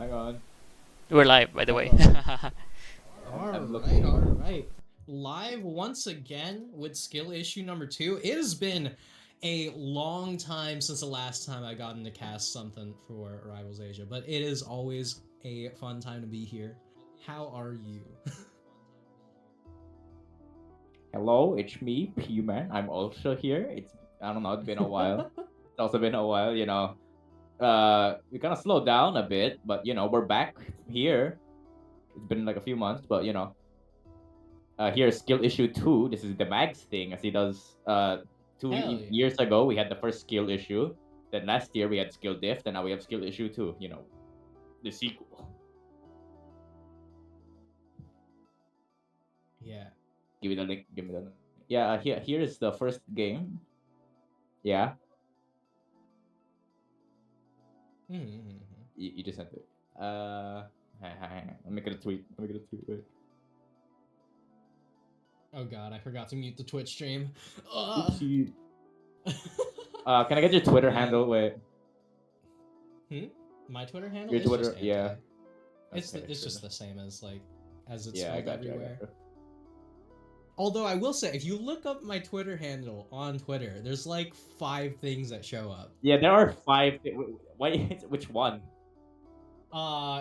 Hang on. We're live, by the way. All right. Live once again with skill issue number 2. It has been a long time since the last time I got into cast something for Rivals Asia, but it is always a fun time to be here. How are you? Hello, it's me, P-Man. I'm also here. I don't know, it's been a while. It's also been a while, we kind of slowed down a bit, but we're back here. It's been like a few months, but here's skill issue 2. This is the Mags thing, as he does. Two Hell yeah. years ago we had the first skill issue. Then last year we had skill diff. Then now we have skill issue 2. The sequel. Yeah. Give me the link. Give me the link. Yeah, here is the first game. Yeah, Mm-hmm. you just sent it. Hang on. Let me get a tweet. Wait. Oh god, I forgot to mute the Twitch stream. Oopsie. Can I get your Twitter handle? Wait. My Twitter handle Your is Twitter, just anti. yeah. It's Okay, it's sure. just the same as it's Yeah, I spelled got you. everywhere. Although I will say, if you look up my Twitter handle on Twitter, there's like 5 things that show up. Yeah, there are 5. Which one?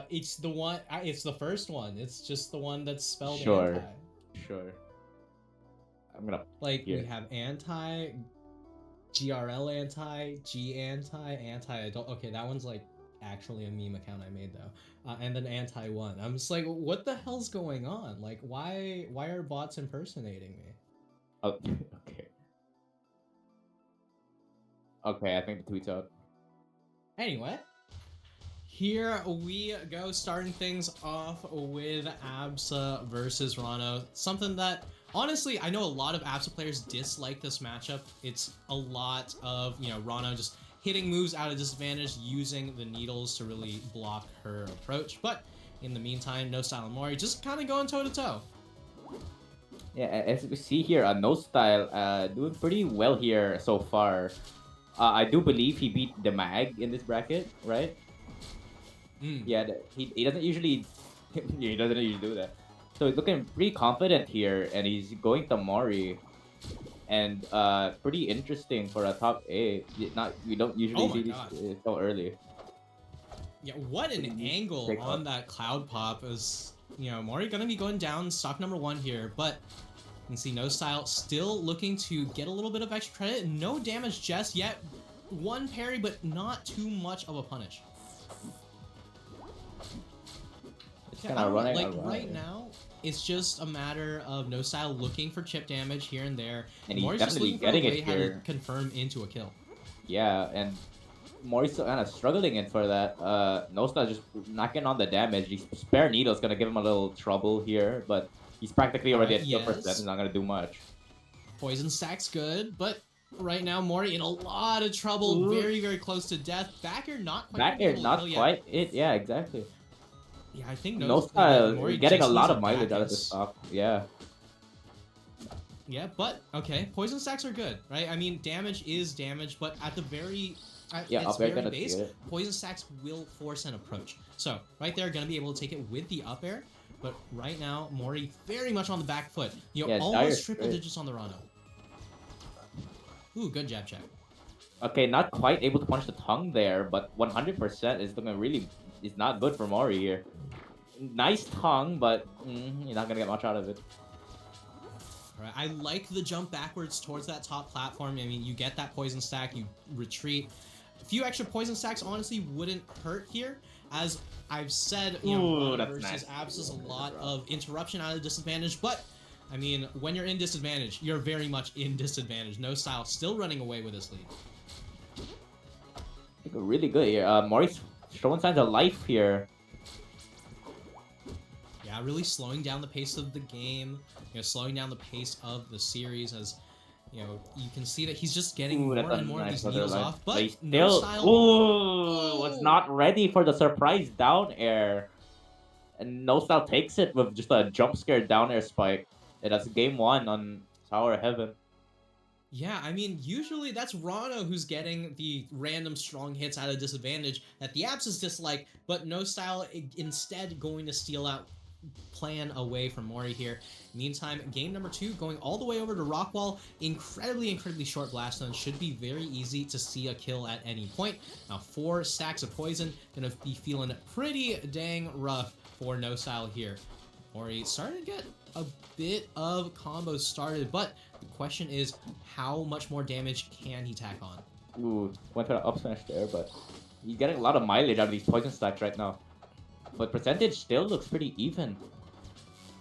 It's the one. It's the first one. It's just the one that's spelled Sure. anti. Sure. I'm gonna. Like Here. we have anti, GRL anti, G anti adult. Okay, that one's like actually a meme account I made though. And then anti one. I'm just like, what the hell's going on? Like, why are bots impersonating me? Oh, okay. Okay, I think the tweet's up. Anyway, here we go, starting things off with Absa versus Rano. Something that, honestly, I know a lot of Absa players dislike this matchup. It's a lot of, Rano just hitting moves out of disadvantage, using the needles to really block her approach. But in the meantime, No Style and Mori just kind of going toe-to-toe. Yeah, as we see here, No Style doing pretty well here so far. I do believe he beat demag in this bracket, right? Yeah, he doesn't usually he doesn't usually do that. So he's looking pretty confident here, and he's going to Mori, and pretty interesting for a top 8. We don't usually see these so early. Yeah, what an angle on that cloud pop is, Mori gonna be going down stock number 1 here, but you can see No Style still looking to get a little bit of extra credit. No damage just yet. 1 parry, but not too much of a punish. It's kind of running like right now, it's just a matter of No Style looking for chip damage here and there. And Mori's he's just definitely looking for a getting way it how here. to confirm into a kill. Yeah, and Mori's kind of struggling in for that. No Style just not getting on the damage. His spare needle's gonna give him a little trouble here, but he's practically already at skill percent. He's not gonna do much. Poison stack's good, but right now Mori in a lot of trouble. Ooh. Very, very close to death. Back air not quite. Back air not quite it. Yeah, exactly. Yeah, I think No Style getting a lot of mileage out of this stock. Yeah. Yeah, but okay, poison stacks are good, right? I mean, damage is damage, but at the very its very base, poison stacks will force an approach. So right there, gonna be able to take it with the up air. But right now, Mori very much on the back foot. Almost triple digits on the Rano. Ooh, good jab check. Okay, not quite able to punch the tongue there, but 100% is looking is not good for Mori here. Nice tongue, but you're not gonna get much out of it. Right, I like the jump backwards towards that top platform. I mean, you get that poison stack, you retreat. A few extra poison stacks honestly wouldn't hurt here. As I've said, versus Abs is a lot of interruption out of disadvantage, but I mean, when you're in disadvantage, you're very much in disadvantage. No Style still running away with this lead. Really good here. Mori's showing signs of life here. Yeah, really slowing down the pace of the game, slowing down the pace of the series as, you can see that he's just getting more and more of these needles off, but No Style... was not ready for the surprise down air. And No Style takes it with just a jump scare down air spike. And that's game 1 on Tower of Heaven. Yeah, I mean, usually that's Rano who's getting the random strong hits at a disadvantage that the Abs is dislike, but No Style instead going to steal out plan away from Mori here. Meantime, game number 2 going all the way over to Rockwall. Incredibly short blast zone. Should be very easy to see a kill at any point. Now 4 stacks of poison. Gonna be feeling pretty dang rough for No Style here. Mori starting to get a bit of combos started, but the question is how much more damage can he tack on? Ooh, went for an up smash there, but he's getting a lot of mileage out of these poison stacks right now. But percentage still looks pretty even.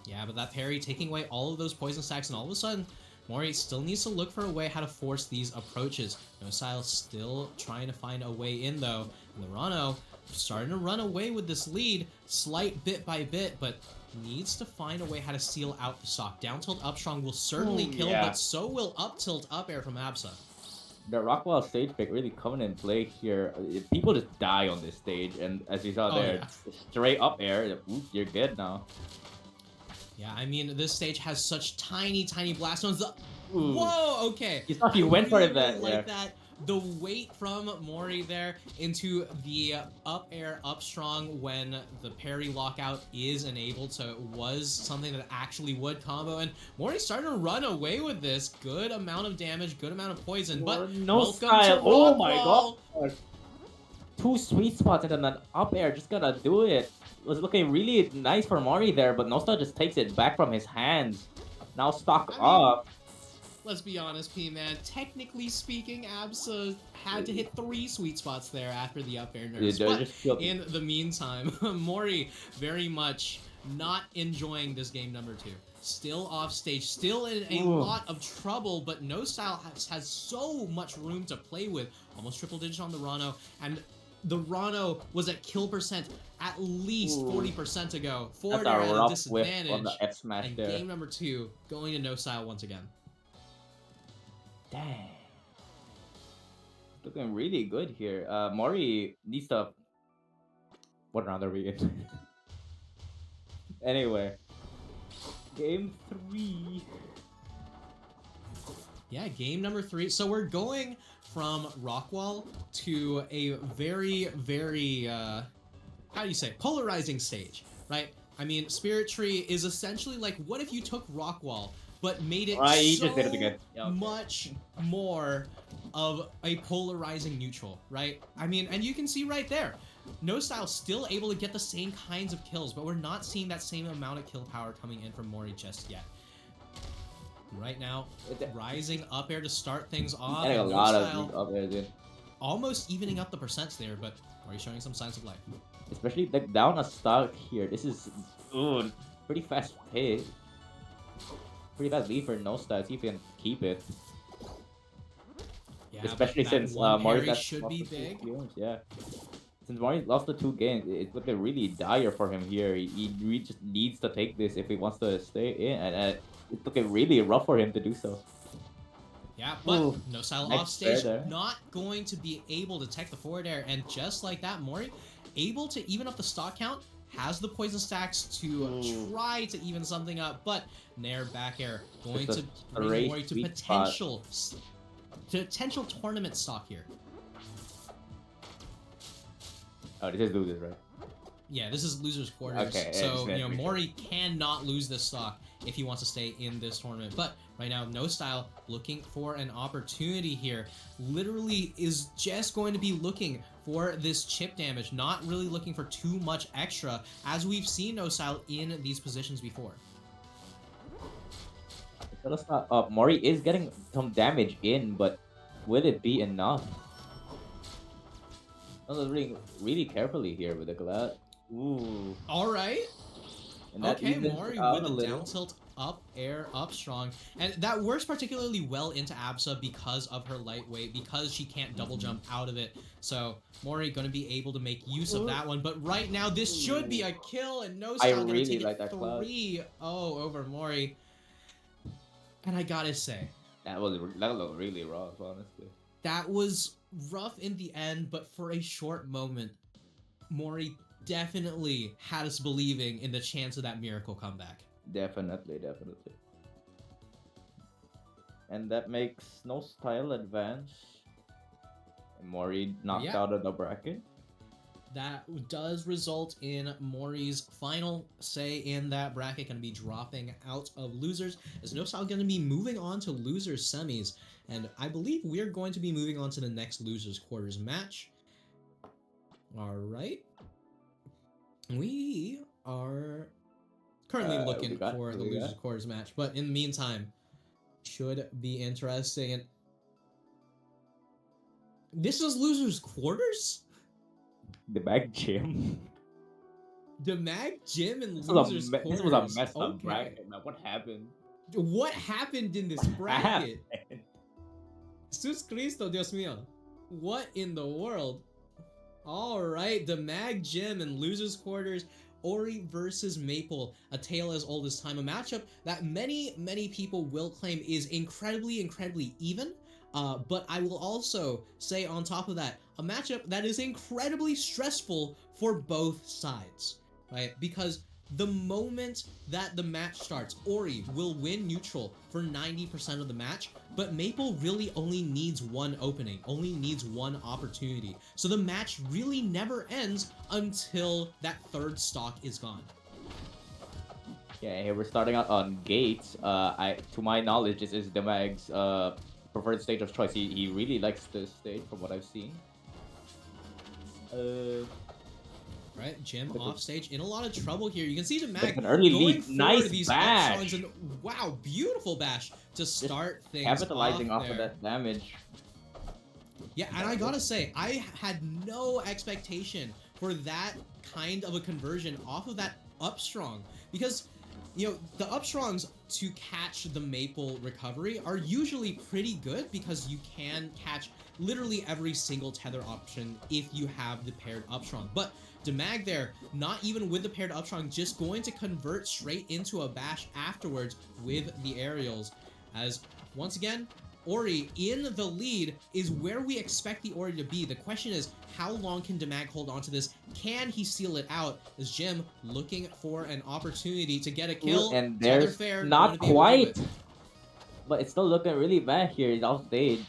Yeah, but that parry taking away all of those poison stacks, and all of a sudden, Mori still needs to look for a way how to force these approaches. No Style still trying to find a way in, though. And Lorano starting to run away with this lead, slight bit by bit, but needs to find a way how to seal out the stock. Down tilt up strong will certainly kill, yeah. but so will up tilt up air from Absa. The Rockwell stage pick really coming in play here. People just die on this stage, and as you saw there, Yeah. straight up air. Ooh, you're good now. Yeah, I mean, this stage has such tiny blast zones. Ooh. Whoa, okay. You thought he went for it then, like yeah. that. The weight from Mori there into the up air up strong when the parry lockout is enabled, so it was something that actually would combo, and Mori starting to run away with this. Good amount of damage, good amount of poison, but No welcome style. to Oh my Rockwall. god. 2 sweet spots and then an up air. Just gotta do it. It was looking really nice for Mori there, but Nostal just takes it back from his hands. Now stock up. Let's be honest, P-Man. Technically speaking, Absa had to hit 3 sweet spots there after the up air nerfs. But in the meantime, Mori very much not enjoying this game number 2. Still off stage, still in a lot of trouble, but No Style has so much room to play with. Almost triple digit on the Rano, and the Rano was at kill percent at least 40% ago. Forward air at a disadvantage. On the F smash and there. game number 2 going to No Style once again. Dang. Looking really good here. Mori needs to... What round are we in? Anyway. Game 3. Yeah, game number 3. So we're going from Rockwall to a very, how do you say, polarizing stage, right? I mean, Spirit Tree is essentially like, what if you took Rockwall, but made it so much more of a polarizing neutral, right? I mean, and you can see right there, No Style still able to get the same kinds of kills, but we're not seeing that same amount of kill power coming in from Mori just yet. Right now, rising up air to start things off. Getting a lot of up air, dude. Almost evening up the percents there, but Mori showing some signs of life. Especially like down a stock here. This is pretty fast hit. Pretty bad lead for No Style. See if he can keep it. Yeah, especially since Mori should be big. Games, yeah. Since Mori lost the 2 games, it's looking really dire for him here. He really just needs to take this if he wants to stay in, and it's looking really rough for him to do so. Yeah, but No Style off stage, not going to be able to tech the forward air, and just like that, Mori able to even up the stock count, has the poison stacks to try to even something up, but Nair back air going to bring Mori to potential tournament stock here. Oh, this is losers, right? Yeah, this is losers quarters. Okay, so Mori cannot lose this stock if he wants to stay in this tournament. But right now, No Style looking for an opportunity here. Literally is just going to be looking for this chip damage, not really looking for too much extra, as we've seen No Style in these positions before. Mori is getting some damage in, but will it be enough? Really carefully here with the Glad. Ooh. All right. And that okay, Mori with the down tilt up air up strong, and that works particularly well into Absa because of her lightweight, because she can't double jump out of it. So Mori going to be able to make use of that one. But right now, this should be a kill, and No Style going to take it 3-0 over Mori. And I gotta say, that looked really rough, honestly. That was rough in the end, but for a short moment, Mori definitely had us believing in the chance of that miracle comeback. Definitely. And that makes no style advance. Mori knocked Yeah. out of the bracket. That does result in Mori's final say in that bracket, going to be dropping out of losers. As No Style going to be moving on to losers semis, and I believe we're going to be moving on to the next losers quarters match. All right, we are currently looking for the losers quarters match, but in the meantime, should be interesting. And this is losers quarters. Demag Gym. Demag Gym and This losers was quarters. this was a messed up Okay. bracket, man. What happened? What happened in this bracket? Happened? Sus Cristo, Dios mío. What in the world? Alright, the Mag Gym and Losers Quarters, Ori versus Maple, a tale as old as time. A matchup that many people will claim is incredibly even. But I will also say on top of that, a matchup that is incredibly stressful for both sides, right? Because the moment that the match starts, Ori will win neutral for 90% of the match, but Maple really only needs one opening, only needs one opportunity. So the match really never ends until that third stock is gone. Yeah, here we're starting out on gates. To my knowledge, this is Demag's preferred stage of choice. He really likes this stage from what I've seen. Right, Jim off stage in a lot of trouble here. You can see Demag an early going lead. for Nice these bash. upstrongs, and wow, beautiful bash to start things capitalizing off there. of that damage. Yeah, and I gotta say, I had no expectation for that kind of a conversion off of that upstrong, because you know the upstrongs to catch the Maple recovery are usually pretty good because you can catch literally every single tether option if you have the paired upstrong. But Demag there, not even with the paired upstrong, just going to convert straight into a bash afterwards with the aerials. As once again, Ori in the lead is where we expect the Ori to be. The question is, how long can Demag hold on to this? Can he seal it out? Is Jim looking for an opportunity to get a kill? And there's fair, not quite. But it's still looking really bad here. He's off stage.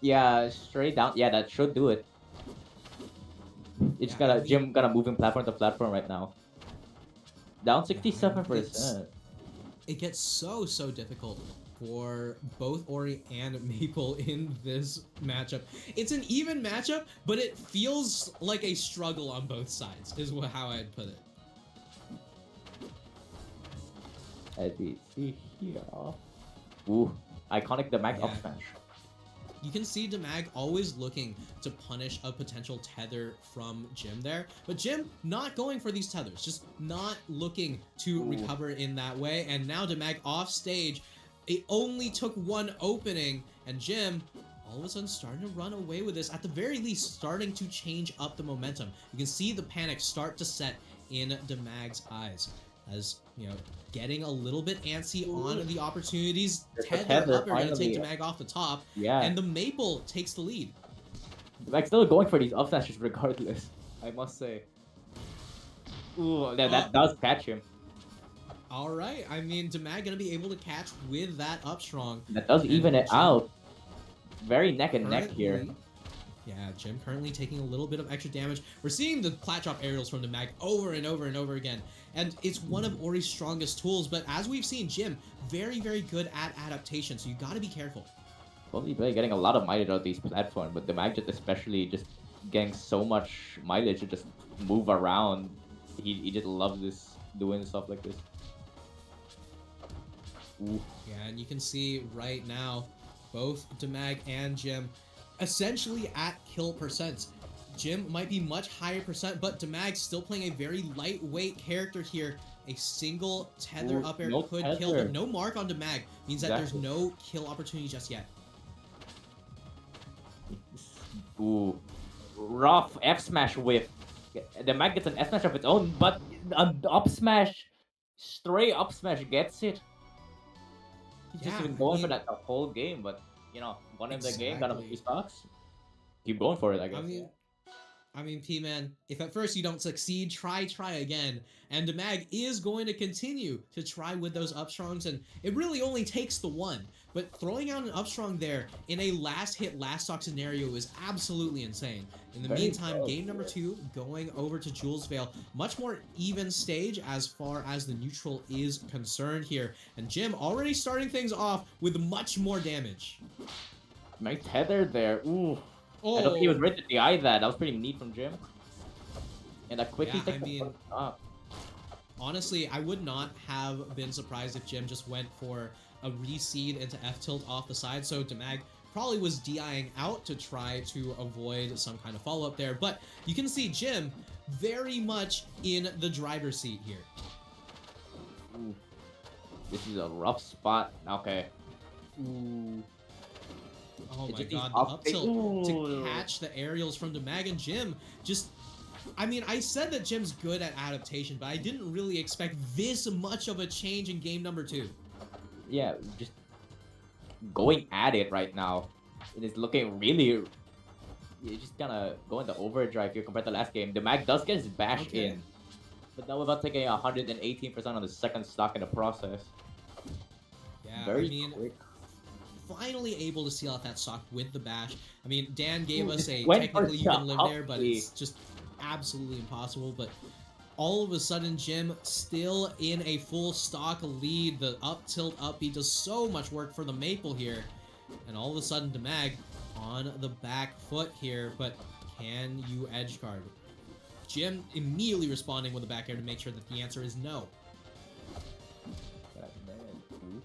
Yeah, straight down. Yeah, that should do it. It's Jim gonna moving platform to platform right now. Down 67%. It gets so difficult for both Ori and Maple in this matchup. It's an even matchup, but it feels like a struggle on both sides, is how I'd put it. As we see here. Ooh, iconic Demag up smash. You can see Demag always looking to punish a potential tether from Jim there. But Jim not going for these tethers, just not looking to recover in that way. And now Demag off stage. It only took one opening, and Jim all of a sudden starting to run away with this. At the very least, starting to change up the momentum. You can see the panic start to set in Demag's eyes. As, you know, getting a little bit antsy on the opportunities. Tether up are going to take Demag off the top. Yeah. And the Maple takes the lead. Demag's still going for these up smashes regardless, I must say. Ooh, that does catch him. Alright, I mean, Demag going to be able to catch with that up strong. That does even it out. Very neck and neck here. Yeah, Jim currently taking a little bit of extra damage. We're seeing the plat drop aerials from Demag over and over again. And it's one of Ori's strongest tools, but as we've seen, Jim, very good at adaptation, so you gotta be careful. Well, he's really getting a lot of mileage out of these platforms, but Demag just especially just getting so much mileage to just move around. He just loves this, doing stuff like this. Ooh. Yeah, and you can see right now, both Demag and Jim essentially at kill percents. Jim might be much higher percent, but Demag still playing a very lightweight character here. A single tether up air could kill, but no mark on Demag means that there's no kill opportunity just yet. Ooh, rough F smash whiff. Demag gets an F smash of its own, but an up smash, stray up smash gets it. He's just been going for that the whole game, but you know, one in the game, got a few stocks. Keep going for it, I guess. I mean, I mean, P-Man, if at first you don't succeed, try again. And demag is going to continue to try with those upstrongs, and it really only takes the one. But throwing out an upstrong there in a last hit, last stock scenario is absolutely insane. In the Very meantime, close, game number 2 going over to Jules Vale. Much more even stage as far as the neutral is concerned here. And Jim already starting things off with much more damage. My tether there. Ooh. Oh, I don't think he was ready to DI that. That was pretty neat from Jim. And that quickly Yeah, takes I mean- the up. honestly, I would not have been surprised if Jim just went for a reseed into F-tilt off the side, so demag probably was DIing out to try to avoid some kind of follow-up there, but you can see Jim very much in the driver's seat here. Ooh. This is a rough spot. Okay. Ooh. Oh It's my just god, these the up up thing- tilt to Ooh. catch the aerials from demag, and Jim just... I mean, I said that Jim's good at adaptation, but I didn't really expect this much of a change in game number 2. Yeah, just going at it right now. It is looking really. You're just gonna go into overdrive here compared to last game. The Mag does get his bash Okay. in, but now without taking 118% on the second stock in the process. Yeah, Very I mean, quick. finally able to seal out that stock with the bash. I mean, Dan gave Ooh, us a went for technically you can live the there, but uppy. it's just absolutely impossible. But all of a sudden, Jim still in a full stock lead. The up tilt up B does so much work for the Maple here. And all of a sudden, demag on the back foot here, but can you edge guard? Jim immediately responding with a back air to make sure that the answer is no. God, man. Ooh.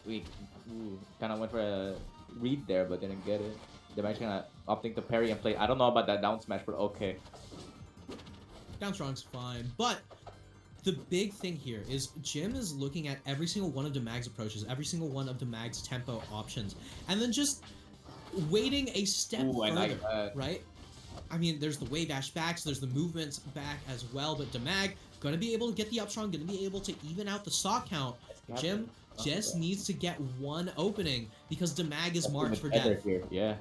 We kind of went for a read there, but didn't get it. The Mag's kind of opting to parry and play. I don't know about that down smash, but okay. Down strong's fine, but the big thing here is Jim is looking at every single one of demag's approaches, every single one of demag's tempo options, and then just waiting a step Ooh, I further, like that. right? I mean, there's the wave dash backs, there's the movements back as well, but demag gonna be able to get the up strong, gonna be able to even out the stock count. Jim just needs to get one opening because demag is marked for death. Here. Yeah.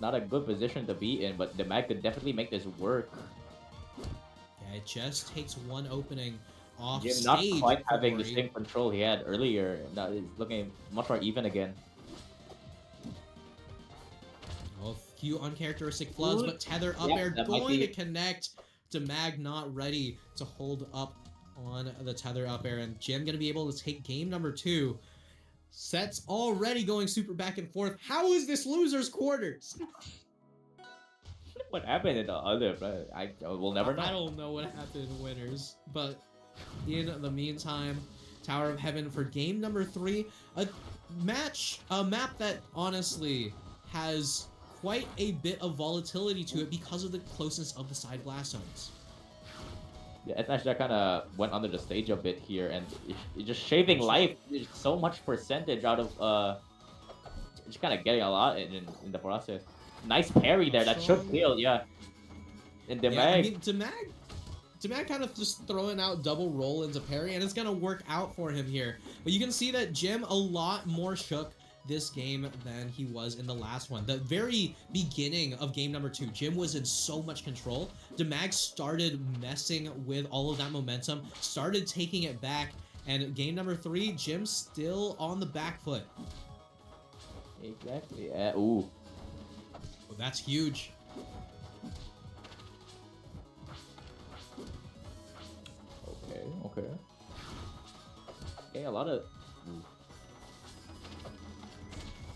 Not a good position to be in, but the Mag could definitely make this work. Yeah, it just takes one opening off Jim stage. not quite for having the Ori. same control he had earlier. Now he's looking much more even again. Oh, a few uncharacteristic floods, Ooh. but tether up Yeah, air that might going be- to connect. Demag not ready to hold up on the tether up air, and Jim gonna be able to take game number 2. Sets already going super back and forth. How is this loser's quarters? What happened in the other? But we'll never know. I don't know what happened in winners, but in the meantime, Tower of Heaven for game number 3, a map that honestly has quite a bit of volatility to it because of the closeness of the side blast zones. Yeah, Etnash that kind of went under the stage a bit here, and just shaving life. There's so much percentage out of just kind of getting a lot in the process. Nice parry there. That should kill. Yeah. And the Yeah, I Mag. mean, Demag kind of just throwing out double roll into parry, and it's gonna work out for him here. But you can see that Jim a lot more shook this game than he was in the last one. The very beginning of game number 2, Jim was in so much control. Demag started messing with all of that momentum, started taking it back, and game number 3, Jim still on the back foot. Exactly. Ooh. Oh, that's huge. Okay. Okay, a lot of.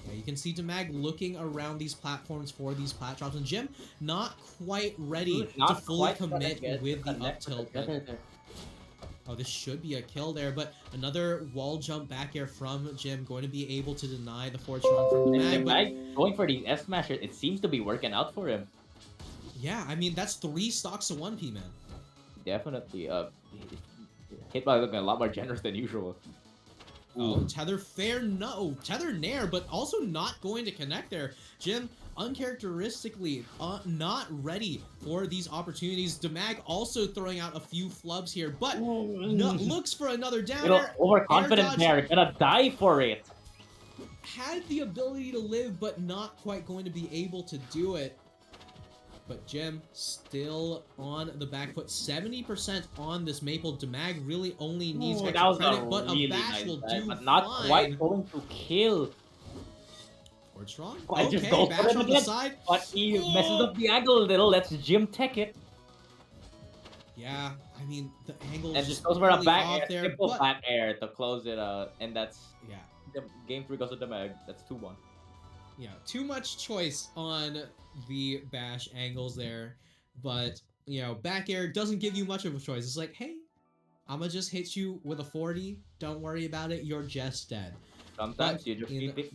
Yeah, you can see Demag looking around these platforms for these plat drops, and Jim not quite ready to fully commit with the up tilt. Oh, this should be a kill there, but another wall jump back air from Jim, going to be able to deny the forward strong from And Demag. the But Mag going for these F smashers, it seems to be working out for him. yeah, I mean, that's 3 stocks to 1P, man. Definitely. Hitbox looking a lot more generous than usual. Oh, tether fair, no. Tether nair, but also not going to connect there. Jim, uncharacteristically, not ready for these opportunities. Demag also throwing out a few flubs here, but no, looks for another down air. Overconfident Air dodge. there, gonna die for it. had the ability to live, but not quite going to be able to do it. But Jim still on the back foot. 70% on this Maple. Demag really only needs Ooh, that extra was credit, a but really a bash nice will dive, do but not fine. quite going to kill. Forward strong. I Okay, just go for bash it on the again, side. but he messes Oh! up the angle a little. Lets Jim tech it, Yeah, I mean, the angle and is just just goes for a really back off air, there, simple but back air to close it out, and that's yeah. the game 3 goes to Demag. That's 2-1. Yeah, too much choice on the bash angles there, but you know, back air doesn't give you much of a choice. It's like, hey, I'm gonna just hit you with a 40. Don't worry about it. You're just dead. Sometimes But you just need it.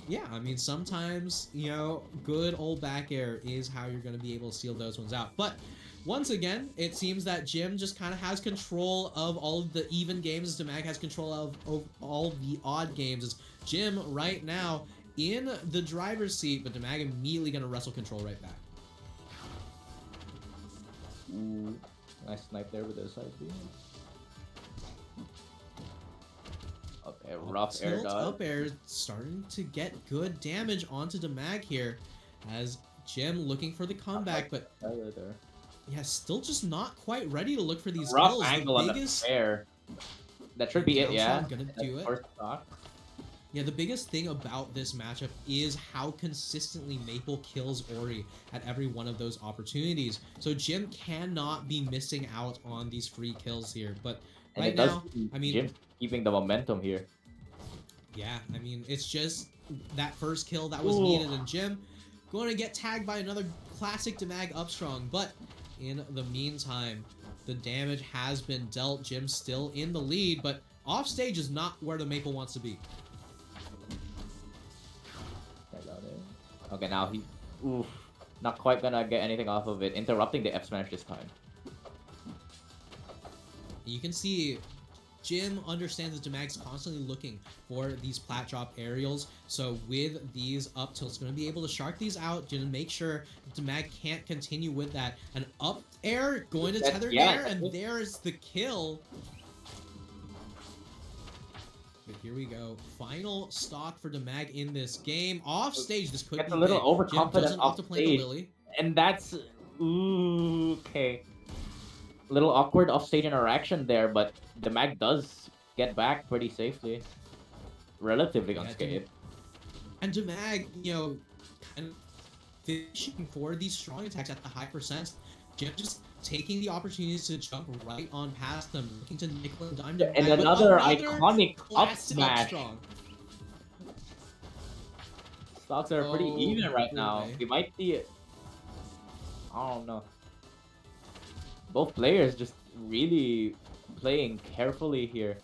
yeah, I mean, sometimes, you know, good old back air is how you're going to be able to seal those ones out. But once again, it seems that Jim just kind of has control of all of the even games as Demag has control of all the odd games. As Jim right now in the driver's seat, but Demag immediately going to wrestle control right back. Ooh, nice snipe there with the side B. Okay, rough air Tilt dodge. up air starting to get good damage onto Demag here as Jim looking for the comeback, but There. yeah, still just not quite ready to look for these Rough kills. angle The on the biggest fair. That should be it, down yeah. strong gonna do it. First stock. Yeah, the biggest thing about this matchup is how consistently Maple kills Ori at every one of those opportunities. So Jim cannot be missing out on these free kills here. But And right it does now, I mean, Jim keeping the momentum here. yeah, I mean, it's just that first kill that was Ooh. needed, and Jim going to get tagged by another classic Demag Upstrong. But in the meantime, the damage has been dealt. Jim's still in the lead, but off stage is not where the Maple wants to be. Okay, now he... Oof. Not quite gonna get anything off of it. Interrupting the F smash this time. You can see Jim understands that Demag's constantly looking for these plat drop aerials. So with these up tilts, going to be able to shark these out to make sure Demag can't continue with that. An up air going to tether there, and there's the kill. But here we go. Final stock for Demag in this game. Off stage, this could Gets be a little big. overconfident Jim doesn't off opt to play the stage. Lily. And that's... Ooh, okay. Little awkward off-stage interaction there, but Demag does get back pretty safely. Relatively unscathed. And Demag, you know, and fishing for these strong attacks at the high percent. Jim just taking the opportunities to jump right on past them, looking to nickel and dime Demag. And another iconic up smash. Stocks are pretty even right now. We might be... I don't know. Both players just really playing carefully here.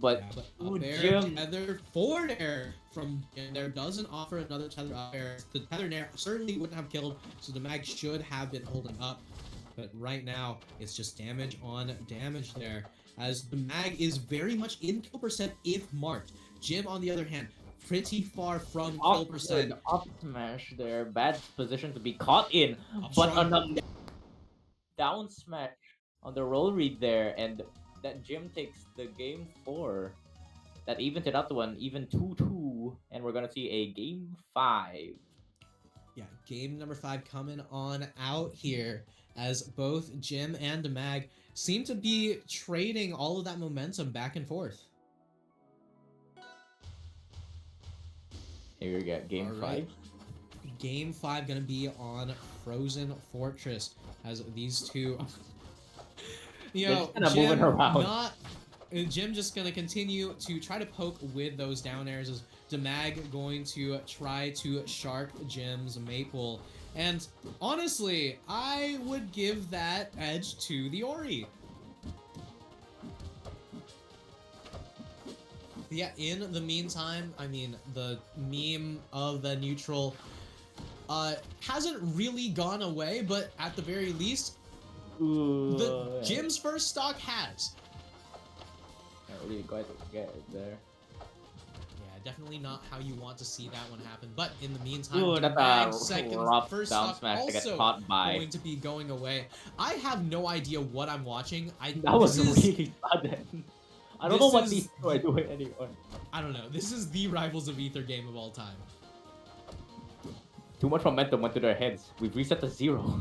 But, Yeah, but Jim... tether forward air from Jim there doesn't offer another tether up air. The tether nair certainly wouldn't have killed, so the mag should have been holding up. But right now, it's just damage on damage there, as the mag is very much in kill percent if marked. Jim, on the other hand, pretty far from kill percent. Up smash there, bad position to be caught in, Up but strong. on the down smash on the roll read there, and that Jim takes the game 4. That evens it out to an even 2-2, and we're gonna see a game 5. Yeah, game number 5 coming on out here, as both Jim and Demag seem to be trading all of that momentum back and forth. Here we go, game 5. Game 5 gonna be on Frozen Fortress, as these two, you know, Jim just gonna continue to try to poke with those down airs, as Demag going to try to shark Jim's Maple. And honestly, I would give that edge to the Ori. Yeah, in the meantime, I mean, the meme of the neutral hasn't really gone away, but at the very least, Jim's first stock has. Not really quite get it there. Yeah, definitely not how you want to see that one happen. But in the meantime, That's second, rough first down stock smash to get also caught by. going to be going away. I have no idea what I'm watching. That was really sudden. I don't know what is these two are doing anymore. I don't know. This is the Rivals of Ether game of all time. Too much momentum went to their heads. We've reset to 0.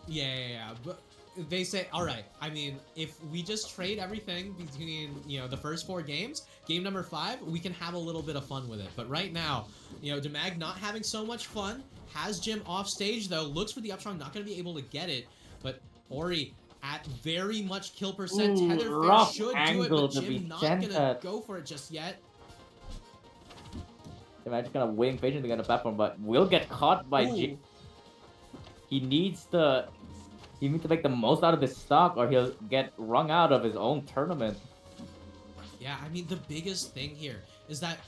Yeah. But they say, all right. I mean, if we just trade everything between the first 4 games, game number 5, we can have a little bit of fun with it. But right now, demag not having so much fun. Has Jim off stage though. Looks for the upstrong, not going to be able to get it. But Ori at very much kill percent. Ooh, Tether Fair rough should do it, angle but to be Jim not sent gonna at. go for it just yet. Imagine kind of waiting patiently on the platform, but will get caught by Jim. He needs to make the most out of this stock, or he'll get wrung out of his own tournament. Yeah, I mean, the biggest thing here is that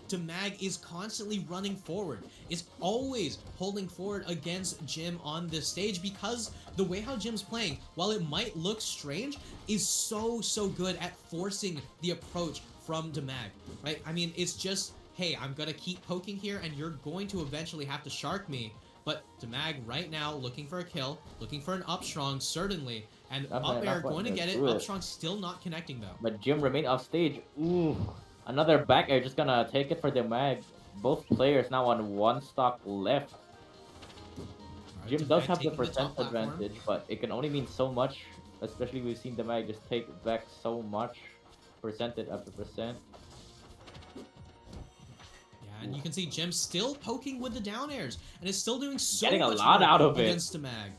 demag is constantly running forward. Is always holding forward against Jim on this stage because the way how Jim's playing, while it might look strange, is so good at forcing the approach from demag, right? I mean, it's just, hey, I'm gonna keep poking here and you're going to eventually have to shark me. But demag right now looking for a kill, looking for an up strong, certainly. And up air going to get it, up strong still not connecting though. But Jim remained off stage. Ooh, another back air just gonna take it for demag. Both players now on 1 stock left. Right, Jim does have the taking percent top platform. advantage, but it can only mean so much. Especially we've seen demag just take back so much percentage after percent. And you can see Jim still poking with the down airs, and is still doing so Getting a much lot work out of it. against demag.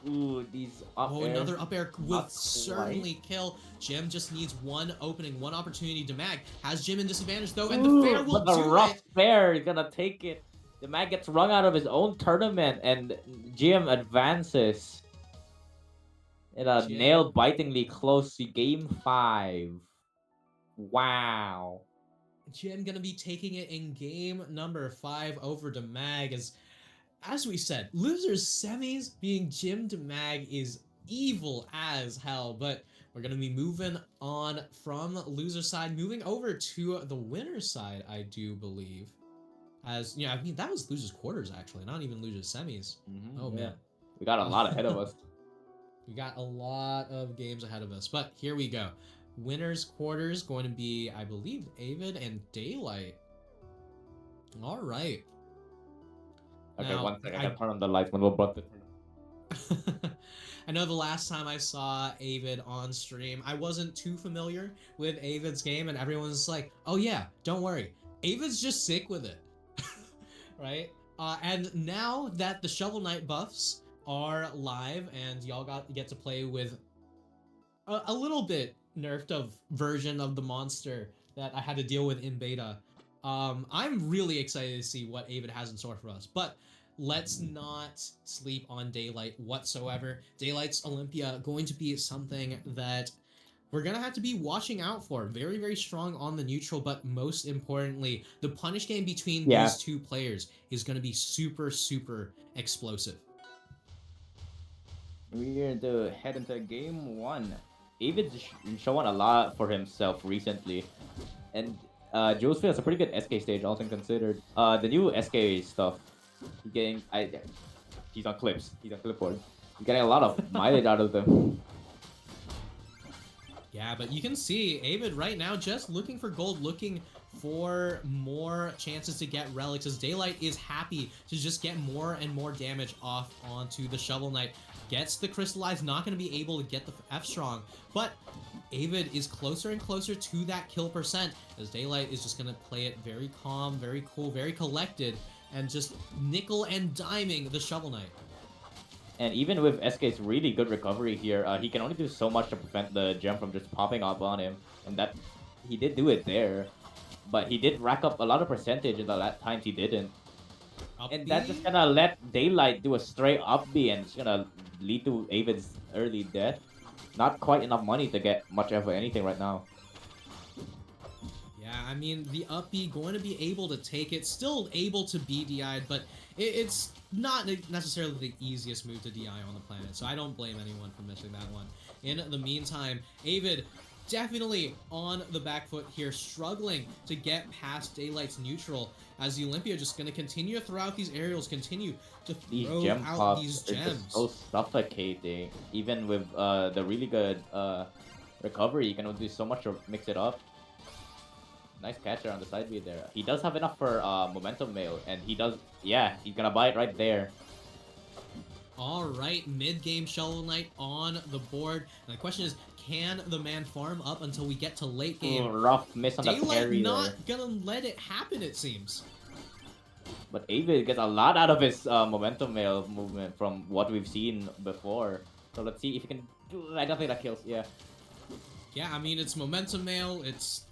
Ooh, these up airs. Another up air will Not certainly quite. kill. Jim just needs one opening, one opportunity. demag has Jim in disadvantage though, and Ooh, the fair will but the do rough it. fair is gonna take it. demag gets wrung out of his own tournament, and Jim advances in a Jim. nail-bitingly close game 5. Wow. Jim gonna be taking it in game number 5 over demag. As we said, losers semis being Jim demag is evil as hell, but we're gonna be moving on from loser side, moving over to the winner side, I do believe. I mean, that was losers quarters actually, not even losers semis. Oh yeah. man, We got a lot ahead of us. we got a lot of games ahead of us, but here we go. Winners quarters going to be, I believe, Avid and Daylight. All right. Okay, Now, 1 second. I gotta turn on the lights when we're about to turn. I know the last time I saw Avid on stream, I wasn't too familiar with Avid's game, and everyone's like, oh yeah, don't worry. Avid's just sick with it. Right? And now that the Shovel Knight buffs are live, and y'all get to play with a little bit nerfed of version of the monster that I had to deal with in beta, I'm really excited to see what Avid has in store for us. But let's not sleep on Daylight whatsoever. Daylight's Olympia going to be something that we're going to have to be watching out for. Very, very strong on the neutral, but most importantly, the punish game between these two players is going to be super, super explosive. We're going to head into game 1. Avid's showing a lot for himself recently. And Joe's has a pretty good SK stage, all things considered. The new SK stuff, he's on clips. He's on clipboard. He's getting a lot of mileage out of them. Yeah, but you can see Avid right now just looking for gold, looking for more chances to get relics, as Daylight is happy to just get more and more damage off onto the Shovel Knight. Gets the Crystallize, not going to be able to get the F-Strong, but Avid is closer and closer to that kill percent, as Daylight is just going to play it very calm, very cool, very collected, and just nickel and diming the Shovel Knight. And even with SK's really good recovery here, he can only do so much to prevent the gem from just popping up on him, and that he did do it there, but he did rack up a lot of percentage in the times he didn't. And that's just gonna let Daylight do a straight up B, and it's gonna lead to Avid's early death. Not quite enough money to get much of anything right now. Yeah, I mean, the up B going to be able to take it, still able to be DI'd, but it's not necessarily the easiest move to DI on the planet, so I don't blame anyone for missing that one. In the meantime, Avid definitely on the back foot here, struggling to get past Daylight's neutral, as the Olympia just going to continue to throw out these aerials, continue to throw out these gems. Just so suffocating, even with the really good recovery. You can do so much to mix it up. Nice catcher on the side B there. He does have enough for momentum mail, and he does. Yeah, he's gonna buy it right there. All right, mid-game Shovel Knight on the board. And the question is, can the man farm up until we get to late game? Ooh, rough miss on the Daylight parry not there. gonna let it happen, it seems. But Avid gets a lot out of his momentum mail movement from what we've seen before. So let's see if he can do. I don't think that kills. Yeah. Yeah, I mean, it's momentum mail. It's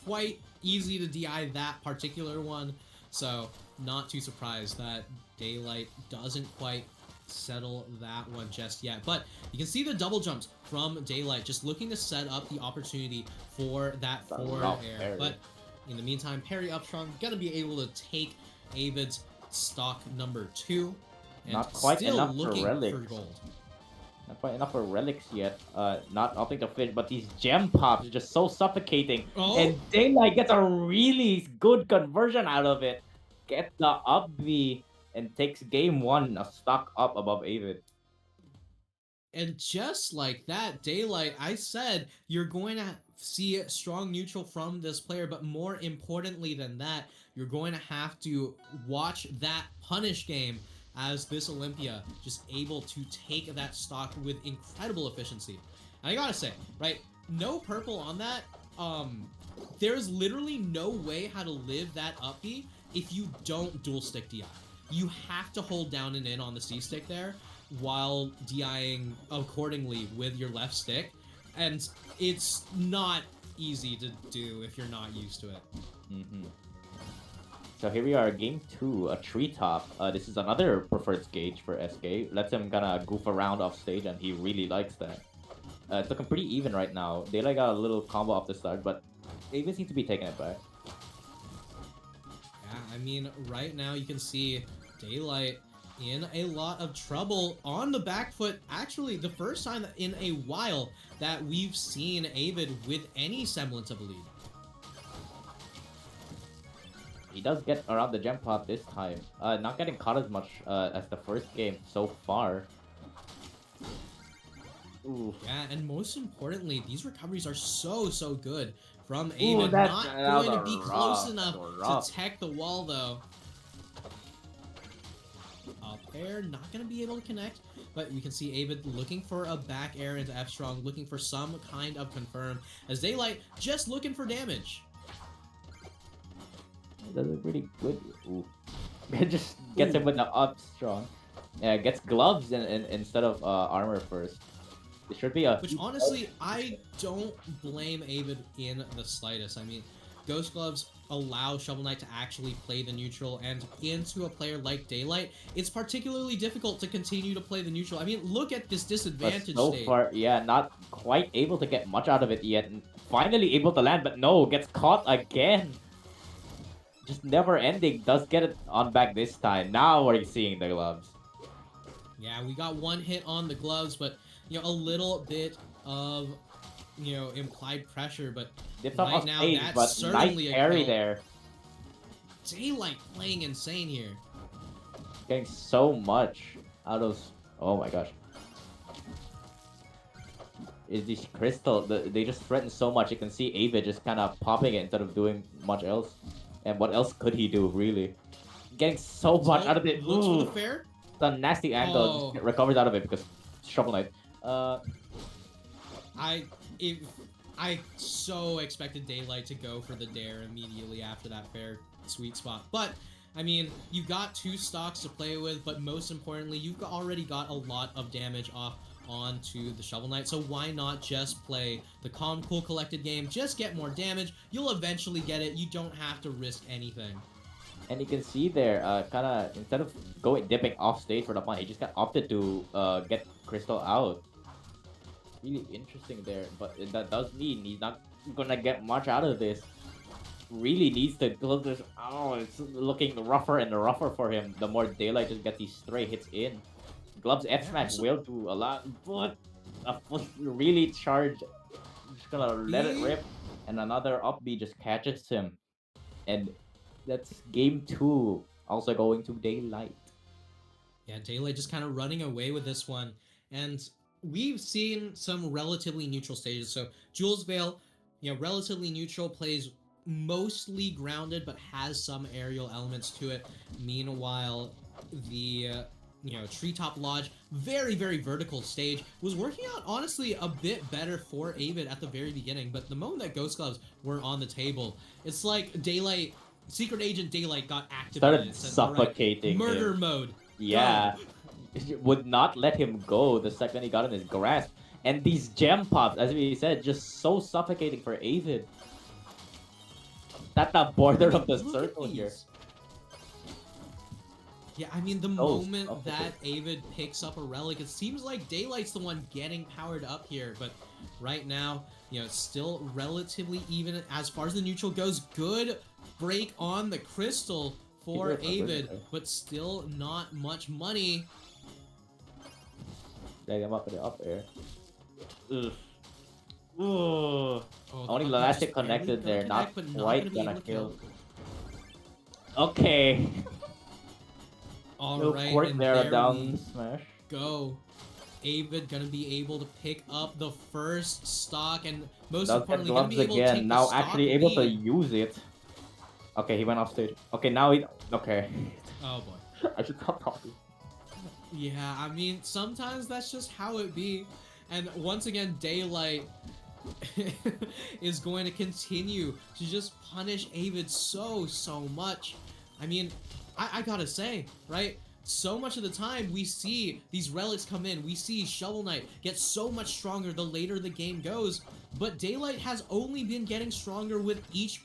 quite easy to DI that particular one. So not too surprised that Daylight doesn't quite settle that one just yet. But you can see the double jumps from Daylight, just looking to set up the opportunity for that forward air. Parry. But in the meantime, parry up strong, gonna be able to take Avid's stock number 2. And Not quite still enough for looking relics. for gold. Not quite enough for relics yet. Not opting to fit, but these gem pops are just so suffocating. Oh. And Daylight gets a really good conversion out of it. Gets the up B and takes game 1 a stock up above Avid. And just like that, Daylight, I said you're going to see strong neutral from this player, but more importantly than that, you're going to have to watch that punish game as this Olympia just able to take that stock with incredible efficiency. And I gotta say, right, no purple on that, there's literally no way how to live that up B if you don't dual stick DI. You have to hold down and in on the C stick there while DIing accordingly with your left stick, and it's not easy to do if you're not used to it. So here we are, game 2, a treetop. This is another preferred stage for SK. Lets him kind of goof around off stage, and he really likes that. It's looking pretty even right now. Daylight got a little combo off the start, but David seems to be taking it back. Yeah, I mean, right now you can see Daylight in a lot of trouble on the back foot. Actually, the first time in a while that we've seen Avid with any semblance of a lead. He does get around the gem pot this time. Not getting caught as much as the first game so far. Ooh. Yeah, and most importantly, these recoveries are so good from Ooh, Avid. that's Not going to be rough, close enough rough. to tech the wall, though. Up air, not going to be able to connect, but we can see Avid looking for a back air into F strong, looking for some kind of confirm, as Daylight just looking for damage. Does it pretty good. Ooh. It just gets him with the up strong. Yeah, gets gloves instead of armor first. It should be a. Which honestly, I don't blame Avid in the slightest. I mean, Ghost Gloves allow Shovel Knight to actually play the neutral, and into a player like Daylight, it's particularly difficult to continue to play the neutral. I mean, look at this disadvantage so state. far, yeah, not quite able to get much out of it yet. And finally able to land, but no, gets caught again. Just never ending. Does get it on back this time. Now we're seeing the gloves. Yeah, we got one hit on the gloves, but you know, a little bit of implied pressure. But Dips right off now, stage, that's but certainly nice a parry kill. there. Daylight playing insane here. Getting so much out of. Oh my gosh. Is this crystal? They just threaten so much. You can see Avid just kind of popping it instead of doing much else. And what else could he do, really? Getting so much out of it. Looks Ooh. for the fair. The nasty angle. Oh. Just recovers out of it because Shovel Knight. I so expected Daylight to go for the dare immediately after that fair sweet spot. But, I mean, you've got 2 stocks to play with, but most importantly, you've already got a lot of damage off onto the Shovel Knight, so why not just play the calm, cool, collected game, just get more damage, you'll eventually get it, you don't have to risk anything. And you can see there, kind of, instead of dipping off stage for the point, he just got opted to get Crystal out. Really interesting there, but that does mean he's not gonna get much out of this. Really needs to glove this. Oh, it's looking rougher and rougher for him. The more Daylight just gets these stray hits in. Gloves F smash will do a lot, but a really charged. Just gonna let it rip, and another up B just catches him, and that's game 2. Also going to Daylight. Yeah, Daylight just kind of running away with this one, and we've seen some relatively neutral stages. So Jules Vale, relatively neutral, plays mostly grounded, but has some aerial elements to it. Meanwhile, the Treetop Lodge, very, very vertical stage, was working out honestly a bit better for Avid at the very beginning, but the moment that Ghost Gloves were on the table, it's like Daylight, Secret Agent Daylight got activated. Started It said, "All right, suffocating murder him. mode, Yeah. go." Would not let him go the second he got in his grasp. And these gem pops, as we said, just so suffocating for Avid. At the border I mean, of the look at circle here. these. Yeah, I mean, the So moment that suffocating. Avid picks up a relic, it seems like Daylight's the one getting powered up here, but right now, it's still relatively even as far as the neutral goes. Good break on the crystal for Avid, but still not much money. Drag him up in the up air. Ugh. Ooh. Oh, Only the elastic just barely connected gonna there, connect, not but not quite gonna be gonna able to kill. Okay. All No right, quirk and there, there down we smash. go. Avid gonna be able to pick up the first stock, and most Does get importantly, gonna gloves be able to again. take the Now stock actually able to lead. use it. Okay, he went off stage. Okay, now he. Okay. Oh boy. I should stop talking. Yeah, I mean, sometimes that's just how it be. And once again, Daylight is going to continue to just punish Avid so much. I mean, I gotta say, right? So much of the time we see these relics come in, we see Shovel Knight get so much stronger the later the game goes, but Daylight has only been getting stronger with each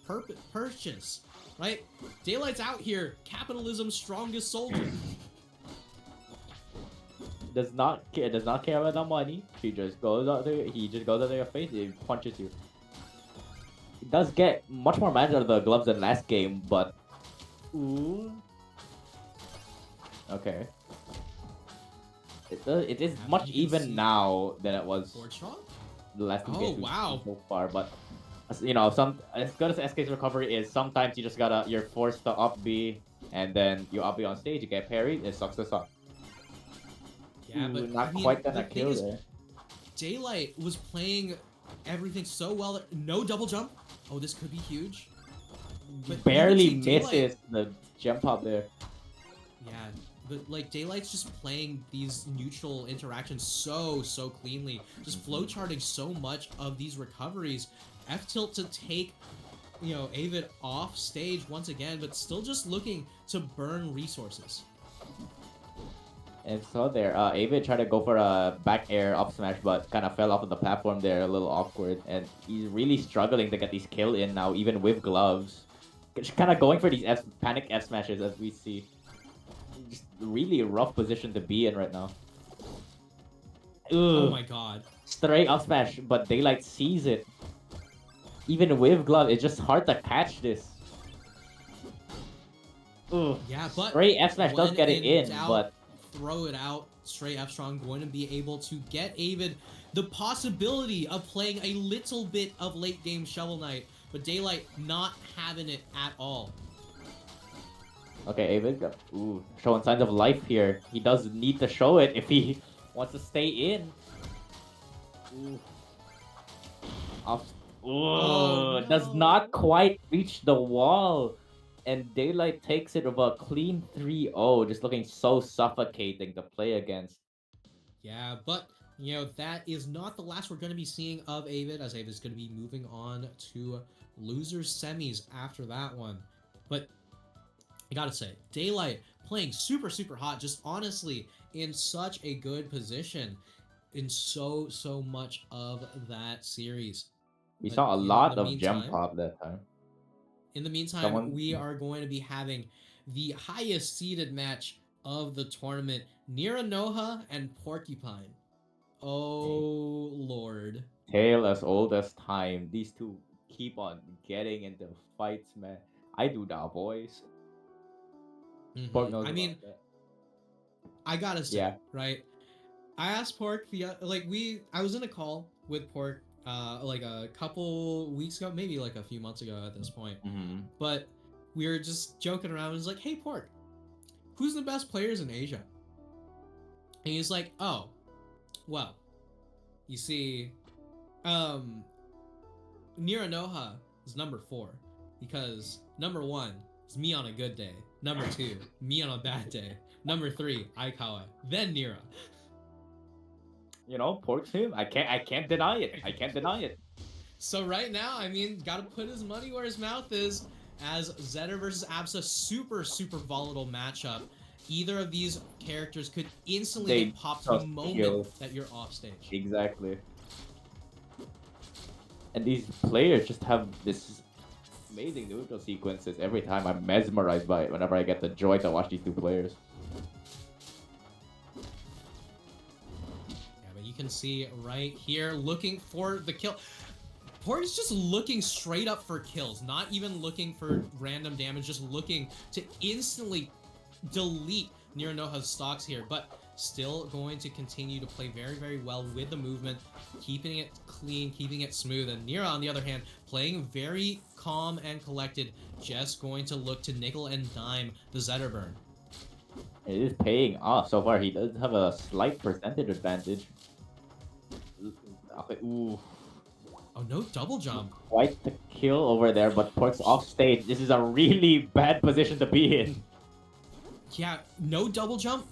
purchase, right? Daylight's out here, capitalism's strongest soldier. Does not care about the money. He just goes out there. He just goes out there your face. He punches you. He does get much more damage out of the gloves than last game, but ooh. Okay. It is much even now than it was the last two games we've seen so far. But some as good as SK's recovery is, sometimes you just you're forced to up B, and then you up B on stage. You get parried. It sucks to suck. Yeah, but not I mean, quite gonna the kill thing is, there. Daylight was playing everything so well. No double jump. Oh, this could be huge. But barely misses the jump up there. Yeah, but like Daylight's just playing these neutral interactions so cleanly, just flowcharting so much of these recoveries. F tilt to take, Avid off stage once again, but still just looking to burn resources. And so there, Avid tried to go for a back air up smash, but kind of fell off of the platform there, a little awkward. And he's really struggling to get these kill in now, even with gloves. Just kind of going for these panic F smashes, as we see. Just really a rough position to be in right now. Ugh. Oh my god. Straight up smash, but Daylight sees it. Even with glove, it's just hard to catch this. Ugh. Yeah, but straight F smash does get it in, doubt, but throw it out. Straight F strong going to be able to get Avid the possibility of playing a little bit of late game Shovel Knight, but Daylight not having it at all. Okay, Avid, showing signs of life here. He does need to show it if he wants to stay in. Ooh. No. Does not quite reach the wall. And Daylight takes it with a clean 3-0, just looking so suffocating to play against. Yeah, but, that is not the last we're going to be seeing of Avid, as Avid is going to be moving on to losers semis after that one. But I gotta say, Daylight playing super hot, just honestly in such a good position in so much of that series. We saw a lot of gem pop that time. In the meantime, we are going to be having the highest seeded match of the tournament, Niranoha and Porcupine. Oh, Lord. Tale as old as time. These two keep on getting into fights, man. I do that, boys. I mean, I gotta say, right? I asked Pork I was in a call with Pork like a couple weeks ago, maybe like a few months ago at this point. But we were just joking around. It was like, hey Pork, who's the best players in Asia? And he's like, oh, well, You see, um, Niranoha is number 4 because number 1 is me on a good day. Number 2, me on a bad day. Number 3, Aikawa. Then Nira. You know, Pork's him. I can't deny it. I can't deny it. So right now, I mean, gotta put his money where his mouth is. As Zeder versus Absa, super volatile matchup. Either of these characters could instantly They get popped just the moment kill. that you're off stage. Exactly. And these players just have this amazing neutral sequences every time. I'm mesmerized by it whenever I get the joy to watch these two players. Yeah, but you can see right here, looking for the kill. Pork is just looking straight up for kills, not even looking for random damage, just looking to instantly delete Niranoha's stocks here, but still going to continue to play very well with the movement, keeping it clean, keeping it smooth. And Nira, on the other hand, playing very calm and collected, just going to look to nickel and dime the Zetterburn. It is paying off so far. He does have a slight percentage advantage. Okay, ooh. Oh, no double jump. Quite the kill over there, but Pork's off stage. This is a really bad position to be in. Yeah, no double jump.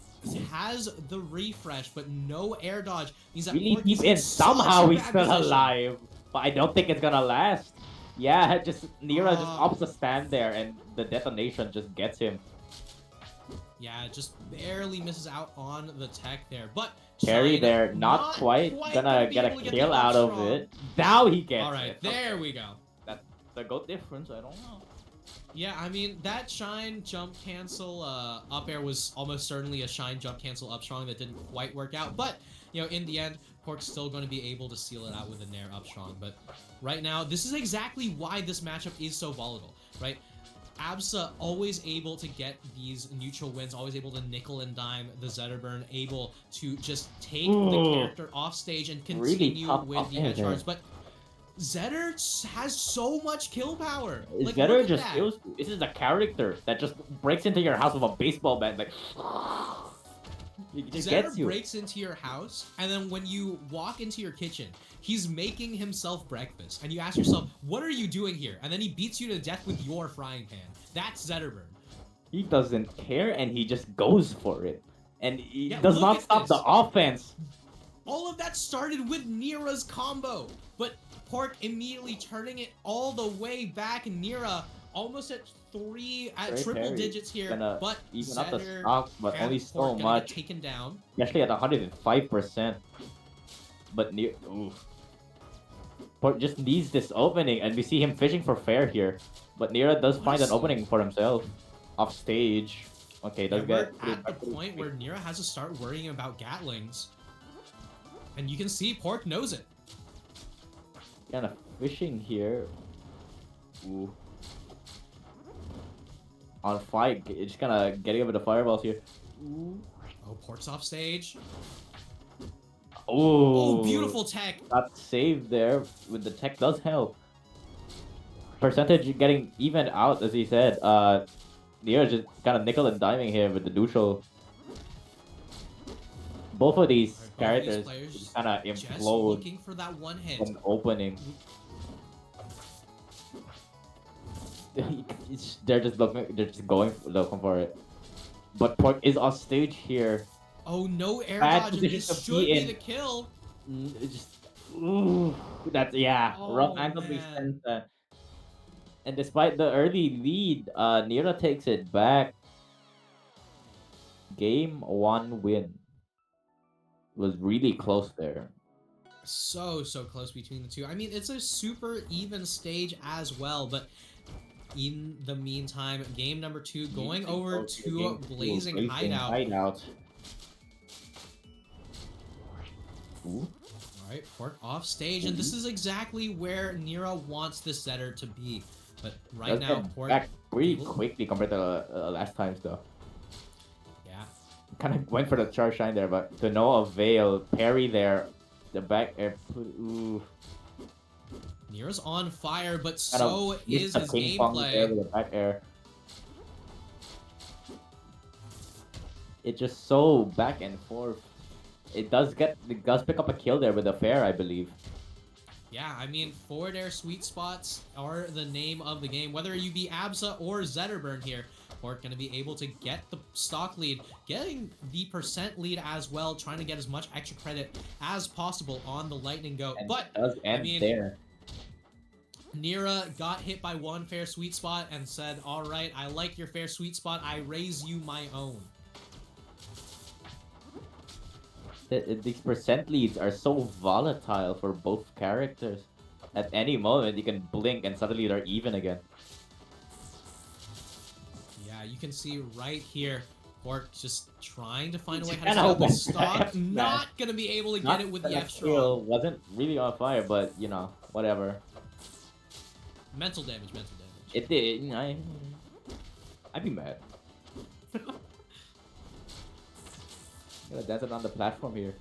Has the refresh, but no air dodge. Means that Really Pork deep is in. Somehow such he's bad still position. alive. But I don't think it's gonna last. Yeah, just Nira just Ah. opts to stand there and the detonation just gets him. Yeah, just barely misses out on the tech there. But Carry Shine, there, not quite gonna be get a able to get kill the out of upstrong. it. Now he gets All right, it. there we go. That's the GOAT difference, I don't know. Yeah, I mean, that Shine jump cancel up air was almost certainly a Shine jump cancel up strong that didn't quite work out. But, you know, in the end, Pork's still going to be able to seal it out with a Nair up strong. But right now, this is exactly why this matchup is so volatile, right? Absa always able to get these neutral wins, always able to nickel and dime the Zetterburn, able to just take the character off stage and Really continue tough with up the air edge there. guards. But Zetter has so much kill power. Like, Zetter look at just that. kills you. This is a character that just breaks into your house with a baseball bat, like he just Zetter gets you. breaks into your house, and then when you walk into your kitchen, he's making himself breakfast, and you ask yourself, "What are you doing here?" And then he beats you to death with your frying pan. That's Zetterburn. He doesn't care and he just goes for it. And he Yeah, does look not at stop this. the offense. All of that started with Nira's combo, but Pork immediately turning it all the way back. Nira almost at triple parry. digits here, Gonna but even up the Zetter stock, but and only Pork so gonna much. get taken down. Especially at 105%. But near, oof. Pork just needs this opening, and we see him fishing for fair here. But Nira does find an Honestly. opening for himself. Off stage. Okay, Yeah, does we're get at the point where Nira has to start worrying about Gatlings. And you can see Pork knows it. kind of fishing here. Ooh. On fight, just kind of getting over the fireballs here. Ooh. Oh, Pork's off stage. Oh, Oh, beautiful tech. Got saved there. With the tech does help. Percentage getting even out, as he said. Nira just kind of nickel and diming here with the neutral. Both of these Alright, both of these characters players kind of Just implode looking for that one hit. when opening. They're just going looking for it. But Pork is off stage here. Oh, no air Bad dodge, and position this to should be be in. the kill. It just, ooh, that's rough Oh, angle man. sent that. And despite the early lead, Nira takes it back. Game 1 win. Was really close there. So close between the two. I mean, it's a super even stage as well, but in the meantime, game number 2 going over to Blazing Hideout. Ooh. Alright, Pork off stage, and this is exactly where Nira wants the setter to be. But right Does now, get Pork... back pretty able- quickly compared to last times though. Yeah. Kind of went for the charge shine there, but to no avail. Parry there. The back air. Ooh. Nira's on fire, but Kind so of is missed the his ping pong there gameplay. with the back air. It's just so back and forth. it does pick up a kill there with the fair, I believe. Yeah, I mean, forward air sweet spots are the name of the game. Whether you be Absa or Zetterburn here, Pork going to be able to get the stock lead, getting the percent lead as well, trying to get as much extra credit as possible on the Lightning Goat. And But, it does I end mean, there. Nira got hit by one fair sweet spot and said, all right, I like your fair sweet spot. I raise you my own. These percent leads are so volatile for both characters. At any moment, you can blink and suddenly they're even again. Yeah, you can see right here, Pork just trying to find a way Trying to how to hold steal the back stock. that Not gonna be able to get it with the F skill strong. wasn't really on fire, but you know, whatever. Mental damage, mental damage. It did. You know, I'd be mad. Gonna dance it on the platform here.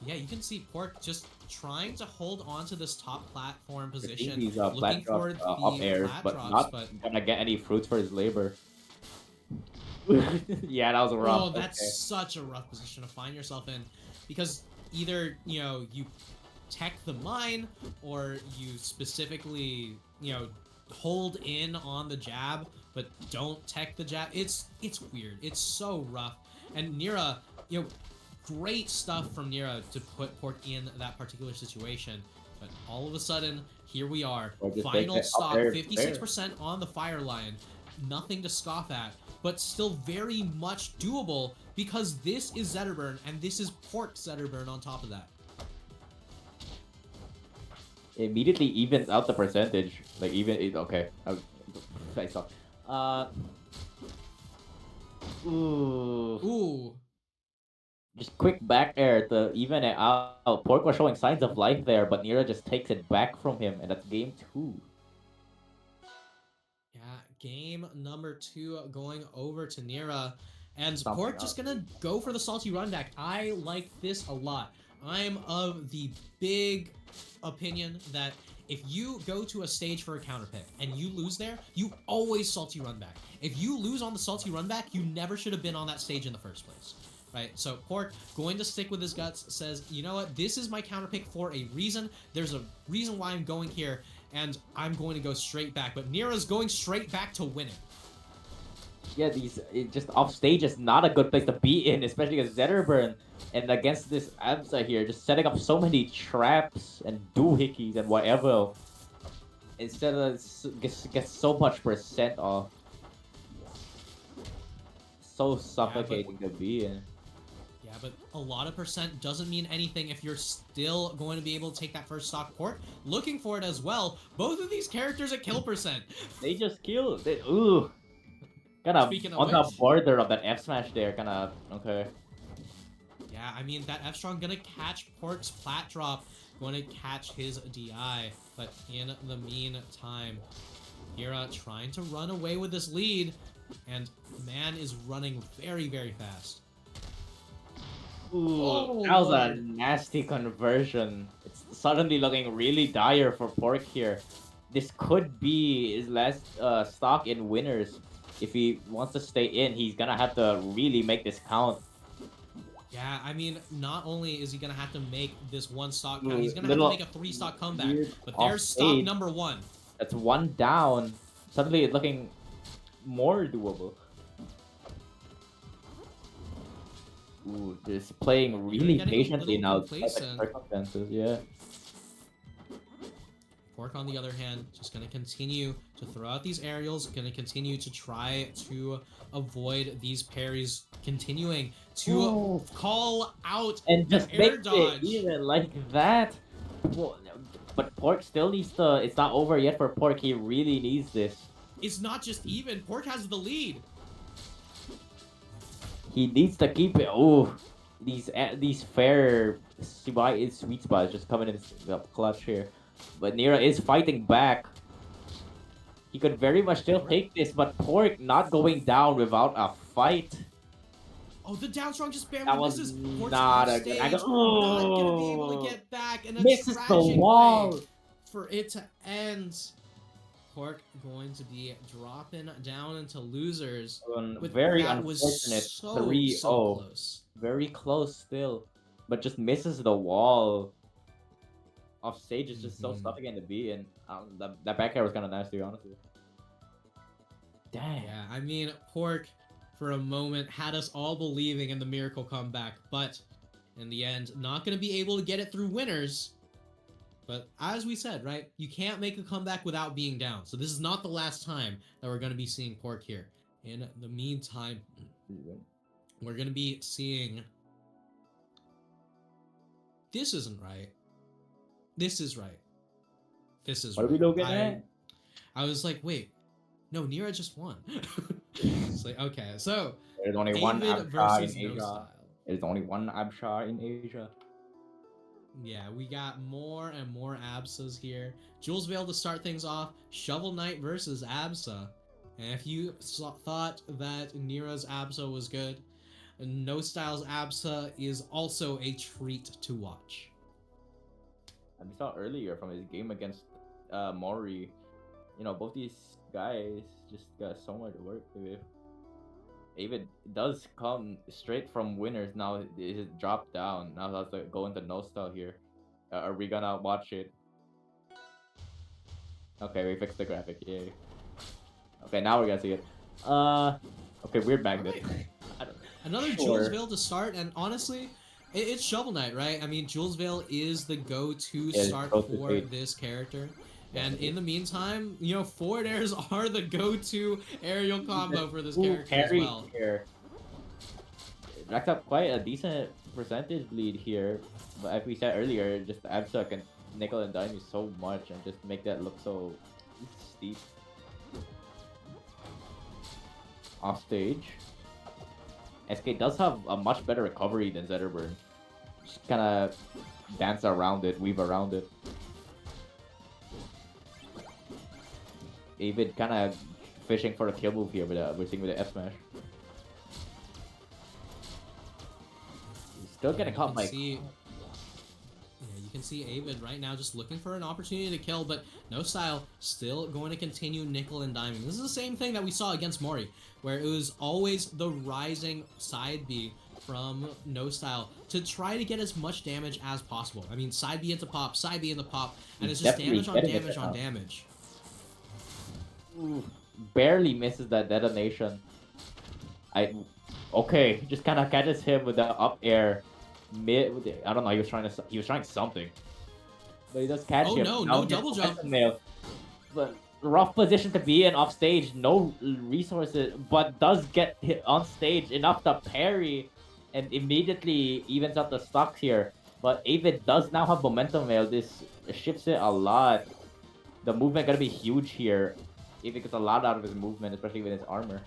Yeah, you can see Pork just trying to hold on to this top platform position, These looking flat for drops, the up airs, flat but drops, not but gonna get any fruits for his labor. Yeah, that was rough. oh, that's Okay. such a rough position to find yourself in, because either you tech the mine, or you specifically hold in on the jab, but don't tech the jab. It's weird. It's so rough. And Nira, great stuff from Nira to put Pork in that particular situation. But all of a sudden, here we are. Or just Final take it up stock, there, 56% on the fire line. Nothing to scoff at, but still very much doable, because this is Zetterburn, and this is Pork Zetterburn on top of that. Immediately evens out the percentage. Like even it okay. I saw. Ooh. Ooh. Just quick back air to even it out. Pork was showing signs of life there, but Nira just takes it back from him, and that's game 2. Yeah, game number 2 going over to Nira. And Something Pork just gonna go for the salty run back. I like this a lot. I'm of the big opinion that if you go to a stage for a counter pick and you lose there, you always salty run back. If you lose on the salty run back, you never should have been on that stage in the first place. Right, so Pork going to stick with his guts, says, you know what, this is my counter pick for a reason. There's a reason why I'm going here, and I'm going to go straight back. But Nira's going straight back to winning. Yeah, just off stage is not a good place to be in, especially against Zetterburn and against this Absa here, just setting up so many traps and doohickeys and whatever. Instead of gets so much percent off. So suffocating to be in. Yeah, but a lot of percent doesn't mean anything if you're still going to be able to take that first stock. Pork looking for it as well. Both of these characters at kill percent. They just killed. Ooh. Kind of Speaking of on the which, border of that F smash there, kind of okay. yeah, I mean that F strong gonna catch Pork's plat drop, going to catch his DI, but in the meantime, Hira trying to run away with this lead, and man is running very, very fast. Ooh, Oh, that was a Lord. nasty conversion. It's suddenly looking really dire for Pork here. This could be his last stock in winners. If he wants to stay in, he's gonna have to really make this count. Yeah, I mean, not only is he gonna have to make this one stock count, he's gonna have to Little make a 3-stock comeback. weird But off there's stock stage. number 1. That's one down. Suddenly it's looking more doable. Ooh, just playing really getting a patiently little now. Despite the complacent. circumstances, yeah. Pork, on the other hand, just going to continue to throw out these aerials, going to continue to try to avoid these parries, continuing to call out And the just air make dodge. it even like that. Well, but Pork still needs to. It's not over yet for Pork. He really needs this. It's not just even. Pork has the lead. He needs to keep it. Oh, these fair sweet spots just coming in clutch here. But Nira is fighting back. He could very much still take this, but Pork not going down without a fight. Oh, the down strong just barely That was misses. Pork's not off a good stage, angle. not going to be able Oh. to get back, and a Misses the tragic wall. way for it to end. Pork going to be dropping down into losers. But Very that was unfortunate so 3-0. close. Very close still, but just misses the wall. Off stage is just so Mhm. suffocating to be in. That back air was kind of nasty, honestly. Dang. Yeah, I mean, Pork, for a moment, had us all believing in the miracle comeback, but in the end, not going to be able to get it through winners. But as we said, right, you can't make a comeback without being down. So this is not the last time that we're going to be seeing Pork here. In the meantime, we're going to be seeing... This isn't right. This is right. This is What are we right. looking at? I was like, wait, no, Nira just won. It's like, okay, so There's only one David Absha in versus No Asia. Style. There's only one Absha in Asia. Yeah, we got more and more Absas here. Jules Vale to start things off. Shovel Knight versus Absa. And if you thought that Nira's Absa was good, No Style's Absa is also a treat to watch. And we saw earlier from his game against Mori, both these guys just got so much work with. David does come straight from winners now. It has dropped down. Now that's like going to no style here. Are we gonna watch it? Okay, we fixed the graphic. Yay. Okay, now we're gonna see it. Okay, weird magnet. Another Sure. Jules Vale to start, and honestly, it's Shovel Knight, right? I mean, Jules Vale is the go-to Yeah, start close to for fate. this character. Yeah, And it in the meantime, forward airs are the go-to aerial combo for this character as carry well. here. Racked up quite a decent percentage lead here, but as we said earlier, just Absa can nickel and dime you so much and just make that look so steep. Off stage, SK does have a much better recovery than Zetterburn. Just kind of dance around it, weave around it. David kind of fishing for a kill move here, but we're seeing with the F smash. He's still getting caught by. You can see Avid right now just looking for an opportunity to kill, but No Style still going to continue nickel and diming. This is the same thing that we saw against Mori, where it was always the rising side B from No Style to try to get as much damage as possible. I mean, side B into pop, side B into pop, and it's just damage on damage on damage. Ooh, barely misses that detonation. Okay, just kind of catches him with the up air. I don't know. He was trying something, but he does catch him. Oh no, no double jump. But rough position to be in off stage. No resources, but does get hit on stage enough to parry, and immediately evens out the stocks here. But Avid does now have momentum mail. This shifts it a lot. The movement gonna be huge here. Avid gets a lot out of his movement, especially with his armor.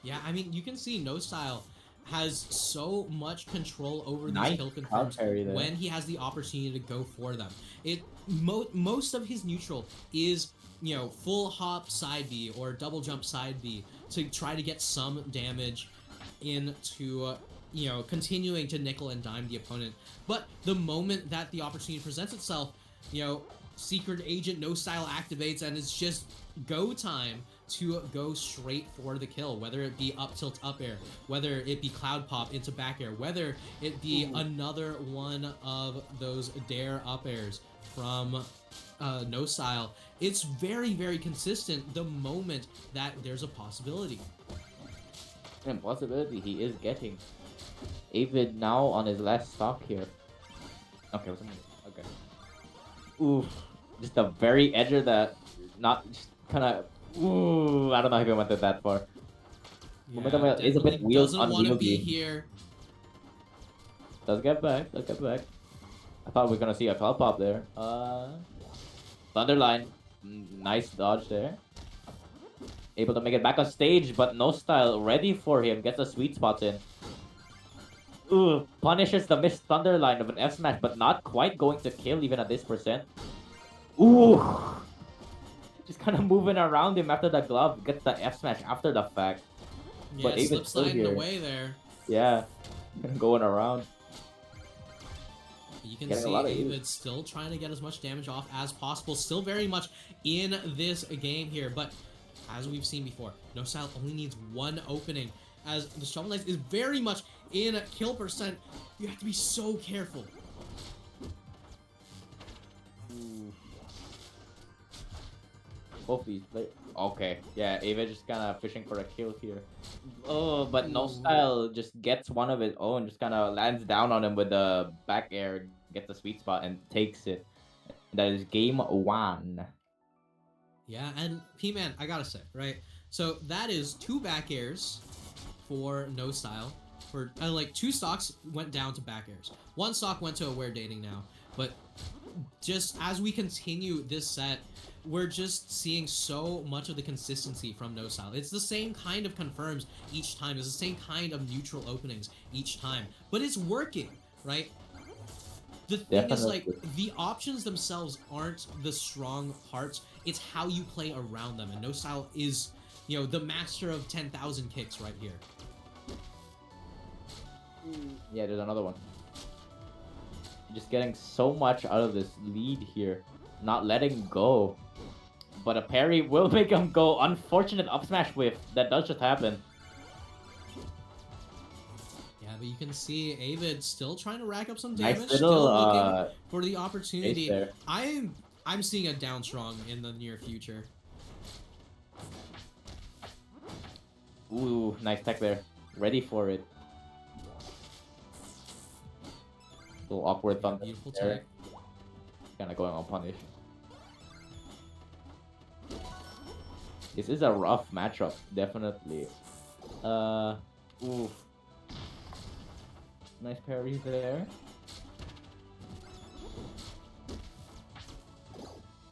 Yeah, I mean, you can see No Style has so much control over these kill confirms when he has the opportunity to go for them. Most of his neutral is, full hop side B or double jump side B to try to get some damage into, continuing to nickel and dime the opponent. But the moment that the opportunity presents itself, Secret Agent No Style activates and it's just go time to go straight for the kill, whether it be up tilt up air, whether it be cloud pop into back air, whether it be another one of those dare up airs from No Style. It's very, very consistent the moment that there's a possibility. And possibility he is getting. Avid now on his last stock here. Okay, okay. Oof. Just the very edge of that, not just kind of. Ooh, I don't know if he went that far. Yeah, Momentum is a bit wheels doesn't want to be unevenly. here. Does get back. I thought we were gonna see a cloud pop there. Thunderline, nice dodge there. Able to make it back on stage, but No Style ready for him. Gets the sweet spots in. Ooh, punishes the missed Thunderline of an F smash, but not quite going to kill even at this percent. Ooh. Just kind of moving around him after the glove. Gets the F smash after the fact. Yeah, But slip sliding away there. Yeah, going around. You can see Avid still trying to get as much damage off as possible. Still very much in this game here. But as we've seen before, No Style only needs one opening. As the Shovel Knight is very much in kill percent, you have to be so careful. Both these okay, yeah, Ava just kind of fishing for a kill here. Oh, but No Style just gets one of his own, just kind of lands down on him with the back air, gets the sweet spot, and takes it. That is game 1. Yeah, and P-Man, I gotta say, right? So that is 2 back airs for No Style. For like 2 stocks went down to back airs. 1 stock went to Aware Dating now. But just as we continue this set, we're just seeing so much of the consistency from No Style. It's the same kind of confirms each time. It's the same kind of neutral openings each time. But it's working, right? The thing is, like, the options themselves aren't the strong parts. It's how you play around them. And No Style is, you know, the master of 10,000 kicks right here. Yeah, there's another one. Just getting so much out of this lead here. Not letting go. But a parry will make him go. Unfortunate up smash whiff. That does just happen. Yeah, but you can see Avid still trying to rack up some damage. Nice little, still looking for the opportunity. there. I'm seeing a down strong in the near future. Ooh, nice tech there. Ready for it. Little awkward thumb. Beautiful tech. Kind of going unpunished. This is a rough matchup, definitely. Ooh. Nice parry there.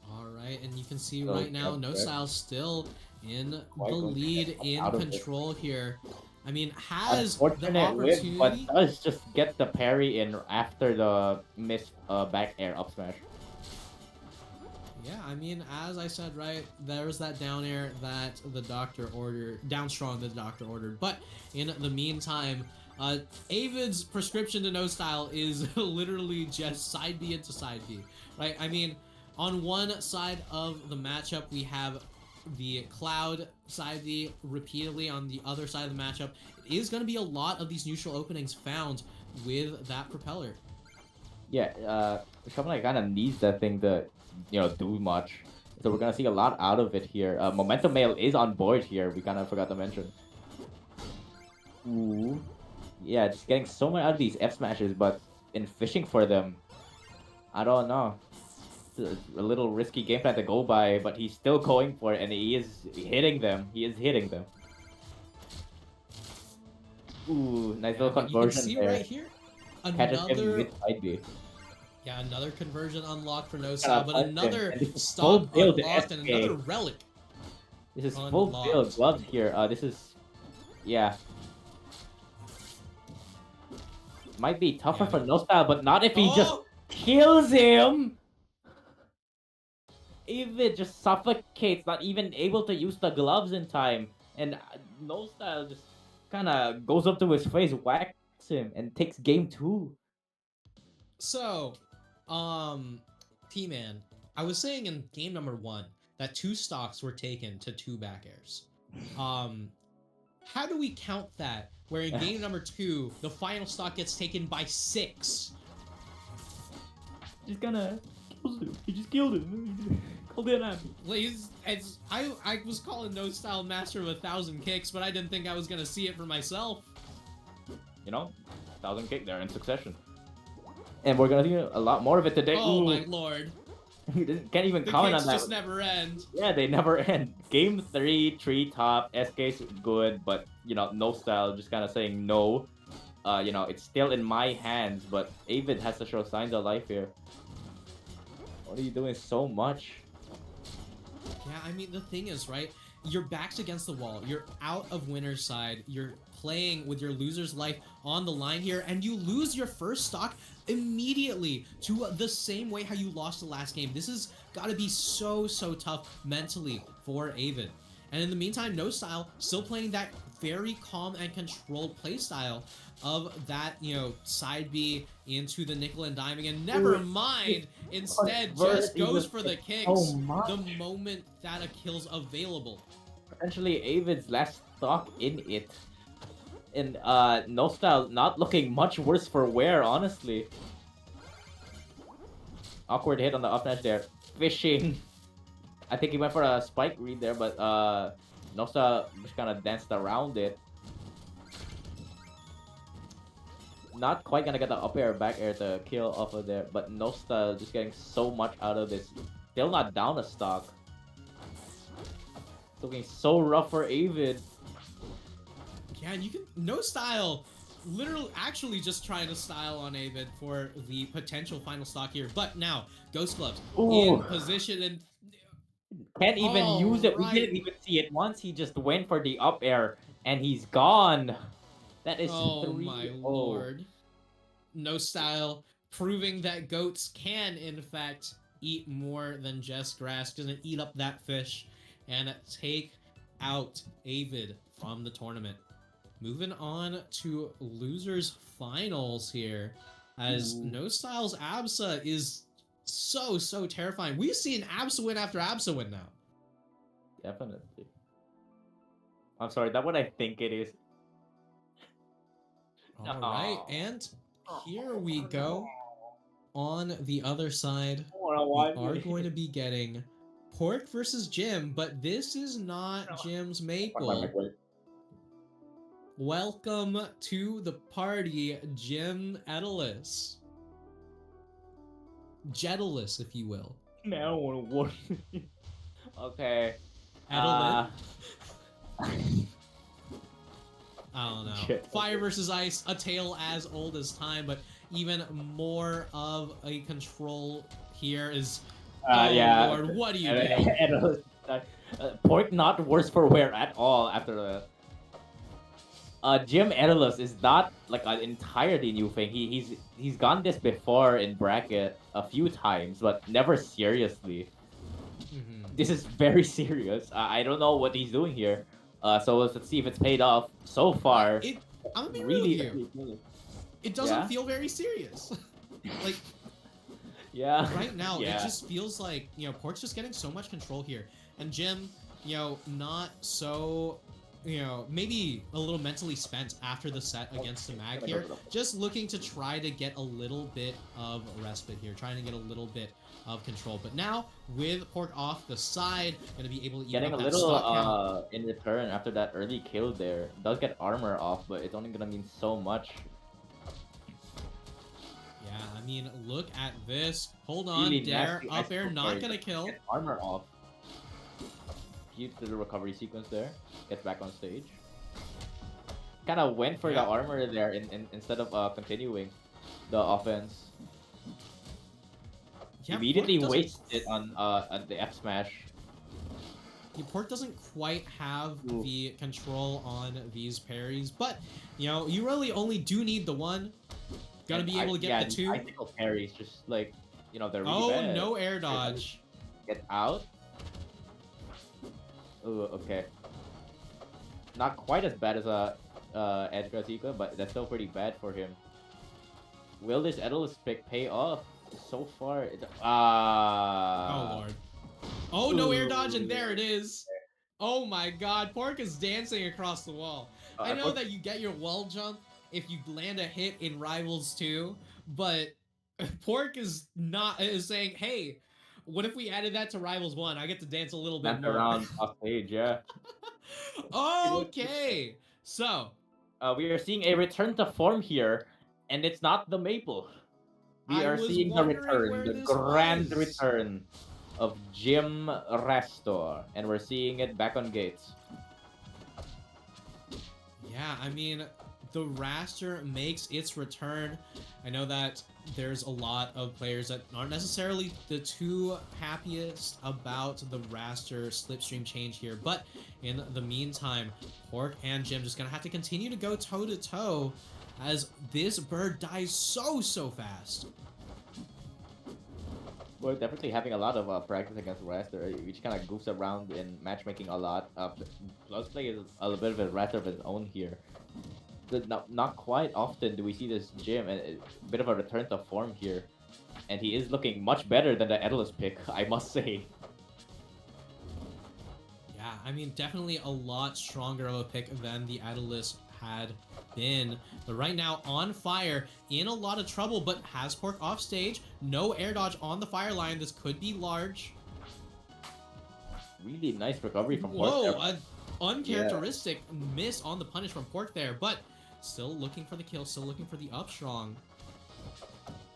Alright, and you can see right now, No Style still in the lead, in control here. I mean, has the opportunity, but does just get the parry in after the missed back air up smash. Yeah, I mean, as I said, right, there's that down air that the doctor ordered, down strong that the doctor ordered. But in the meantime, Avid's prescription to No Style is literally just side B into side B, right? I mean, on one side of the matchup, we have the Cloud side B repeatedly. On the other side of the matchup, it is going to be a lot of these neutral openings found with that propeller. Yeah, Shovel kind of needs that thing to, you know, do much. So we're gonna see a lot out of it here. Momentum Mail is on board here. We kind of forgot to mention. Ooh. Yeah, just getting so much out of these F smashes, but in fishing for them, I don't know. It's a little risky game plan to go by, but he's still going for it, and he is hitting them. He is hitting them. Ooh, nice little conversion you can see there. Right here, yeah, another conversion unlocked for No Style, but another stock unlocked and another relic. This is full build gloves here. This is, yeah. Might be tougher for No Style, but not if he just kills him. Even just suffocates, not even able to use the gloves in time, and No Style just kind of goes up to his face, whacks him, and takes game 2. So, T-Man, I was saying in game number 1 that 2 stocks were taken to 2 back airs. How do we count that? Where in game number 2, the final stock gets taken by 6. Just kinda kills him. He just killed him. Called it up. I was calling No Style master of 1,000 kicks, but I didn't think I was gonna see it for myself. You know, 1,000 kick there in succession. And we're gonna see a lot more of it today. Oh my lord. Can't even comment on that. The kicks just never end. Yeah, they never end. Game 3, treetop. SK's good, but, you know, No Style just kind of saying no. You know, it's still in my hands, but Avid has to show signs of life here. What are you doing so much? Yeah, I mean, the thing is, right? Your back's against the wall. You're out of winner's side. You're playing with your loser's life on the line here, and you lose your first stock immediately to the same way how you lost the last game. This has got to be so tough mentally for Avid. And in the meantime, No Style still playing that very calm and controlled play style of that, you know, side B into the nickel and diming, and never mind, instead just goes for the kicks the moment that a kill's available. Potentially Avid's last stock in it. And No Style not looking much worse for wear, honestly. Awkward hit on the up smash there. Fishing. I think he went for a spike read there, but No Style just kind of danced around it. Not quite gonna get the up air, back air to kill off of there, but No Style just getting so much out of this. Still not down a stock. Looking so rough for Avid. Yeah, and you can No Style literally actually just trying to style on Avid for the potential final stock here. But now Ghost Gloves in Ooh. position and Can't even use it. We right. didn't even see it once. He just went for the up air and he's gone. That is oh 3-0. my lord. No Style proving that goats can in fact eat more than just grass. Gonna eat up that fish and take out Avid from the tournament. Moving on to losers finals here, as No Style's Absa is so terrifying. We've seen Absa win after Absa win now. Definitely. I'm sorry, that's what I think it is. All right, and here we go. On the other side, we are going to be getting Pork versus Jim, but this is not Jim's Maple. Welcome to the party, Jim Edalus. Jedalus, if you will. Man, I don't want to work. Okay. Edelman. I don't know. Shit. Fire versus Ice, a tale as old as time, but even more of a control here is. Oh yeah. Lord, what do you do? Pork not worse for wear at all after the. Jim Edalus is not like an entirely new thing. He's gone this before in bracket a few times, but never seriously. This is very serious. I don't know what he's doing here. So let's see if it's paid off. So far, I'm gonna be really, real with you. It doesn't feel very serious. Like, yeah. Right now, it just feels like, you know, Pork's just getting so much control here, and Jim, you know, not so, you know, maybe a little mentally spent after the set against demag here, just looking to try to get a little bit of respite here, trying to get a little bit of control. But now, with Pork off the side, gonna be able to getting a little in return after that early kill there. Does get armor off, but it's only gonna mean so much. Yeah, I mean, look at this. Hold on, really Dare up air, not gonna kill. Get armor off. Cute little recovery sequence there. Gets back on stage. Kind of went for the armor there instead of continuing the offense. Yeah, immediately wasted on the F smash. Yeah, Pork doesn't quite have the control on these parries, but you know, you really only do need the one. Gotta be able to get the two. Icicle parries, just like, you know, they're really bad. No air dodge. Get out. Ooh, okay. Not quite as bad as Edge Grazika, but that's still pretty bad for him. Will this Edalus pick pay off? So far, oh lord. Oh, no air dodge, and there it is. Oh my god, Pork is dancing across the wall. I know that you get your wall jump if you land a hit in Rivals 2, but Pork is saying, hey, what if we added that to Rivals 1? I get to dance a little bit more. Around off stage, yeah. Okay, so we are seeing a return to form here, and it's not the Maple. We are seeing the return, the grand return of Jim Restor, and we're seeing it back on gates. Yeah, I mean, the Raster makes its return. I know that there's a lot of players that aren't necessarily the too happiest about the Raster slipstream change here, but in the meantime, Pork and Jim just gonna have to continue to go toe-to-toe as this bird dies so fast. We're definitely having a lot of practice against Raster, which kind of goofs around in matchmaking a lot. Plus play is a little bit of a Raster of his own here. Not quite often do we see this Jim, and a bit of a return to form here. And he is looking much better than the Edalus pick, I must say. Yeah, I mean, definitely a lot stronger of a pick than the Edalus had been. But right now, on fire, in a lot of trouble, but has Pork off stage. No air dodge on the fire line. This could be large. Really nice recovery from Pork. Whoa, an uncharacteristic miss on the punish from Pork there, but still looking for the kill, still looking for the up strong.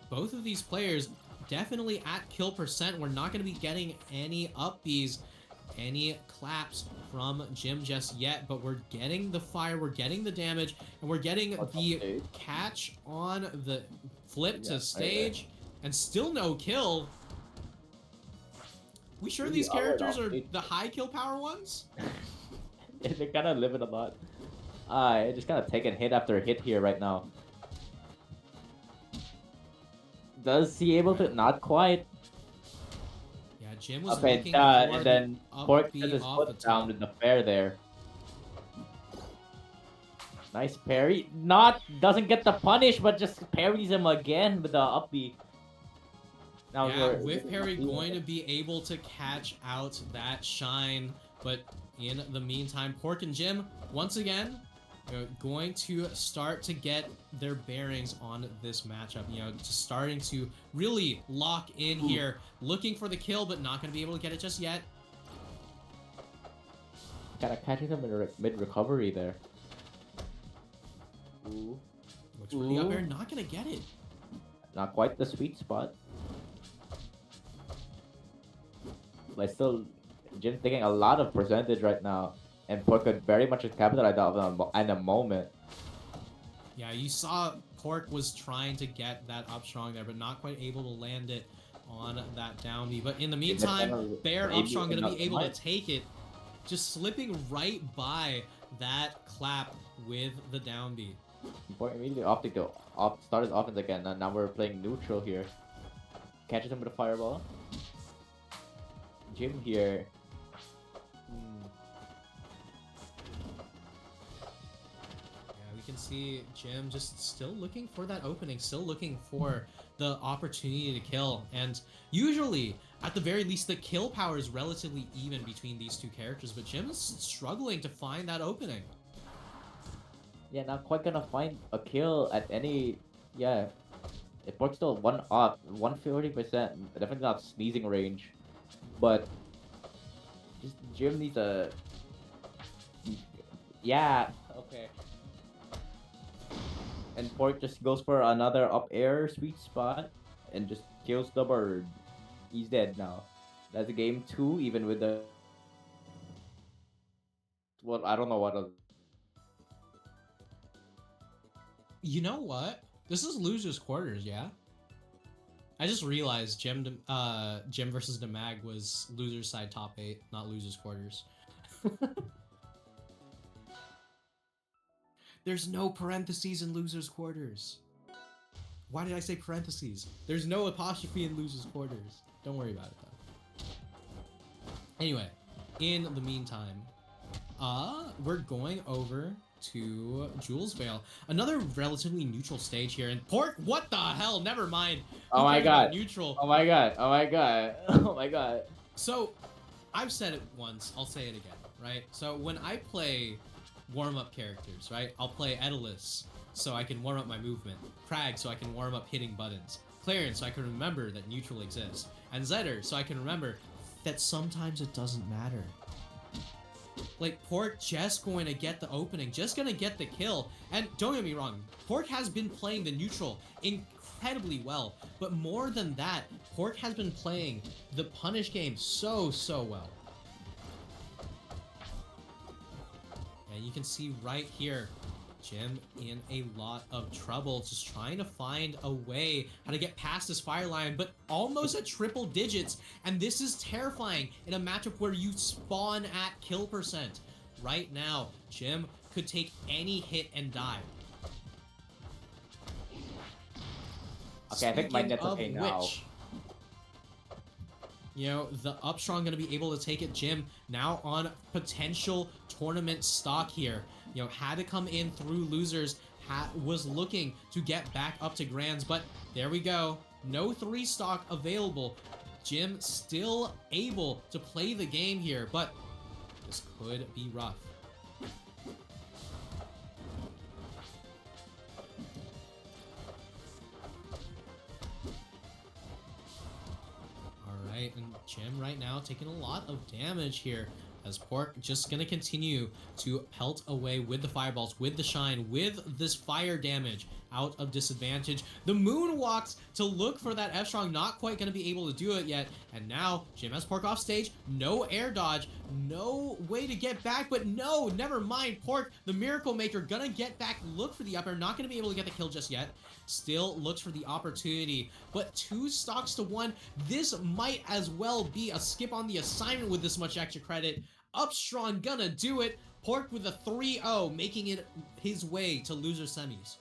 Both of these players definitely at kill percent. We're not going to be getting any up Bs, any claps from Jim just yet, but we're getting the fire, we're getting the damage, and we're getting the catch on the flip to stage, and still no kill. We sure these characters are the high kill power ones? They're kind of living a lot. Just kind of taking hit after hit here right now. Does he able to? Not quite. Yeah, Jim was okay, looking and then Pork B has his off the foot down top. with the fair there. Nice parry. Doesn't get the punish, but just parries him again with the up B. Now Yeah, with parry going to be able to catch out that shine, but in the meantime, Pork and Jim, once again, going to start to get their bearings on this matchup. Just starting to really lock in here, looking for the kill, but not going to be able to get it just yet. Gotta catch him in mid recovery there. Ooh. Looks for the up air, not going to get it. Not quite the sweet spot. But still, Jim's taking a lot of percentage right now. And Pork could very much capitalize on in a moment. Yeah, you saw Pork was trying to get that up strong there, but not quite able to land it on that down B. But in the meantime, Bear up strong going to be able to take it, just slipping right by that clap with the down B. Pork immediately opted to start his offense again, and now we're playing neutral here. Catches him with a fireball. Jim here. We can see Jim just still looking for that opening, still looking for the opportunity to kill. And usually, at the very least, the kill power is relatively even between these two characters, but Jim is struggling to find that opening. Yeah, not quite gonna find a kill at any. Yeah, it Pork's still 140%. Definitely not sneezing range, but just Jim needs a. Yeah. Okay. And Pork just goes for another up air sweet spot and just kills the bird. He's dead now. That's game 2, even with the. Well, I don't know what. You know what? This is losers quarters, yeah. I just realized Jim versus demag was losers side top 8, not losers quarters. There's no parentheses in losers quarters. Why did I say parentheses? There's no apostrophe in losers quarters. Don't worry about it though. Anyway, in the meantime, we're going over to Jules Vale. Another relatively neutral stage here. And Pork, what the hell? Never mind. Oh my god. Neutral. Oh my god. Oh my god. Oh my god. So, I've said it once. I'll say it again, right? So, when I play warm-up characters, right? I'll play Edalus so I can warm up my movement. Crag so I can warm up hitting buttons. Clarence so I can remember that neutral exists. And Zetter so I can remember that sometimes it doesn't matter. Like, Pork just going to get the opening, just going to get the kill. And don't get me wrong, Pork has been playing the neutral incredibly well. But more than that, Pork has been playing the punish game so well. And you can see right here, Jim in a lot of trouble, just trying to find a way how to get past this fire line, but almost at triple digits. And this is terrifying in a matchup where you spawn at kill percent. Right now, Jim could take any hit and die. Okay, I think my net's okay now. The up strong going to be able to take it. Jim now on potential tournament stock here. Had to come in through losers, was looking to get back up to grands, but there we go. No 3 stock available. Jim still able to play the game here, but this could be rough. Alright, and Jim right now taking a lot of damage here. As Pork just gonna continue to pelt away with the fireballs, with the shine, with this fire damage out of disadvantage. The moon walks to look for that F-Strong, not quite gonna be able to do it yet. And now Jim has Pork off stage, no air dodge, no way to get back, but no, never mind. Pork, the Miracle Maker, gonna get back, look for the upper, not gonna be able to get the kill just yet. Still looks for the opportunity, but 2 stocks to 1. This might as well be a skip on the assignment with this much extra credit. Upstrong gonna do it. Pork with a 3-0, making it his way to loser semis.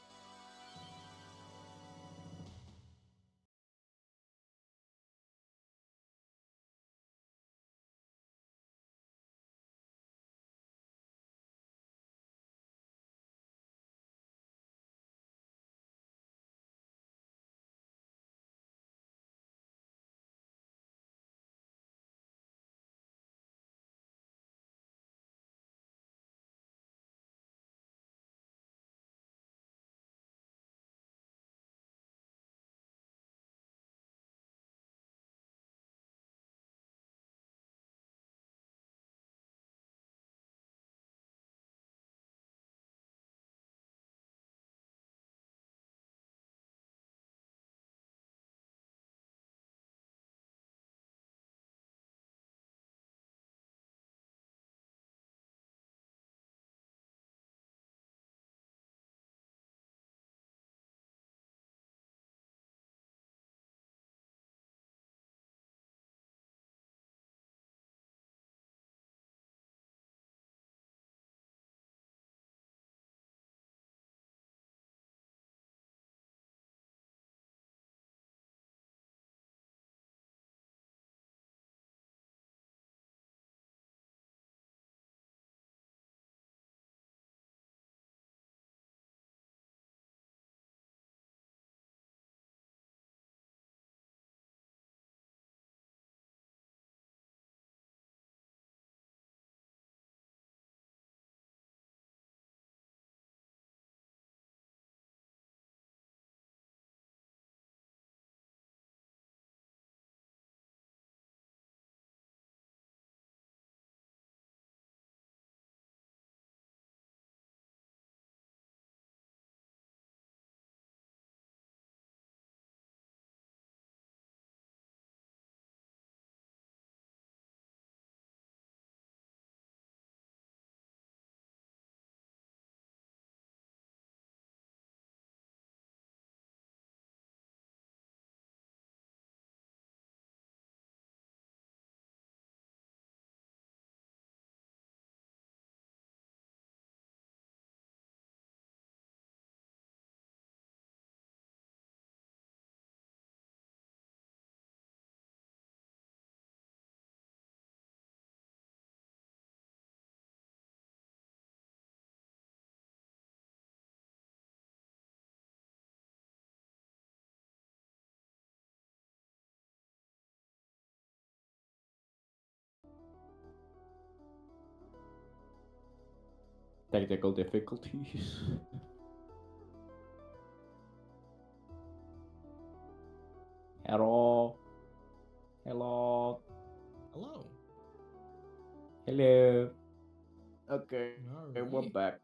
Technical difficulties. Hello. Hello. Hello. Hello. Okay, we're Alright. back.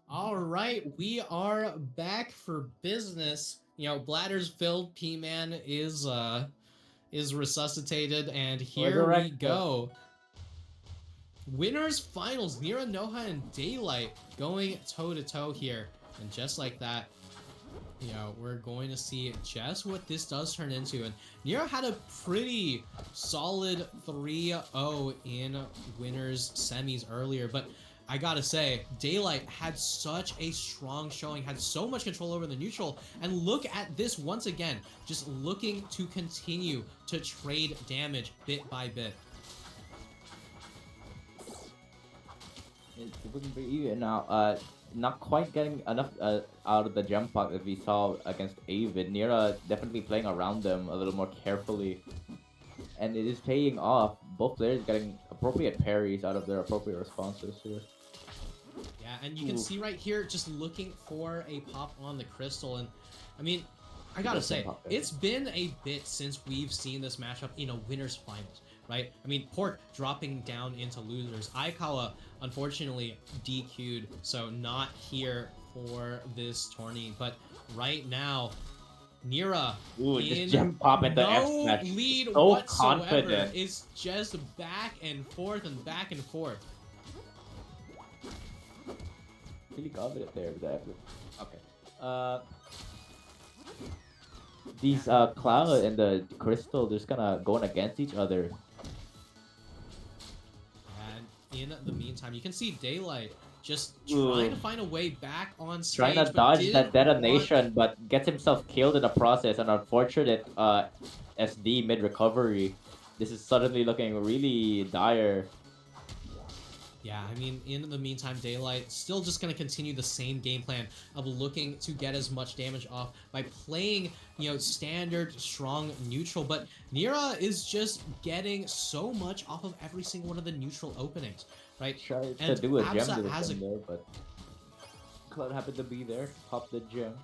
Alright, we are back for business. You know, bladder's filled, P-Man is resuscitated, and here we Resurrected. go. Winners finals, Nira, Noha, and Daylight going toe-to-toe here. And just like that, you know, we're going to see just what this does turn into. And Nira had a pretty solid 3-0 in winners semis earlier, but I gotta say, Daylight had such a strong showing, had so much control over the neutral, and look at this once again, just looking to continue to trade damage bit by bit. It wouldn't be even now. Not quite getting enough out of the jump puck that we saw against Avid. Nira definitely playing around them a little more carefully. And it is paying off. Both players getting appropriate parries out of their appropriate responses here. Yeah, and you can see right here, just looking for a pop on the crystal. And, I mean, I gotta Just say, pop there. it's been a bit since we've seen this matchup in a winners finals, right? I mean, Pork dropping down into losers. Aikawa, unfortunately, DQ'd, so not here for this tourney. But right now, Nira Ooh, in just gem pop into F no smash. lead So whatsoever. confident. Is just back and forth and back and forth. Really confident there with that. Okay. These Cloud and the Crystal, they're just kind of going against each other. And in the meantime, you can see Daylight just Ooh. trying to find a way back on stage. Trying to but dodge didn't that detonation, but gets himself killed in the process. An unfortunate SD mid recovery. This is suddenly looking really dire. Yeah, I mean, in the meantime, Daylight still just going to continue the same game plan of looking to get as much damage off by playing, you know, standard, strong, neutral. But Nira is just getting so much off of every single one of the neutral openings, right? Tried to And do a gem Absa to has a there, but Cloud happened to be there. Pop the gem.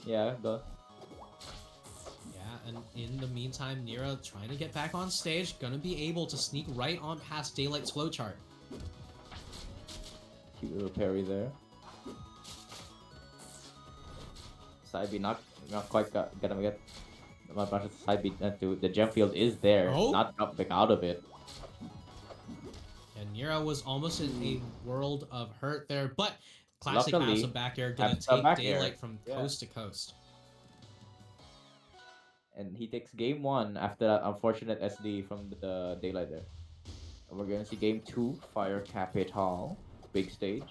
Yeah, go. Yeah, and in the meantime, Nira trying to get back on stage, gonna be able to sneak right on past Daylight's flowchart. Cute little parry there. Side B not quite gonna get my bunch of side B into the gem field is there, Oh. not jumping out of it. And Nira was almost in a world of hurt there, but classic Luckily, Absa back air gonna Absa take back air. Daylight from Yeah. coast to coast. And he takes game 1 after that unfortunate SD from the Daylight there. And we're gonna see game 2, Fire Capital, big stage.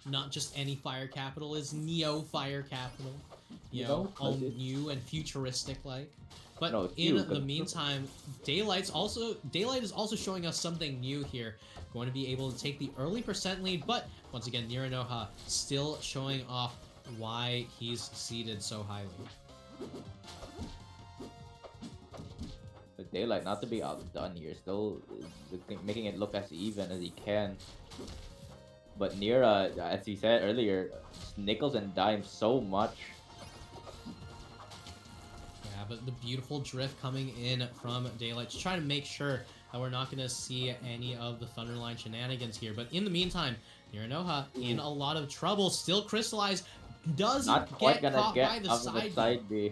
Not just any fire capital, is Neo Fire Capital. You You know, know, all that's it. new and futuristic like. But No, it's in new, the but- meantime, Daylight is also showing us something new here. Going to be able to take the early percent lead, but once again, Niranoha still showing off why he's seeded so highly. The Daylight not to be outdone here, still making it look as even as he can. But Nira, as he said earlier, nickels and dimes so much. Yeah, but the beautiful drift coming in from Daylight, just trying to make sure that we're not going to see any of the Thunderline shenanigans here. But in the meantime, Niranoha in a lot of trouble, still crystallized, doesn't Not quite get gonna caught get by the out of the side. side B.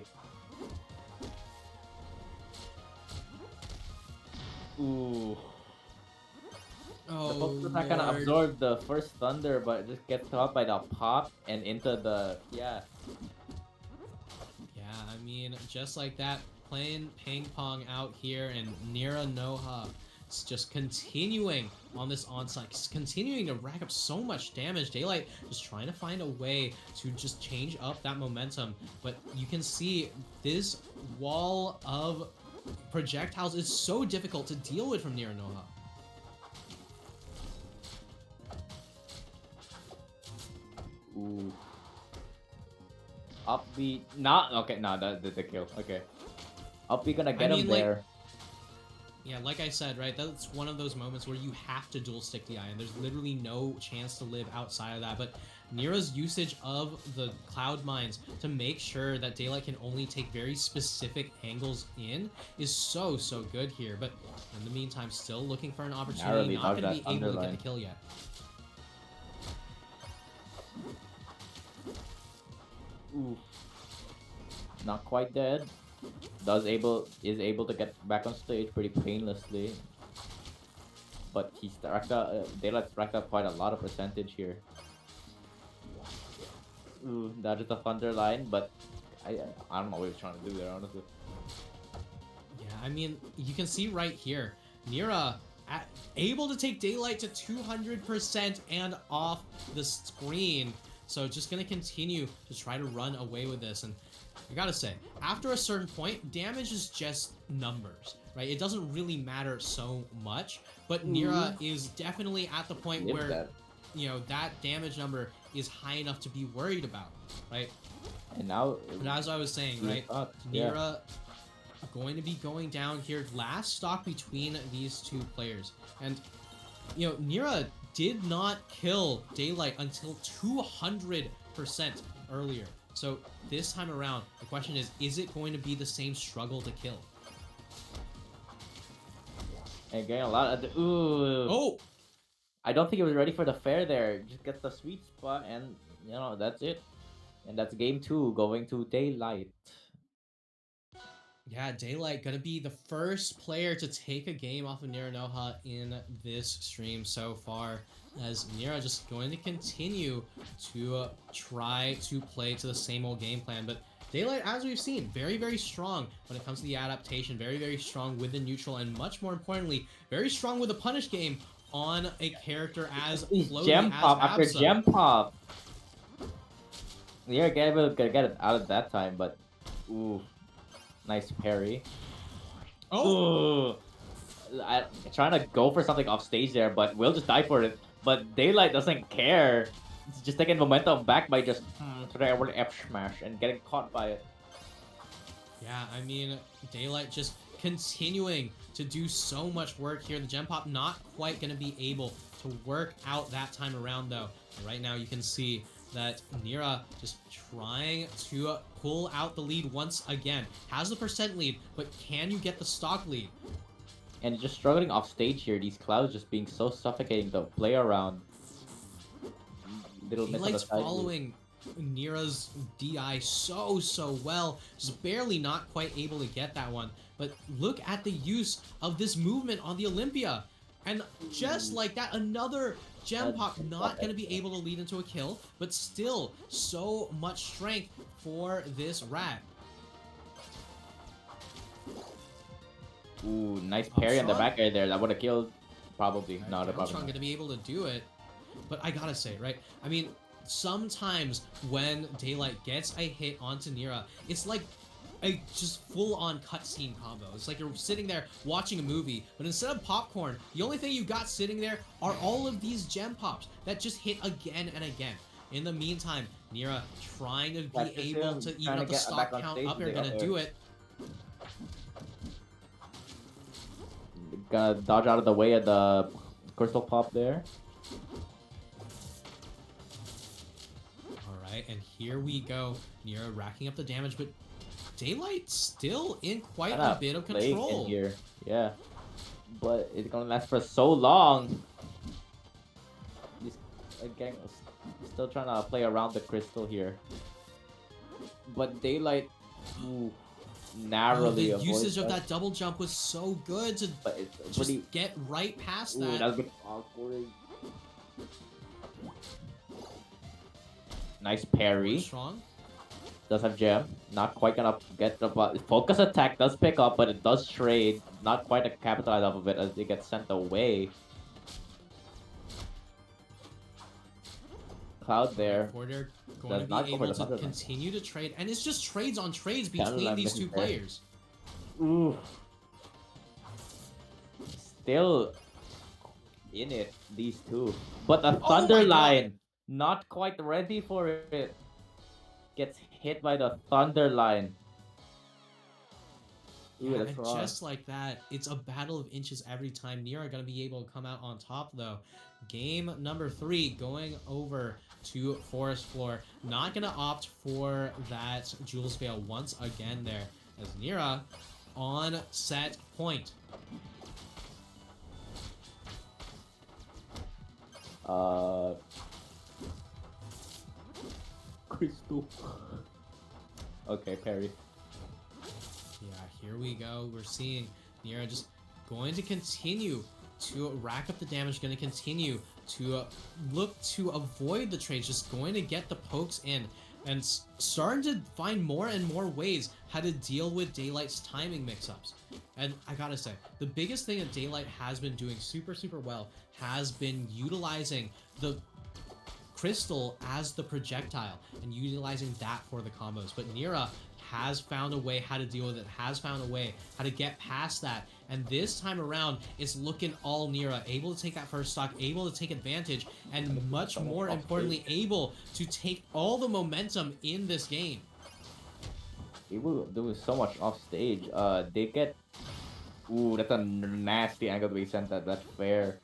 Ooh. Oh, The Pokemon's not gonna Lord. absorb the first thunder, but just gets caught by the pop and into the Yeah, I mean, just like that, playing ping pong out here, and Niranoha is just continuing on this onside, continuing to rack up so much damage. Daylight just trying to find a way to just change up that momentum, but you can see this wall of projectiles is so difficult to deal with from Niranoha. Ooh. Up B, not okay. No, the kill. Okay. Up B gonna get mean, him like, there. Yeah, like I said, right, that's one of those moments where you have to dual stick the eye, and there's literally no chance to live outside of that. But Nira's usage of the Cloud Mines to make sure that Daylight can only take very specific angles in is so good here. But in the meantime, still looking for an opportunity, Narrowly not dodged going to that be able to get underline. the kill yet. Ooh. Not quite dead. Is able to get back on stage pretty painlessly. But he's racked up, Daylight's racked up quite a lot of percentage here. Ooh, that is the thunder line, but I don't know what he's trying to do there, honestly. Yeah, I mean, you can see right here, Nira able to take Daylight to 200% and off the screen. So just going to continue to try to run away with this. And I gotta say, after a certain point, damage is just numbers, right? It doesn't really matter so much, but Nira is definitely at the point Lives where, that. you know, that damage number is high enough to be worried about, right? And now, But as I was saying, right, Yeah. Nira going to be going down here. Last stock between these two players. And, you know, Nira did not kill Daylight until 200% earlier. So this time around, the question is it going to be the same struggle to kill? And getting a lot of the ooh. Oh! I don't think he was ready for the fair there. Just gets the sweet spot, and you know that's it. And that's game 2 going to Daylight. Yeah, Daylight gonna be the first player to take a game off of Niranoha in this stream so far, as Nira just going to continue to try to play to the same old game plan. But Daylight, as we've seen, very, very strong when it comes to the adaptation, very, very strong with the neutral, and much more importantly, very strong with the punish game on a character as floaty Gem as pop after Absa. gem pop. Yeah, gonna get it out at that time, but ooh, nice parry. Oh! Ooh. Trying to go for something off stage there, but Will just die for it. But Daylight doesn't care. It's just taking momentum back by just trying to F smash and getting caught by it. Yeah, I mean, Daylight just continuing to do so much work here. The gem pop not quite going to be able to work out that time around, though. Right now, you can see that Nira just trying to pull out the lead once again. Has the percent lead, but can you get the stock lead? And just struggling off stage here. These clouds just being so suffocating to play around. Little miss on the Daylight's side. following Nira's DI so well, just barely not quite able to get that one. But look at the use of this movement on the Olympia. And just like that, another gem pop not going to be able to lead into a kill, but still so much strength for this rat. Ooh, nice parry on the back air there. That would have killed. Probably. No, the Galtron problem. going to be able to do it. But I gotta say, right? I mean, sometimes when Daylight gets a hit onto Nira, it's like a just full-on cutscene combo. It's like you're sitting there watching a movie, but instead of popcorn, the only thing you got sitting there are all of these gem pops that just hit again and again. In the meantime, Nira trying to be able to even up the stock count up air, gonna do it. Gonna dodge out of the way of the crystal pop there. Alright, and here we go. Nira racking up the damage, but Daylight still in quite a bit of control. In here. Yeah. But it's gonna last for so long. He's again still trying to play around the crystal here. But Daylight narrowly the usage of that double jump was so good to just get right past that. That's been awkward. Nice parry. Strong. Does have gem. Not quite gonna get the focus attack does pick up, but it does trade. Not quite to capitalize off of it as they get sent away. Cloud there. Porter going to be able to continue to trade, and it's just trades on trades between these two players. Ooh. Still in it, these two. But the Thunder line, not quite ready for it. Gets hit by the Thunder line. Ooh, yeah, and just like that, it's a battle of inches every time. Nira gonna be able to come out on top though. Game number 3 going over to Forest Floor. Not gonna opt for that Jules Veil once again there, as Nira on set point. Crystal. Okay, parry. Yeah, here we go. We're seeing Nira just going to continue to rack up the damage, going to continue to look to avoid the trades, just going to get the pokes in, and starting to find more and more ways how to deal with Daylight's timing mix-ups. And I gotta say, the biggest thing that Daylight has been doing super well has been utilizing the crystal as the projectile and utilizing that for the combos. But Nira has found a way how to deal with it, has found a way how to get past that. And this time around, it's looking all Nira, able to take that first stock, able to take advantage, and much more importantly, able to take all the momentum in this game. Able to do so much off stage. They get... Ooh, that's a nasty angle to be sent at that fair.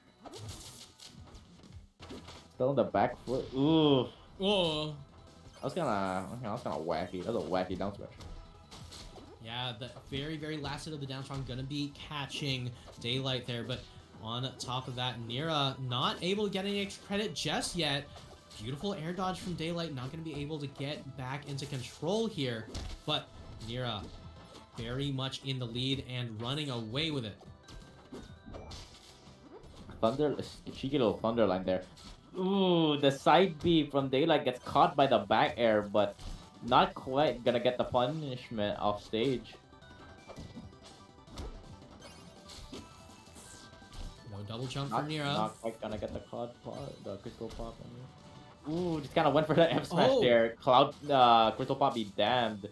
Still on the back foot. Ooh. Oh. was kind of wacky. That was a wacky down smash. Yeah, the very last hit of the down strong gonna be catching Daylight there, but on top of that, Nira not able to get any extra credit just yet. Beautiful air dodge from Daylight, not gonna be able to get back into control here, but Nira very much in the lead and running away with it. Thunder, cheeky little thunder line there. Ooh, the side B from Daylight gets caught by the back air, but not quite gonna get the punishment off stage. No double jump for Nira. Not quite gonna get the the crystal pop. Ooh, just kind of went for the F smash there. Cloud, crystal pop be damned.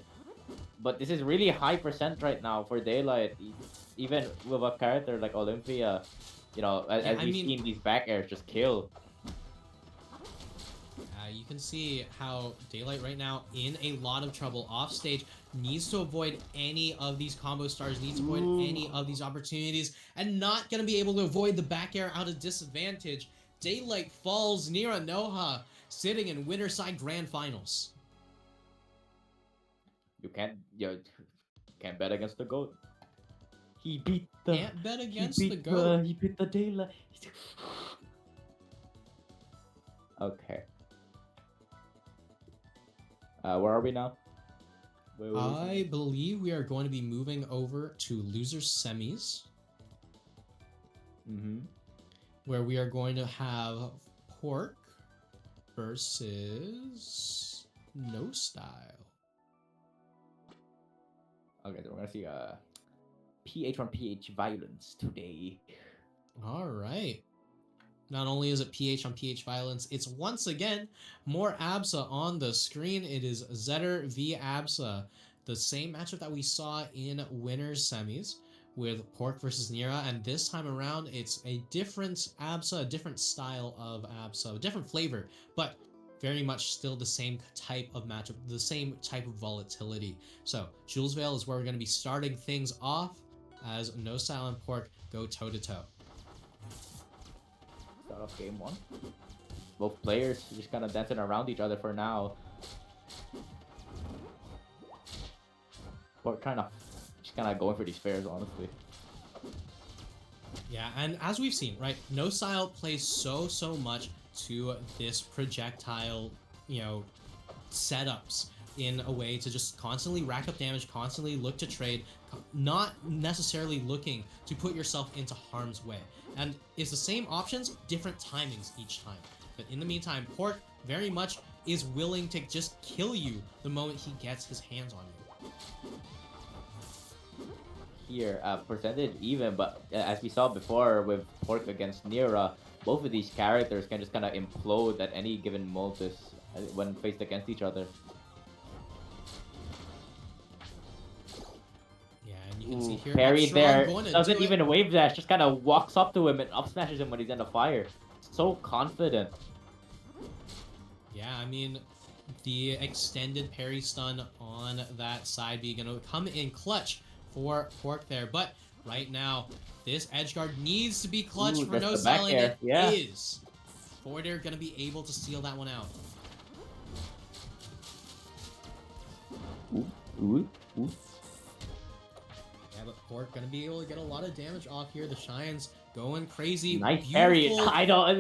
But this is really high percent right now for Daylight, even with a character like Olympia. You know, as we've seen these back airs just kill. You can see how Daylight right now in a lot of trouble off stage, needs to avoid any of these combo stars, needs to avoid any of these opportunities, and not going to be able to avoid the back air out of disadvantage. Daylight falls, Nira Noha sitting in winner side grand finals. You can't bet against the GOAT. He beat the. Can't bet against the GOAT. He beat the Daylight. Okay. Where are we now? I believe we are going to be moving over to losers semis. Where we are going to have Pork versus No Style. Okay, so we're gonna see PH on PH violence today. All right. Not only is it PH on PH violence, it's once again more ABSA on the screen. It is Zetter v ABSA, the same matchup that we saw in winners semis with Pork versus Nira, and this time around it's a different ABSA, a different style of ABSA, a different flavor, but very much still the same type of matchup, the same type of volatility. So Jules Vale is where we're going to be starting things off as No Style and Pork go toe-to-toe. Start off game one. Both players just kind of dancing around each other for now. Pork just kind of going for these fairs, honestly. Yeah, and as we've seen, right, No Style plays so much to this projectile, setups in a way to just constantly rack up damage, constantly look to trade, not necessarily looking to put yourself into harm's way. And it's the same options, different timings each time. But in the meantime, Pork very much is willing to just kill you the moment he gets his hands on you. Here, percentage even, but as we saw before with Pork against Nira, both of these characters can just kind of implode at any given moment when faced against each other. Yeah, and you can see here, parry there, doesn't do even wave dash, just kind of walks up to him and up smashes him when he's in the fire. So confident. Yeah, I mean, the extended parry stun on that side B gonna come in clutch for Pork there, but right now, this edgeguard needs to be clutch for No Style, and it is. Forwarder gonna be able to steal that one out. Yeah, but Pork gonna be able to get a lot of damage off here. The Cheyenne's going crazy. Nice parry. I don't.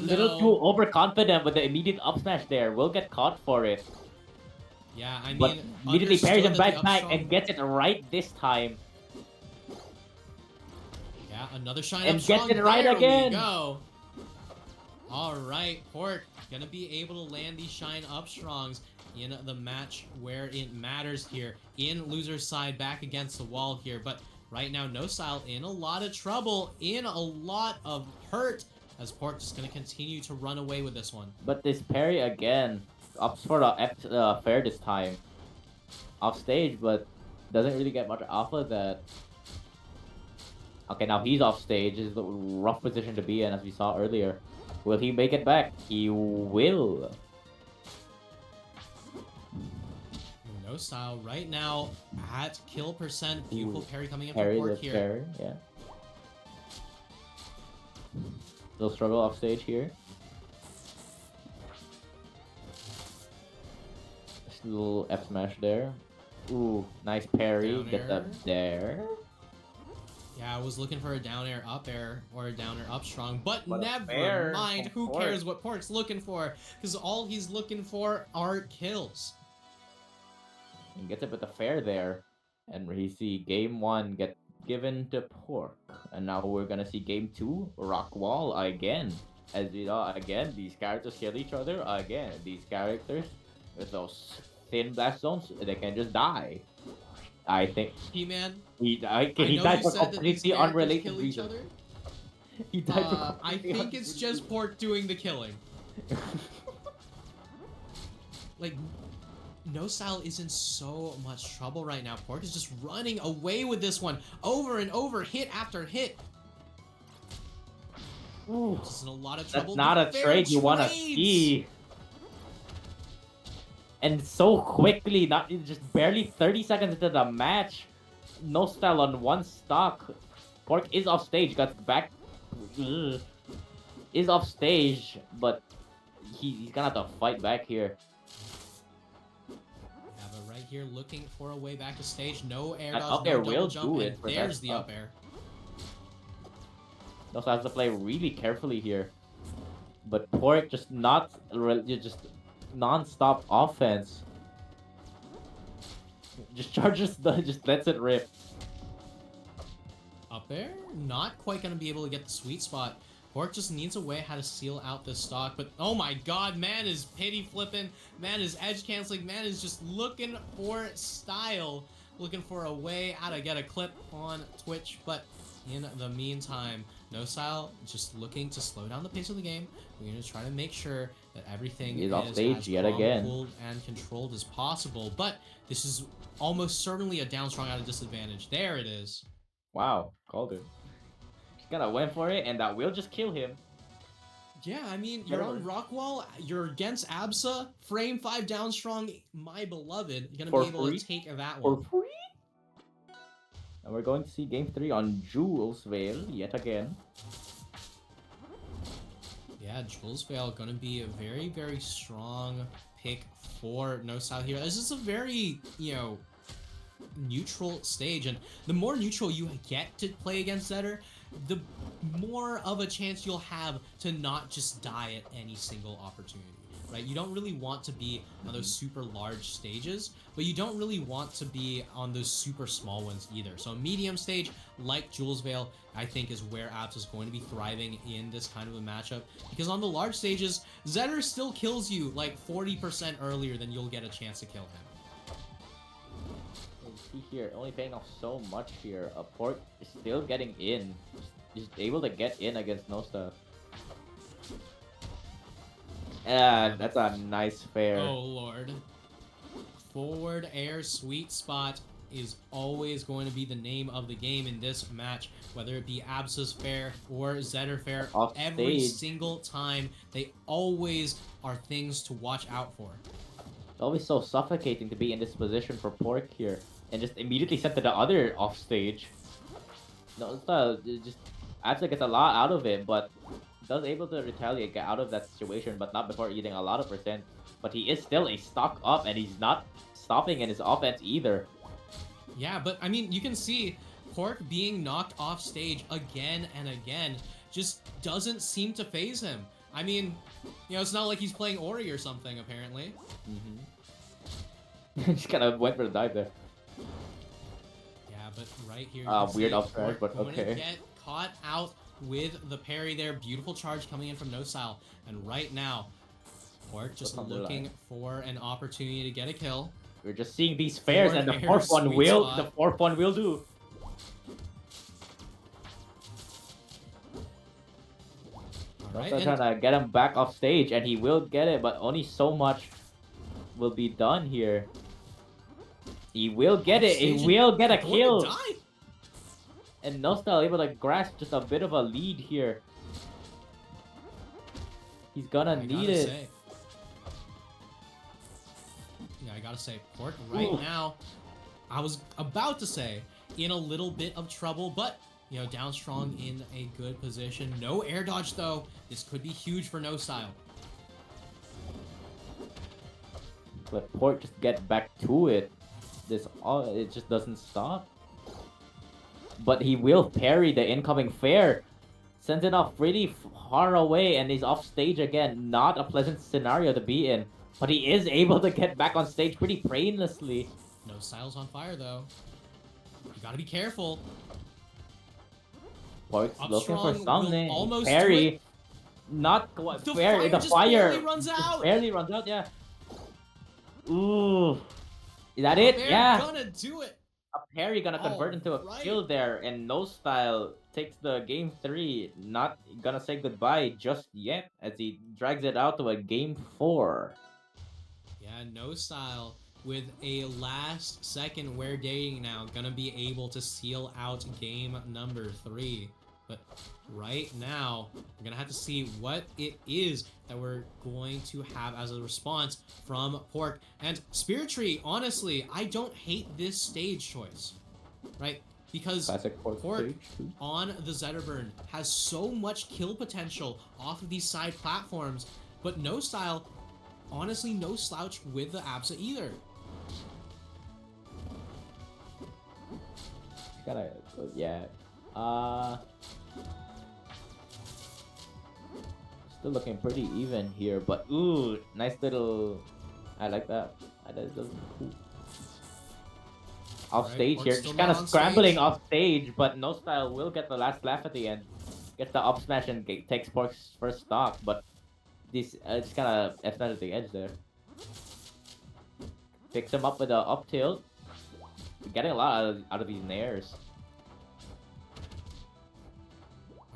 Little too overconfident with the immediate up smash there. Will get caught for it. Yeah, I mean, but immediately parries him back and gets it right this time. Yeah, another shine and up strong. Gets it right again. We go. All right, Pork gonna be able to land these shine up strongs in the match where it matters here. In loser's side, back against the wall here. But right now, No Style in a lot of trouble, in a lot of hurt, as Pork just gonna continue to run away with this one. But this parry again, up for the fair this time, off stage, but doesn't really get much off of that. Okay, now he's off stage. This is a rough position to be in, as we saw earlier. Will he make it back? He will. No Style right now at kill percent. Beautiful parry coming in from Pork here. Parry, yeah. Little struggle off stage here. Little F smash there. Ooh, nice parry. Down Get air. up there. Yeah, I was looking for a down air up air or a down air up strong, but What a never fair mind. from Who Pork. cares what Pork's looking for? Because all he's looking for are kills. And gets it with the fair there. And we see game 1 get given to Pork. And now we're gonna see game 2, Rockwall again. As you know, again, these characters kill each other. Again, these characters with those thin blast zones, they can just die. I think He-Man, he I he know died you for said that these completely characters unrelated kill each reasons. other. He died for I completely think it's unrelated just Pork doing the killing. Like, No Style is in so much trouble right now. Pork is just running away with this one over and over, hit after hit. Ooh, Just in a lot of trouble. that's not a Fair trade you want to trades! see. And so quickly, not just barely 30 seconds into the match, No Style on one stock. Pork is off stage, got back, is off stage, but he's gonna have to fight back here. Yeah, but right here, looking for a way back to stage. No air That dodge, up no air double will jump, do and it for that there's the stuff. up air. No Style has to play really carefully here. But Pork just just non-stop offense. Just charges just lets it rip. Up air, not quite gonna be able to get the sweet spot. Pork just needs a way how to seal out this stock, but oh my god, man is pity flipping, man is edge canceling, man is just looking for style, looking for a way how to get a clip on Twitch, but in the meantime, No Style just looking to slow down the pace of the game. We're gonna try to make sure that everything He's is off stage as yet calm, again. cool, and controlled as possible, but this is almost certainly a down strong at a disadvantage. There it is. Wow, called it. Just gonna went for it, and that will just kill him. Yeah, I mean, you're on Rockwall, you're against Absa, frame 5 down strong, my beloved. You're gonna For be able free? to take that For one. free? And we're going to see game 3 on Jules Vale yet again. Yeah, Jules Vale gonna be a very, very strong pick for No Style here. This is a very, neutral stage, and the more neutral you get to play against Zetter, the more of a chance you'll have to not just die at any single opportunity, right? You don't really want to be on those super large stages, but you don't really want to be on those super small ones either. So a medium stage like Jules Vale, I think, is where Abs is going to be thriving in this kind of a matchup, because on the large stages, Zetter still kills you like 40% earlier than you'll get a chance to kill him. See here, only paying off so much here. Pork is still getting in. Just able to get in against No Style. And that's a nice fair. Oh lord. Forward air sweet spot is always going to be the name of the game in this match, whether it be Absa's fair or Zetter fair. Off Every stage. single time, they always are things to watch out for. It's always so suffocating to be in this position for Pork here. And just immediately sent to the other off stage. No Style just Absa gets a lot out of it, but does able to retaliate, get out of that situation, but not before eating a lot of percent. But he is still a stock up, and he's not stopping in his offense either. Yeah, but I mean, you can see Pork being knocked off stage again and again just doesn't seem to phase him. I mean, it's not like he's playing Ori or something, apparently. Just kind of went for the dive there. Yeah, but right here, you can Weird see up smash, Pork but going to okay. get caught out with the parry there. Beautiful charge coming in from No Style. And right now, Pork just What's on the looking line? for an opportunity to get a kill. We're just seeing these fairs, and the Forward fourth air one sweet will, spot. the fourth one will do. Alright, Also trying to get him back off stage, and he will get it, but only so much will be done here. He will get it. He will get a going to kill. die. And No Style able to grasp just a bit of a lead here. He's gonna I need gotta it. say. Yeah, I gotta say, Pork right Ooh. now, I was about to say, in a little bit of trouble, but, down strong in a good position. No air dodge, though. This could be huge for No Style. Let Port just get back to it. It just doesn't stop. But he will parry the incoming fair. Sends it off pretty far away, and he's off stage again. Not a pleasant scenario to be in. But he is able to get back on stage pretty painlessly. No Style's on fire though. You gotta be careful. Pork's Up looking for strong, something. will almost do Parry. it. Not quite The fair. fire The just fire barely runs out. barely runs out. Yeah. Ooh. Is that They're it? Yeah. gonna do it. A parry gonna convert into a Alright. kill there, and No Style takes the game 3. Not gonna say goodbye just yet as he drags it out to a game 4. Yeah, No Style with a last second we're dating now gonna be able to seal out game number 3. But right now, we're gonna have to see what it is that we're going to have as a response from Pork. And Spirit Tree, honestly, I don't hate this stage choice, right? Because Classic Pork Pork stage. on the Zetterburn has so much kill potential off of these side platforms, but No Style, honestly, no slouch with the Absa either. Gotta, yeah. Still looking pretty even here, but ooh, nice little. I like that. That does cool. Off Alright, stage Pork's here, still just not kind of on scrambling stage. off stage, but No Style will get the last laugh at the end. Gets the up smash and takes Pork's first stock, but this just kind of F at the edge there. Picks him up with a up tilt. Getting a lot out of these nairs.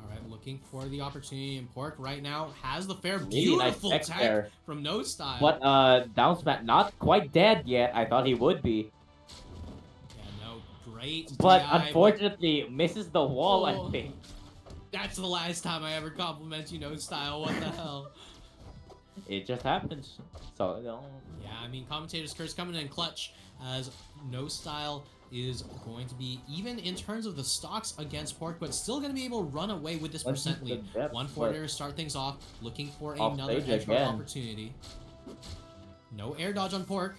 Alright, looking for the opportunity, and Pork right now has the fair, Really nice beautiful tech tech there. from No Style. But down smash, not quite dead yet. I thought he would be. Yeah, no, great But DI, unfortunately, misses the wall, Oh. I think. That's the last time I ever compliment you, No Style. What the hell? It just happens. So, you know, Yeah, I mean, Commentator's Curse coming in clutch as No Style is going to be, even in terms of the stocks against Pork, but still going to be able to run away with this Once percent the lead. depth, 1-4 to start things off, looking for Off another stage edge guard again. opportunity. No air dodge on Pork.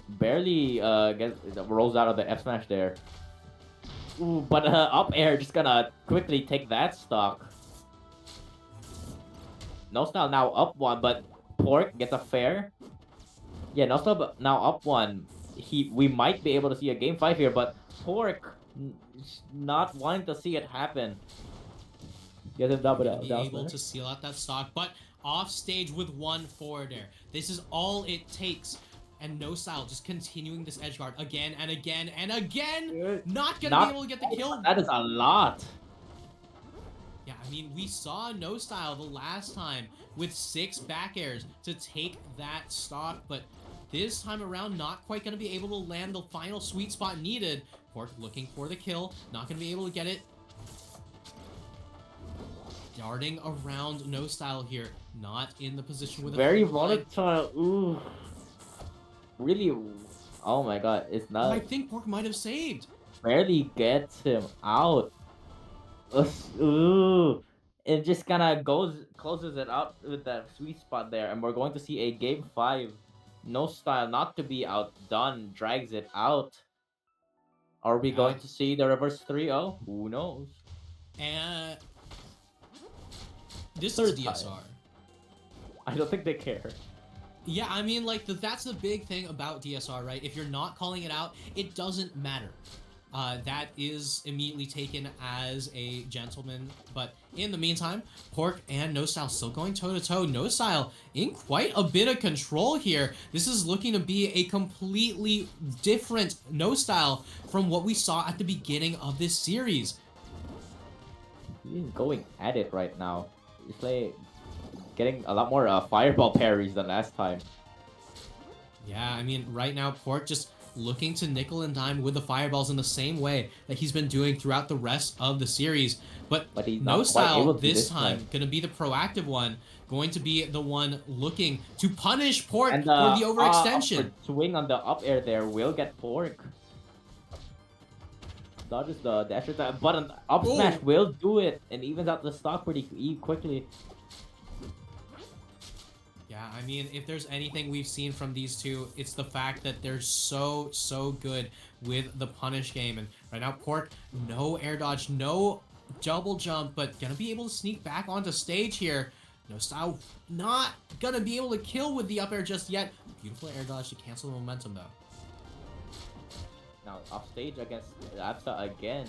barely rolls out of the F smash there. Ooh, but up air just gonna quickly take that stock. No Style now up 1, but Pork gets a fair. Yeah, No Style now up 1. We might be able to see a game 5 here, but Pork not wanting to see it happen. Gets him double Gonna be down able smash. to seal out that stock, but off stage with 1-4 there. This is all it takes. And No Style just continuing this edge guard again and again and again. Not gonna be able to get the kill. That is a lot. Yeah, I mean, we saw No Style the last time with 6 back airs to take that stock, but this time around, not quite going to be able to land the final sweet spot needed. Pork looking for the kill, not going to be able to get it. Darting around No Style here, not in the position with a Very front line. volatile. Ooh. Really. Oh my god. It's I not. think Pork might have saved. Barely gets him out. Ooh. It just kind of closes it up with that sweet spot there. And we're going to see a game 5. No Style, not to be outdone, drags it out. Are we going to see the reverse 3-0? Who knows? And this Third is time. DSR. I don't think they care. Yeah, I mean, like, that's the big thing about DSR, right? If you're not calling it out, it doesn't matter. That is immediately taken as a gentleman. But in the meantime, Pork and No Style still going toe-to-toe. No Style in quite a bit of control here. This is looking to be a completely different No Style from what we saw at the beginning of this series. He's going at it right now. He's getting a lot more fireball parries than last time. Yeah, I mean, right now, Pork just looking to nickel and dime with the fireballs in the same way that he's been doing throughout the rest of the series. But he's No not quite Style able to this time, going to be the proactive one, going to be the one looking to punish Pork And for the overextension. upward swing on the up air there will get Pork. Dodges the dash attack, but an up smash will do it and evens out the stock pretty quickly. Yeah, Yeah, I mean, if there's anything we've seen from these two, it's the fact that they're so good with the punish game. And right now, Pork, no air dodge, no double jump, but gonna be able to sneak back onto stage here. No style, not gonna be able to kill with the up air just yet. Beautiful air dodge to cancel the momentum, though. Now off stage against Absa again.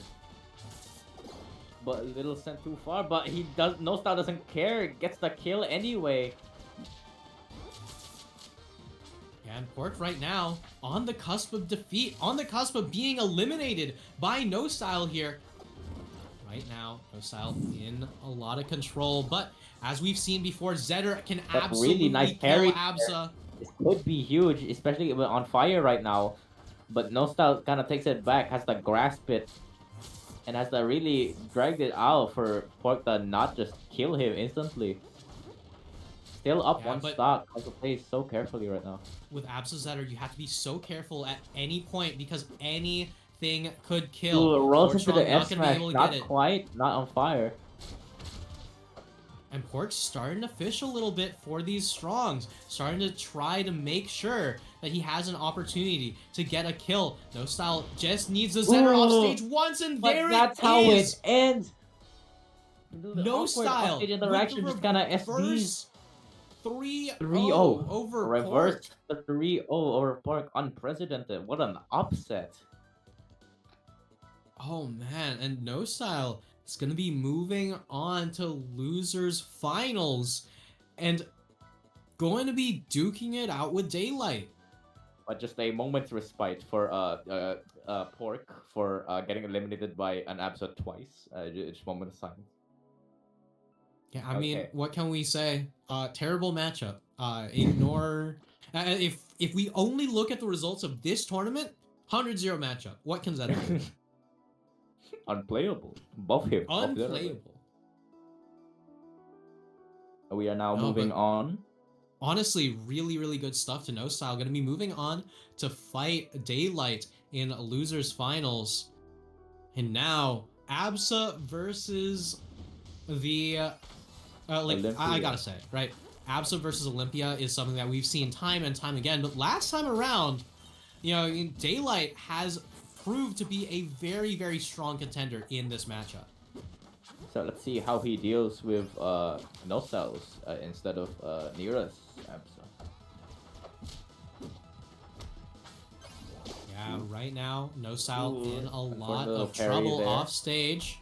But a little sent too far, but he does. No style doesn't care. Gets the kill anyway. And Pork right now on the cusp of defeat, on the cusp of being eliminated by No Style here. Right now, No Style in a lot of control, but as we've seen before, Zedder can absolutely really nice kill parry Absa. This could be huge, especially on fire right now. But No Style kind of takes it back, has to grasp it, and has to really drag it out for Pork to not just kill him instantly. Still up one stock. Also plays so carefully right now. With Absa Zedder, you have to be so careful at any point because anything could kill. Ooh, rolls into the F not gonna be smash. able to Not get it. quite. Not on fire. And Pork's starting to fish a little bit for these strongs. Starting to try to make sure that he has an opportunity to get a kill. No Style just needs a Zedder off stage once, and But there that's it how is. it ends. No Style. Offstage interaction just kind of SDs. 3-0 over Reverse Pork. 3-0 over Pork. Unprecedented. What an upset. Oh man, and No Style is going to be moving on to losers finals and going to be duking it out with Daylight. But just a moment's respite for Pork for getting eliminated by an Absa twice. Just moment of silence. Yeah, I mean, what can we say? Terrible matchup. Ignore. If we only look at the results of this tournament, 100-0 matchup. What can that do? Unplayable. Buff him. Unplayable. We are now moving on. Honestly, really good stuff to No Style. Gonna be moving on to fight Daylight in losers finals. And now, Absa versus the... I gotta say, right? Absa versus Olympia is something that we've seen time and time again. But last time around, you know, Daylight has proved to be a very strong contender in this matchup. So let's see how he deals with No Styles instead of Nira's Absa. Yeah, right now, No Style in a lot of trouble off stage.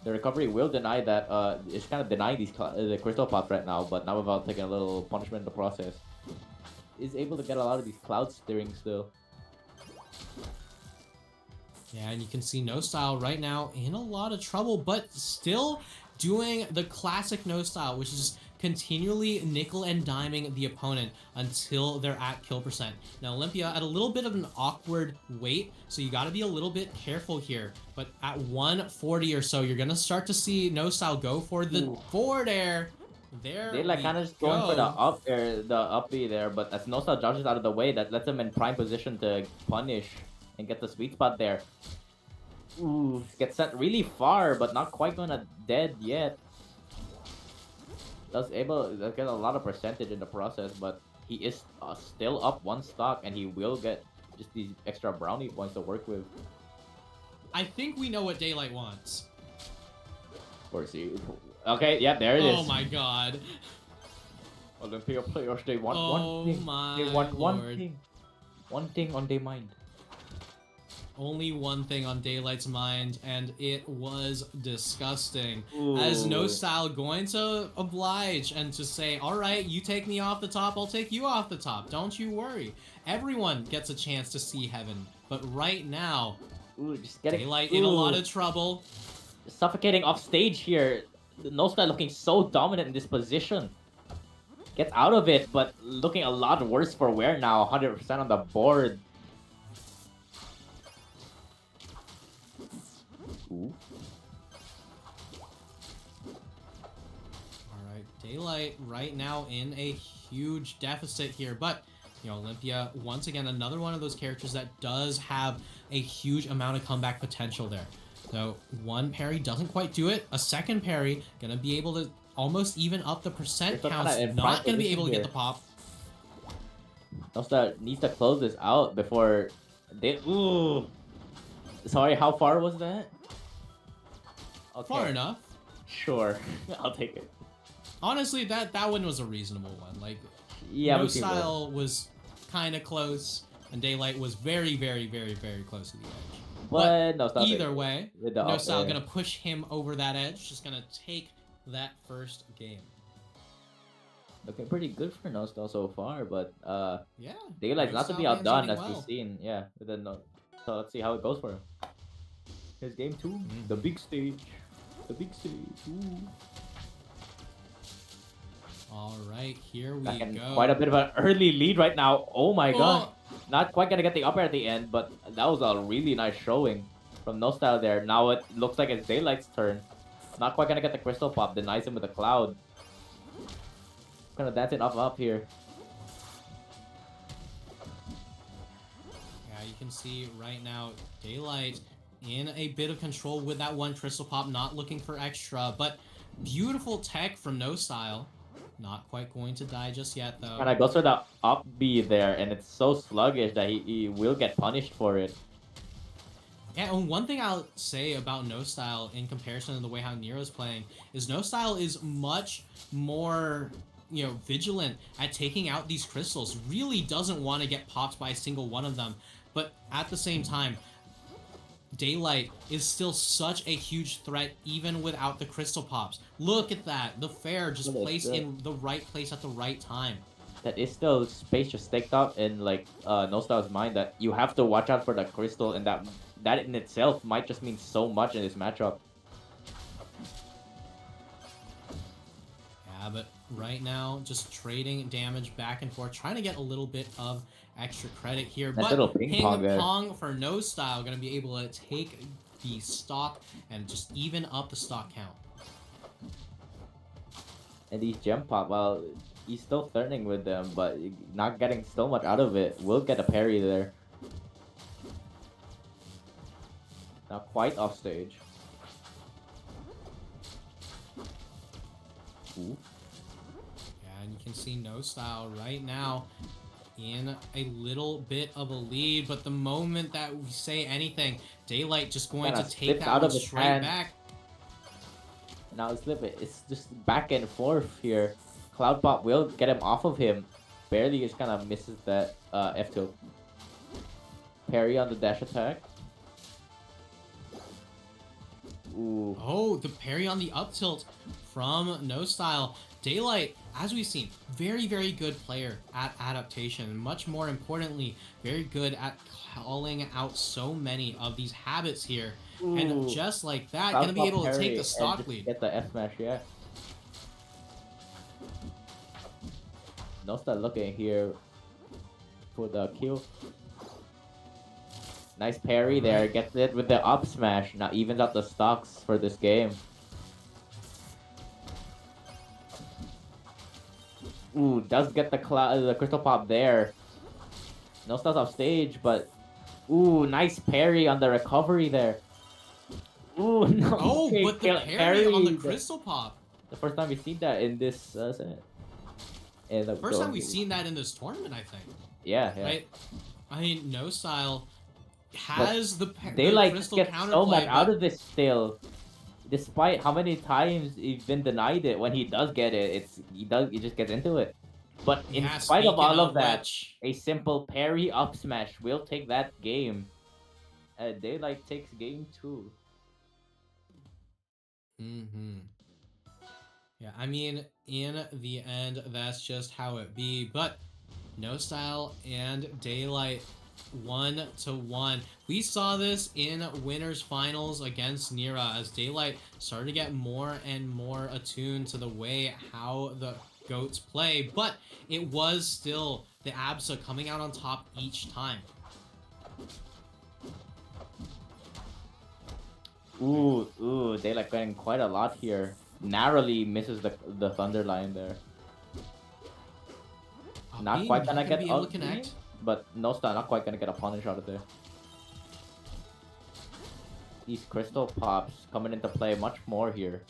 The recovery will deny that. It's kind of denying these the crystal pots right now, but now without taking a little punishment in the process, is able to get a lot of these cloud steering still. Yeah, and you can see No Style right now in a lot of trouble, but still doing the classic No Style, which is continually nickel and diming the opponent until they're at kill percent. Now Olympia at a little bit of an awkward weight, so you got to be a little bit careful here. But at 140 or so, you're gonna start to see No Style go for the forward air. They're like kind of just going for the up air, the up B there, but as No Style dodges out of the way, that lets him in prime position to punish and get the sweet spot there. Ooh, gets sent really far, but not quite gonna dead yet. Does get a lot of percentage in the process, but he is still up one stock, and he will get just these extra brownie points to work with. I think we know what Daylight wants. Of course, okay, yeah, there it is. Oh my god. Olympia players, they want one thing. They want one thing. One thing on their mind. Only one thing on Daylight's mind, and it was disgusting. Ooh. As No Style going to oblige and to say, alright, you take me off the top, I'll take you off the top. Don't you worry. Everyone gets a chance to see heaven. But right now, just getting Daylight in a lot of trouble. Suffocating off stage here. No Style looking so dominant in this position. Gets out of it, but looking a lot worse for wear now. 100% on the board. Ooh. Alright, Daylight right now in a huge deficit here, but you know, Olympia, once again, another one of those characters that does have a huge amount of comeback potential there. So one parry doesn't quite do it. A second parry gonna be able to almost even up the percent Crystal counts. kinda in Not prime going to be position able to get here. the pop. Nostal needs to close this out before they. Ooh. Sorry, how far was that? Okay. Far enough. Sure, I'll take it. Honestly, that one was a reasonable one. Like, Yeah, No we can go. Style was kind of close, and Daylight was very, very, very, very close to the edge. But no, stop either it. way, With the No up Style air. gonna push him over that edge. Just gonna take that first game. Looking pretty good for Nostal so far, but Yeah. Daylight's No not to be Style man's outdone eating as we've well. seen. Yeah, with the no. So let's see how it goes for him. Here's game 2, the big stage. The big stage. Ooh. All right, here we Back in go. quite a bit of an early lead right now. Oh my god. Oh, Not quite gonna get the up air at the end, but that was a really nice showing from No Style there. Now it looks like it's Daylight's turn. Not quite gonna get the crystal pop. Denies him with a cloud. Gonna dance it up here. yeah, you can see right now Daylight in a bit of control with that one crystal pop, not looking for extra, but beautiful tech from No Style. Not quite going to die just yet, though. Kinda goes for the up B there, and it's so sluggish that he will get punished for it. Yeah, and one thing I'll say about No Style in comparison to the way how Nero's playing is No Style is much more, you know, vigilant at taking out these crystals. Really doesn't want to get popped by a single one of them. But at the same time, Daylight is still such a huge threat even without the crystal pops. Look at that. The fair just placed in the right place at the right time. That is still space just staked up in like No Style's mind that you have to watch out for the crystal, and that in itself might just mean so much in this matchup. Yeah, but right now, just trading damage back and forth, trying to get a little bit of extra credit here. That but little ping pong there. for No Style, gonna be able to take the stock and just even up the stock count. And these gem pop, well, he's still threatening with them, but not getting so much out of it. Will get a parry there. Not quite off stage. Ooh. Yeah, and you can see No Style right now in a little bit of a lead, but the moment that we say anything, Daylight just going Kinda to take slips that out one of his straight hand. back. Now slip it. It's just back and forth here. Cloud Pop will get him off of him. Barely just kind of misses that F tilt. Parry on the dash attack. Ooh. Oh, the parry on the up tilt from No Style. Daylight, as we've seen, very, very good player at adaptation. Much more importantly, very good at calling out so many of these habits here. Ooh. And just like that, Cloud gonna be Pop able to parry take the and stock just lead. get the F smash, yeah. No Style looking here for the kill. Nice parry there. Gets it with the up smash. Now evens out the stocks for this game. Ooh, does get the crystal pop there. No Style's off stage, but ooh, nice parry on the recovery there. Ooh, no. Oh, okay, but the parry on the crystal pop. The first time we've seen that in this set. First time we've seen that in this tournament, I think. Yeah, yeah. Right? I mean, No Style has the Daylight crystal gets counterplay, so much out but of this still. Despite how many times he's been denied it, when he does get it, he just gets into it. But in yeah, spite of all of that, which, a simple parry up smash will take that game. Daylight takes game 2. Yeah, I mean, in the end, that's just how it be. But No Style and Daylight 1-1. We saw this in winners finals against Nira as Daylight started to get more and more attuned to the way how the goats play, but it was still the ABSA coming out on top each time. Ooh, Daylight getting quite a lot here. Narrowly misses the thunder line there. Not quite gonna get able to connect, but No Style not quite gonna get a punish out of there. These crystal pops coming into play much more here.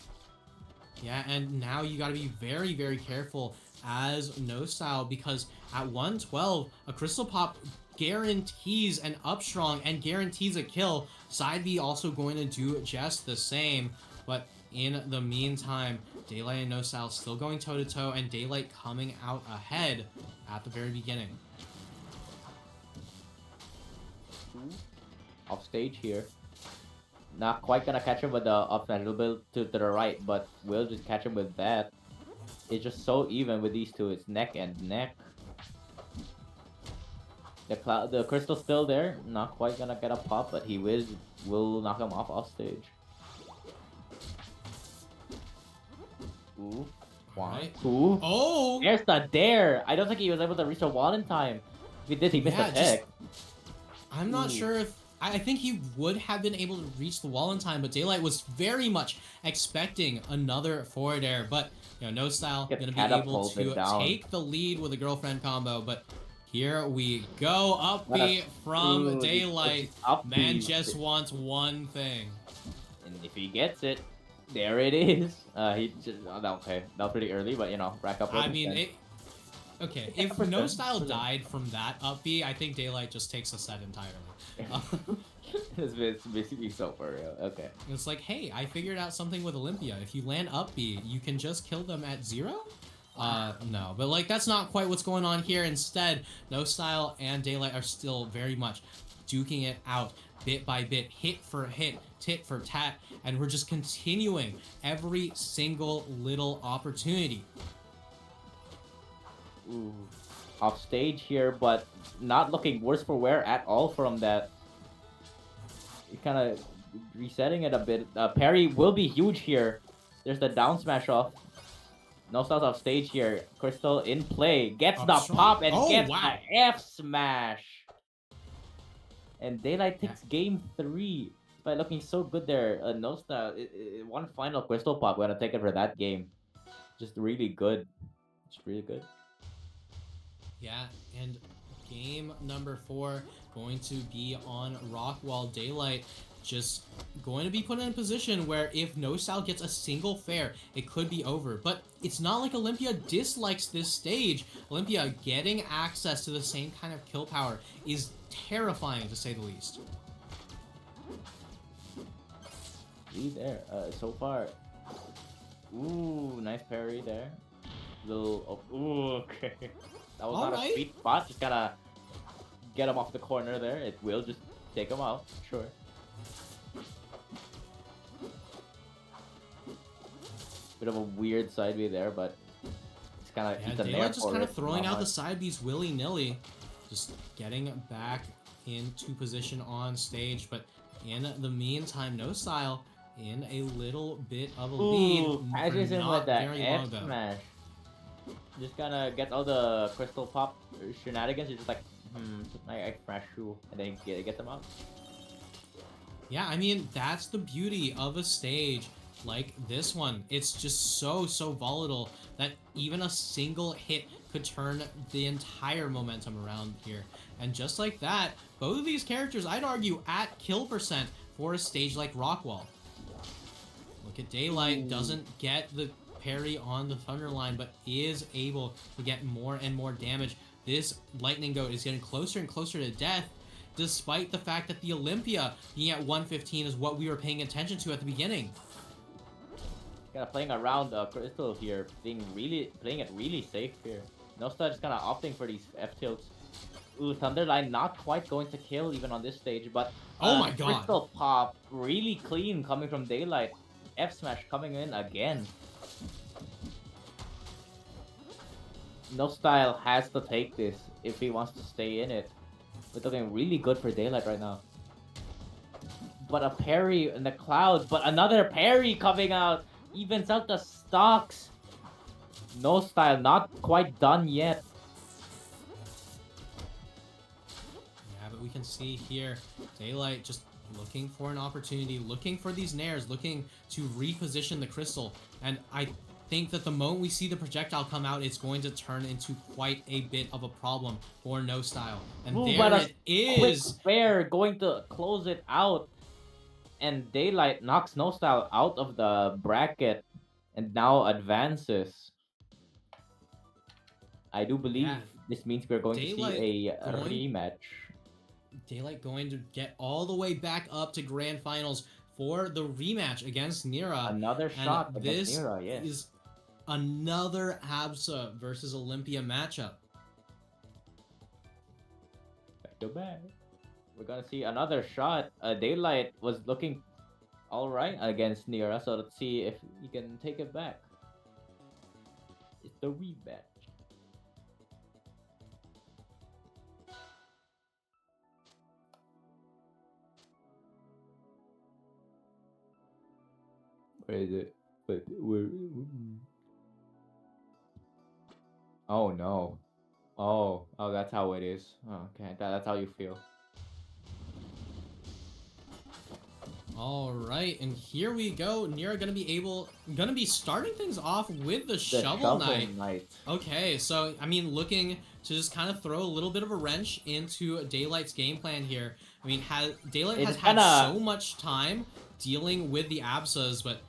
Yeah, and now you gotta be very, very careful as No Style because at 112, a Crystal Pop guarantees an up strong and guarantees a kill. Side B also going to do just the same, but in the meantime, Daylight and No Style still going toe-to-toe, and Daylight coming out ahead at the very beginning. Off stage here. Not quite gonna catch him with the up smash, a little bit to the right, but will just catch him with that. It's just so even with these two. It's neck and neck. The crystal's still there. Not quite gonna get a pop, but he will knock him off stage. Ooh. Right. Ooh. Oh! There's the dare. I don't think he was able to reach the wall in time. If he did, he missed a tech. I'm not sure if... I think he would have been able to reach the wall in time, but Daylight was very much expecting another forward air. But, you know, No Style going to be able to take the lead with a girlfriend combo. But here we go. Up B from Daylight. Man just wants one thing. And if he gets it, there it is. He just... okay, that was pretty early, but, you know, rack up... I mean, okay, if No Style died from that up B, I think Daylight just takes a set entirely. It's basically so for real. Okay. It's like, hey, I figured out something with Olympia. If you land up B, you can just kill them at 0? No. But, like, that's not quite what's going on here. Instead, No Style and Daylight are still very much duking it out bit by bit, hit for hit, tit for tat, and we're just continuing every single little opportunity. Ooh. Off stage here, but not looking worse for wear at all from that. Kind of resetting it a bit. Parry will be huge here. There's the down smash off. No Styles off stage here. Crystal in play. Gets the pop and gets the F smash. And Daylight takes game 3 by looking so good there. No Style. One final Crystal pop. We're gonna take it for that game. Just really good. Just really good. Yeah, and game number 4 going to be on Rockwall. Daylight just going to be put in a position where if No Style gets a single fair, it could be over. But it's not like Olympia dislikes this stage. Olympia getting access to the same kind of kill power is terrifying, to say the least. There, so far. Ooh, nice parry there. Little, ooh, okay. That was not a sweet spot. Just gotta get him off the corner there. It will just take him out. Sure. Bit of a weird side B there, but it's kind of Daylight just kind of throwing out the side Bs willy-nilly. Just getting back into position on stage. But in the meantime, No Style in a little bit of a lead. Patches in with that F smash. Just gonna get all the crystal pop shenanigans. You're just like, I crash through, and then get them out. Yeah, I mean, that's the beauty of a stage like this one. It's just so volatile that even a single hit could turn the entire momentum around here. And just like that, both of these characters, I'd argue, at kill percent for a stage like Rockwall. Look at Daylight, doesn't get the parry on the Thunderline, but is able to get more and more damage. This Lightning Goat is getting closer and closer to death, despite the fact that the Olympia being at 115 is what we were paying attention to at the beginning. Kind of playing around Crystal here, playing it really safe here. No Style just kind of opting for these F tilts. Ooh, Thunderline not quite going to kill even on this stage, but oh my god, Crystal pop really clean coming from Daylight. F smash coming in again. No Style has to take this if he wants to stay in it. We're looking really good for Daylight right now. But a parry in the cloud, but another parry coming out. Evens out the stocks. No Style not quite done yet. Yeah, but we can see here, Daylight just looking for an opportunity, looking for these nairs, looking to reposition the crystal. And I think that the moment we see the projectile come out, it's going to turn into quite a bit of a problem for No Style. And there it is. Quick fair going to close it out. And Daylight knocks No Style out of the bracket. and now advances. I do believe Yeah, this means we're going to Daylight see a going rematch. Daylight going to get all the way back up to grand finals for the rematch against Nira. Another And shot against this Nira, yes. is another Absa versus Olympia matchup. Back to back. We're gonna see another shot. Daylight was looking all right against Nira, so let's see if he can take it back. It's the rematch. Where is it? But where? Oh no. Oh, that's how it is. Oh, okay, that's how you feel. All right, and here we go. Nira gonna be starting things off with the The Shovel Knight. Knight. Okay, so I mean, looking to just kind of throw a little bit of a wrench into Daylight's game plan here. I mean, Daylight has It's had kinda so much time dealing with the Absas, but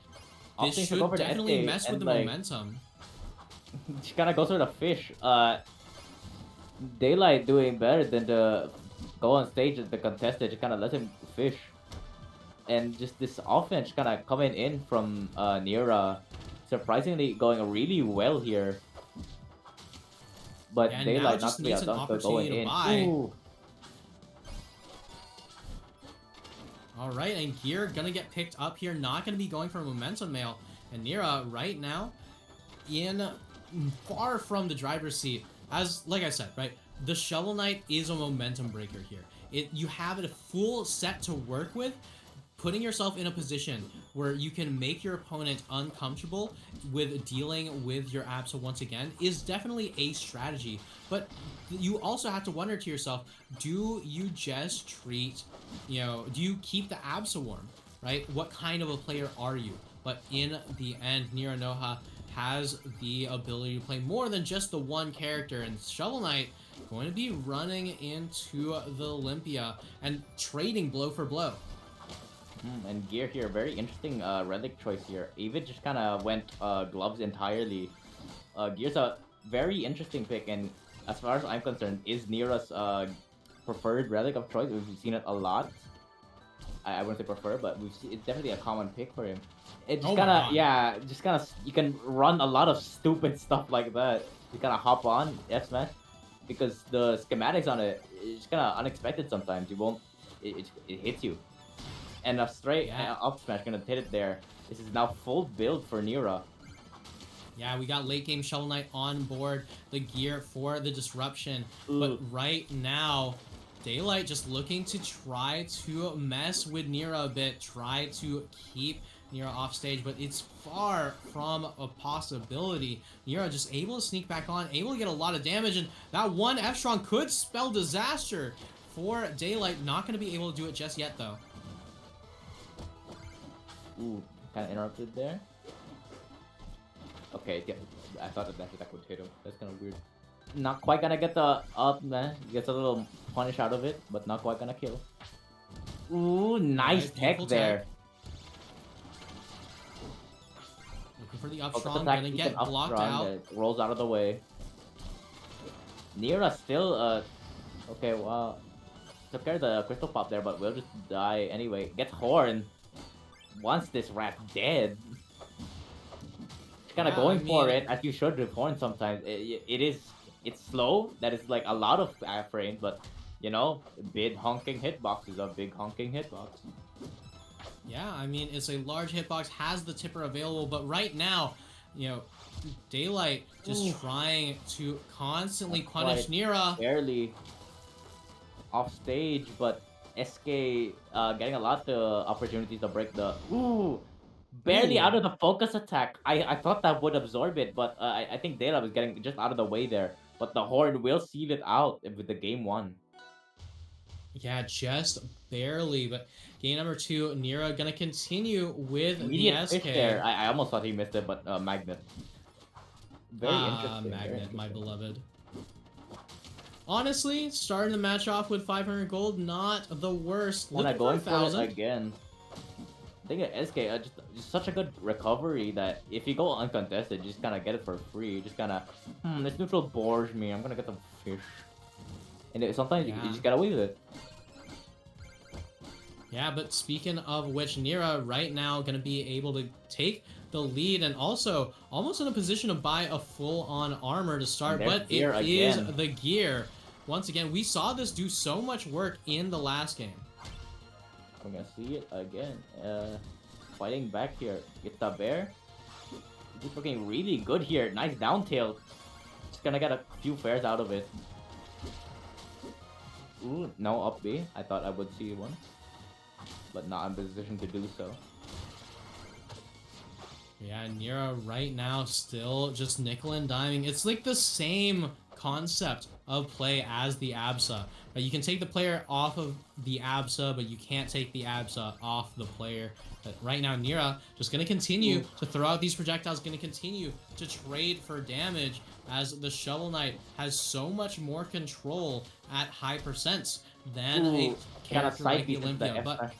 this opting to go should for the definitely SK mess with and the like momentum. she kinda goes for the fish. Daylight doing better than the go on stage at the contestant. Just kind of let him fish, and just this offense kind of coming in from Nira, surprisingly going really well here. But And now Daylight not just to be needs an outdone, so going opportunity to in. buy. Ooh, All right, and Gear gonna get picked up here. Not gonna be going for a momentum mail. And Nira right now in far from the driver's seat. As like I said, right, the Shovel Knight is a momentum breaker here. You have it a full set to work with. Putting yourself in a position where you can make your opponent uncomfortable with dealing with your Absa once again is definitely a strategy. But you also have to wonder to yourself, do you just treat, do you keep the Absa warm, right? What kind of a player are you? But in the end, Niranoha has the ability to play more than just the one character, and Shovel Knight going to be running into the Olympia and trading blow for blow. and Gear here, very interesting relic choice here. Even just kind of went gloves entirely. Gear's a very interesting pick, and as far as I'm concerned, is Nira's preferred relic of choice. We've seen it a lot. I wouldn't say prefer, but it's definitely a common pick for him. It just Oh my kind of, god. yeah, just kind of, you can run a lot of stupid stuff like that. You kind of hop on F smash because the schematics on it is kind of unexpected sometimes. You won't, it hits you. And a straight Yeah. up smash gonna hit it there. This is now full build for Nira. Yeah, we got late game Shovel Knight on board the gear for the disruption. Ooh. But right now, Daylight just looking to try to mess with Nira a bit, try to keep Nira off stage, but it's far from a possibility. Nira just able to sneak back on, able to get a lot of damage, and that one F-Strong could spell disaster for Daylight. Not going to be able to do it just yet, though. Ooh, kind of interrupted there. Okay, yeah, I thought that attack would hit him. That's kind of weird. Not quite gonna get the up, man. Gets a little punish out of it, but not quite gonna kill. Ooh, nice tech there. Looking for the Focus up-strong, attack, gonna you get can blocked up-strong, out. it rolls out of the way. Nira still, okay, well, took care of the crystal pop there, but we'll just die anyway. Gets horn. Wants this rat dead. Kind of going for it as you should with horn sometimes. It's slow. That is like a lot of frames, but you know, big honking hitbox is a big honking hitbox. Yeah, I mean, it's a large hitbox, has the tipper available, but right now, Daylight just trying to constantly punish Nira. Barely off stage, but SK getting a lot of opportunities to break the barely out of the focus attack. I thought that would absorb it, but I think Daylight was getting just out of the way there. But the horn will seal it out with the game one. Yeah, just barely, but game number 2, Nira gonna continue with Immediate the SK. fish there. I almost thought he missed it, but Magnet. Very interesting. Magnet, my beloved. Honestly, starting the match off with 500 gold, not the worst. Looking going for 1,000. for it again. thing is, SK just such a good recovery that if you go uncontested, you just kind of get it for free. You just kind of, this neutral bores me. I'm gonna get some fish. And sometimes you just get away with it. Yeah, but speaking of which, Nira right now going to be able to take the lead and also almost in a position to buy a full-on armor to start, but it is the gear. Once again, we saw this do so much work in the last game. I'm gonna see it again. Fighting back here. Get the bear. He's looking really good here. Nice down tilt. Just gonna get a few fares out of it. Ooh, no up B. I thought I would see one, but not in position to do so. Yeah, Nira right now still just nickel and diming. It's like the same concept of play as the ABSA. But you can take the player off of the ABSA, but you can't take the ABSA off the player. But right now, Nira just going to continue to throw out these projectiles, going to continue to trade for damage as the Shovel Knight has so much more control at high percents than a character like the Olympia. But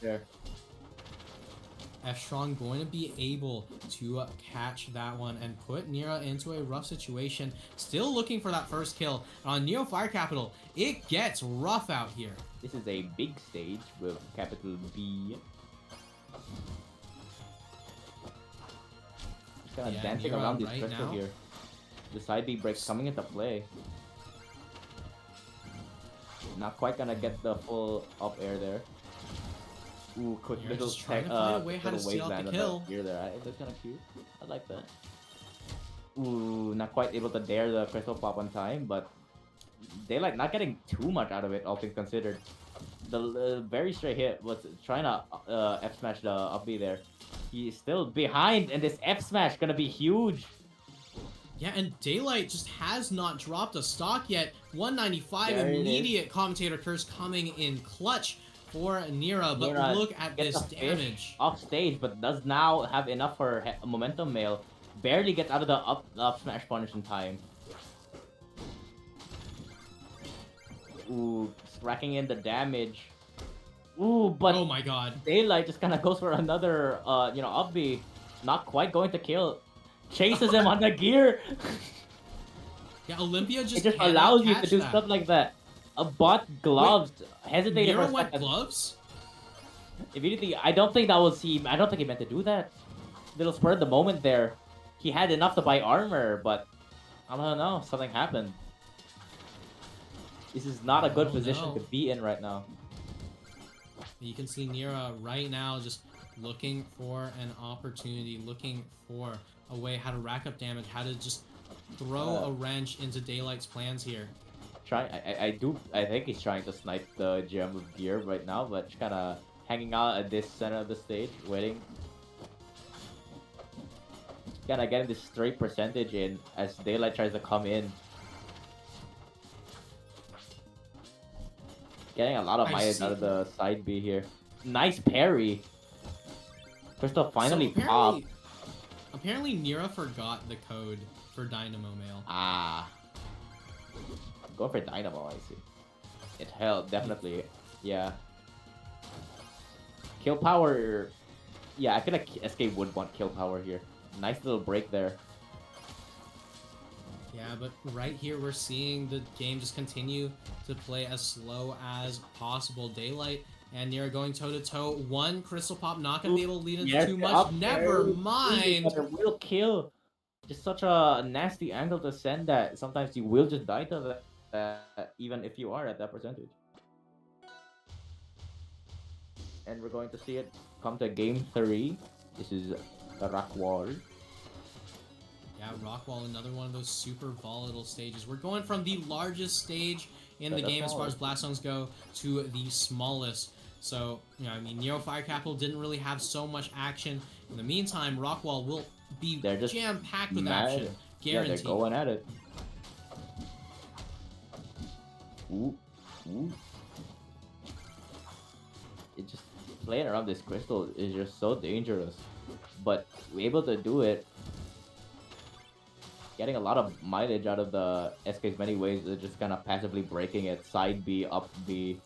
F-Strong going to be able to catch that one and put Nira into a rough situation. Still looking for that first kill. On Neo Fire Capital, it gets rough out here. This is a big stage with capital B. Just kind of dancing around this crystal here. The side B breaks coming into play. Not quite gonna get the full up air there. Ooh, quick little tech, little wave land on the gear there. That's kind of cute. I like that. Ooh, not quite able to dare the crystal pop on time, but Daylight not getting too much out of it, all things considered. The very straight hit was trying to F smash the up B there. He's still behind, and this F smash gonna be huge. Yeah, and Daylight just has not dropped a stock yet. 195 immediate commentator curse coming in clutch for Nira, but look at this damage. Off stage, but does now have enough for momentum mail. Barely gets out of the up smash punish in time. Ooh, racking in the damage. Ooh, but oh my god, Daylight just kind of goes for another, up B. Not quite going to kill. Chases him on the gear. Yeah, Olympia just allows you to do stuff like that. A bot gloves hesitated for a second. Gloves? Immediately, I don't think that was he. I don't think he meant to do that. Little spur of the moment there. He had enough to buy armor, but I don't know. Something happened. This is not a good position to be in right now. You can see Nira right now just looking for an opportunity, looking for a way how to rack up damage, how to just throw a wrench into Daylight's plans here. I think he's trying to snipe the gem with gear right now, but just kind of hanging out at this center of the stage, waiting. Kind of getting this straight percentage in as Daylight tries to come in. Getting a lot of mileage out of the side B here. Nice parry. Crystal finally popped. Apparently Nira forgot the code for Dynamo Mail. Ah. Go for Dynamo, I see. It held, definitely. Yeah. Kill power. Yeah, I feel like SK would want kill power here. Nice little break there. Yeah, but right here we're seeing the game just continue to play as slow as possible. Daylight and Nira going toe-to-toe. One Crystal Pop not going to be able to lead into too much. Never mind. A real kill. Just such a nasty angle to send that. Sometimes you will just die to that, even if you are at that percentage. And we're going to see it come to game 3. This is the rock wall. Yeah, Rockwall, another one of those super volatile stages. We're going from the largest stage in the game as far as Blast Zones go to the smallest. So, I mean, Neo Fire Capital didn't really have so much action. In the meantime, Rockwall will be jam-packed with action. Guaranteed. Yeah, they're going at it. Ooh. It just playing around this crystal is just so dangerous. But we're able to do it. Getting a lot of mileage out of the SK's many ways. They're just kind of passively breaking it. Side B, up B.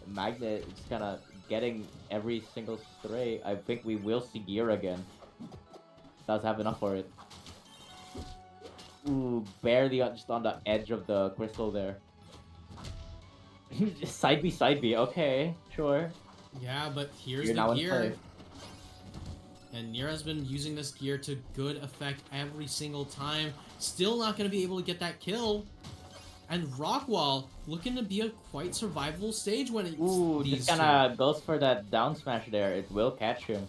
Magnet is kind of getting every single stray. I think we will see gear again. Does have enough for it. Ooh, barely just on the edge of the crystal there. Side B, side B. Okay, sure. Yeah, but here's You're the now in gear. play. And Nira's been using this gear to good effect every single time. Still not going to be able to get that kill. And Rockwall looking to be a quite survivable stage when it's Ooh, these just kinda goes for that down smash there. It will catch him.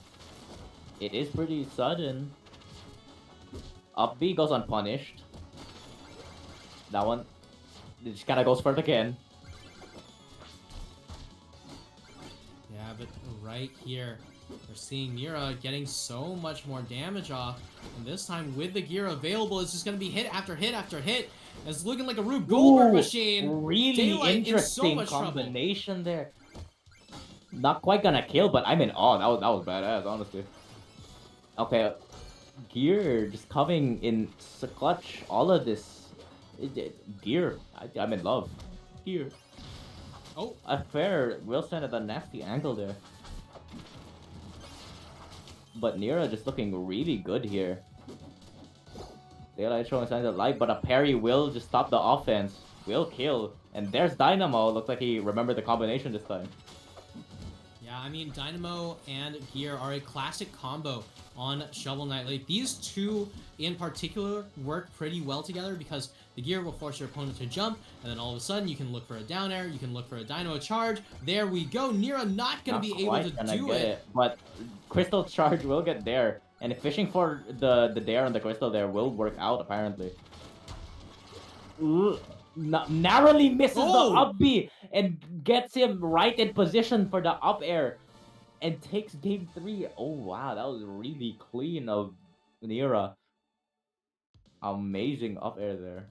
It is pretty sudden. Up B goes unpunished. That one, it just kinda goes for it again. Yeah, but right here, we're seeing Nira getting so much more damage off. And this time, with the gear available, it's just going to be hit after hit after hit. It's looking like a Rube Goldberg machine. Really Daylight in so interesting much trouble. combination there. Not quite gonna kill, but I'm in awe. That was badass, honestly. Okay, gear just coming in clutch. All of this, gear. I'm in love. Gear. Oh, A fair Wilson at a nasty angle there. But Nira just looking really good here. Daylight showing signs of life, but a parry will just stop the offense. Will kill. And there's Dynamo. Looks like he remembered the combination this time. yeah, I mean, Dynamo and Gear are a classic combo on Shovel Knight. Like, these two in particular work pretty well together because the Gear will force your opponent to jump, and then all of a sudden you can look for a down air, you can look for a Dynamo charge. There we go. Nira not going to be able to do it. But Crystal Charge will get there. And fishing for the dare on the Crystal there will work out, apparently. Ooh. Narrowly misses the up B and gets him right in position for the up air and takes game 3. Oh wow, that was really clean of Nira. Amazing up air there.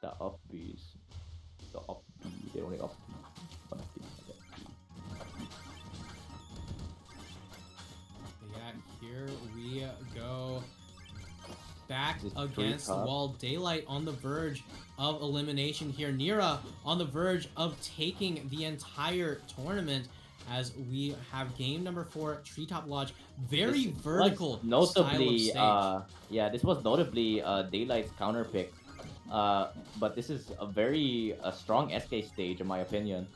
The up Bs. The up B. They only up B. Yeah, here we go. Back against the wall. Daylight on the verge of elimination here. Nira on the verge of taking the entire tournament as we have game number 4, Treetop Lodge. Very vertical. Notably, yeah, this was notably Daylight's counter pick. But this is a very strong SK stage in my opinion.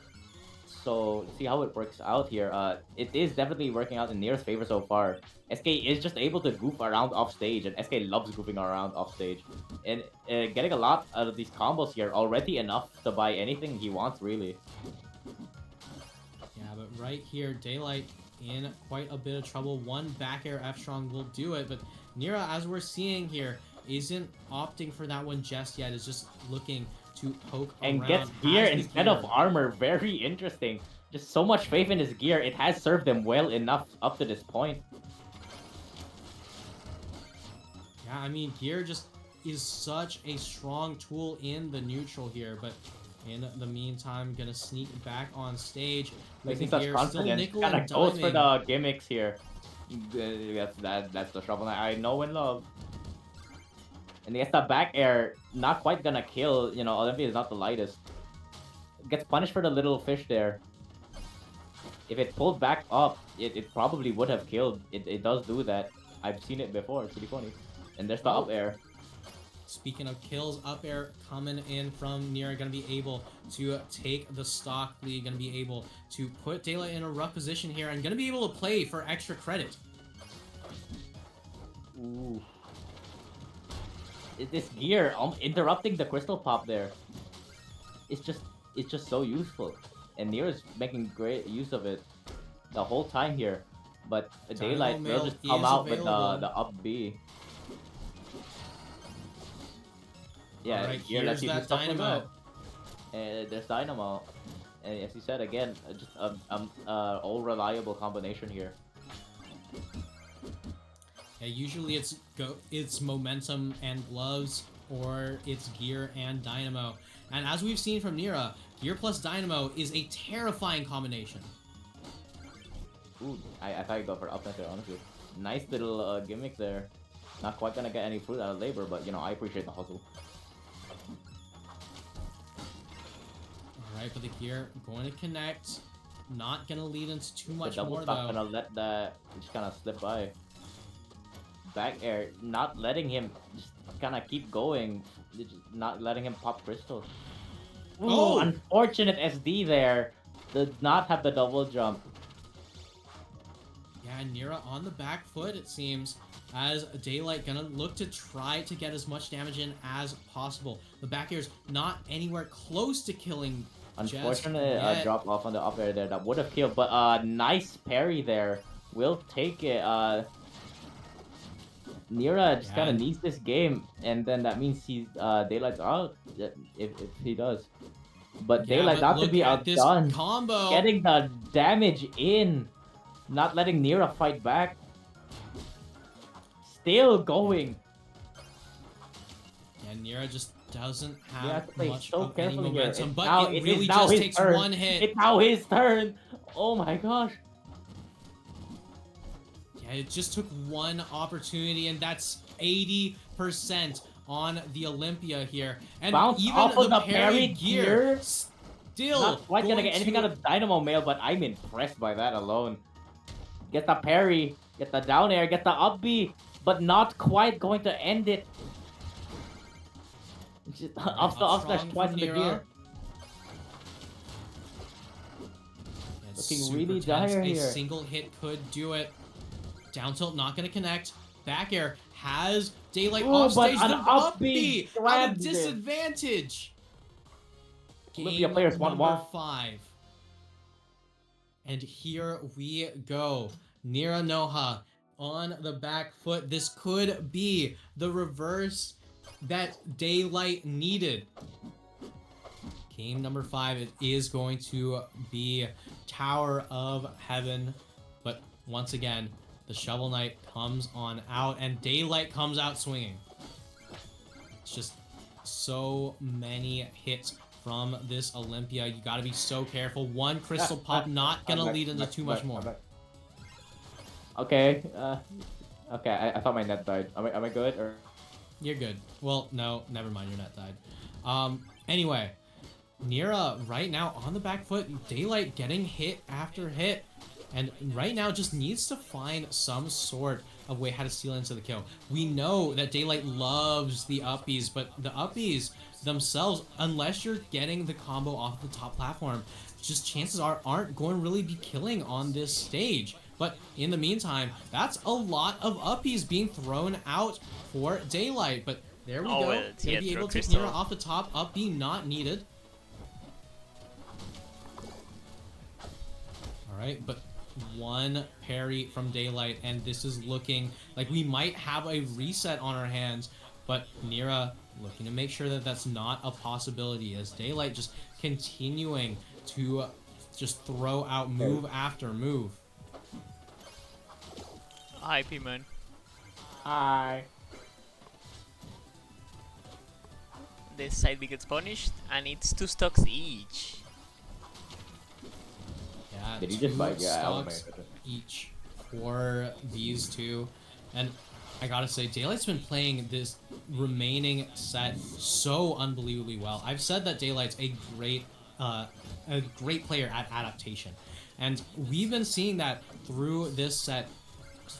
So let's see how it works out here. It is definitely working out in Nira's favor so far. SK is just able to goof around off stage, and SK loves goofing around off stage. And getting a lot out of these combos here, already enough to buy anything he wants, really. Yeah, but right here, Daylight in quite a bit of trouble. One back air F strong will do it, but Nira, as we're seeing here, isn't opting for that one just yet. Is just looking to poke and around. Gets gear instead of armor. Very interesting. Just so much faith in his gear. It has served him well enough up to this point. Yeah, I mean, gear just is such a strong tool in the neutral here, but in the meantime, gonna sneak back on stage with the gear. Still nickel and goes diming. for the gimmicks here. That's the Shovel Knight I know and love. And he gets that back air, not quite gonna kill. You know, Olympia is not the lightest. Gets punished for the little fish there. If it pulled back up, it probably would have killed. It does do that. I've seen it before. It's pretty funny. And there's the up air. Speaking of kills, up air coming in from Nira, gonna be able to take the stock lead, gonna be able to put Daylight in a rough position here, and gonna be able to play for extra credit. Ooh. This gear interrupting the crystal pop there. It's just so useful, and Nira's making great use of it the whole time here. But Daylight will just come out with the up B. Yeah, right, here, here's that Dynamo. And there's Dynamo, and as you said again, just all reliable combination here. Yeah, usually it's momentum and gloves, or it's gear and Dynamo. And as we've seen from Nira, gear plus Dynamo is a terrifying combination. Ooh, I thought you'd go for up there, honestly. Nice little gimmick there. Not quite gonna get any fruit out of labor, but you know, I appreciate the hustle. Right, but the gear going to connect. Not going to lead into too The much double more, stop though. gonna let that just kind of slip by. Back air, not letting him just kind of keep going, just not letting him pop crystals. Ooh, Oh! unfortunate SD there. Did not have the double jump. Yeah, Nira on the back foot, it seems, as Daylight gonna look to try to get as much damage in as possible. The back air's not anywhere close to killing. Unfortunate just yet. drop off on the up air there that would have killed, but nice parry there. Will take it. Nira just kind of needs this game, and then that means he's Daylight's out if he does. But Yeah, Daylight but not to look be at this outdone, combo. getting the damage in, not letting Nira fight back. Still going. Yeah, Nira just doesn't have much so of any carefully momentum, here. but Now, it is really now just his takes turn. one hit. It's now his turn. Oh my gosh. Yeah, it just took one opportunity, and that's 80% on the Olympia here. And Bounce even off of the the parry parry gear gear? still Not quite gonna going get anything to... out of Dynamo Mail, but I'm impressed by that alone. Get the parry, get the down air, get the up B, but not quite going to end it. Just up smash twice in the gear. Looking really dire here. A single hit could do it. Down tilt not going to connect. Back air has Daylight off stage. But The an up B B out of grabs it. disadvantage. Olympia Game players want number one. 5. And here we go. Nira Noha on the back foot. This could be the reverse that Daylight needed. Game number 5, it is going to be Tower of Heaven. But once again, the Shovel Knight comes on out, and Daylight comes out swinging. It's just so many hits from this Olympia. You gotta be so careful. One crystal pop not gonna lead into too much more. Okay, okay, I thought my net died. Am I good, or...? You're good. Well, no, never mind, your net died. Anyway, Nira right now on the back foot, Daylight getting hit after hit, and right now just needs to find some sort of way how to steal into the kill. We know that Daylight loves the upbees, but the upbees themselves, unless you're getting the combo off the top platform, just chances are aren't going to really be killing on this stage. But in the meantime, that's a lot of upbees being thrown out for Daylight. But there we go. Gonna be able to take Nira off the top. Up B not needed. Alright, but one parry from Daylight, and this is looking like we might have a reset on our hands. But Nira looking to make sure that that's not a possibility, as Daylight just continuing to just throw out move after move. Hi, P-Man. Hi. This side B gets punished, and it's 2 stocks each. Yeah, Did he just buy? Yeah, stocks each for these two. And I gotta say, Daylight's been playing this remaining set so unbelievably well. I've said that Daylight's a great player at adaptation. And we've been seeing that through this set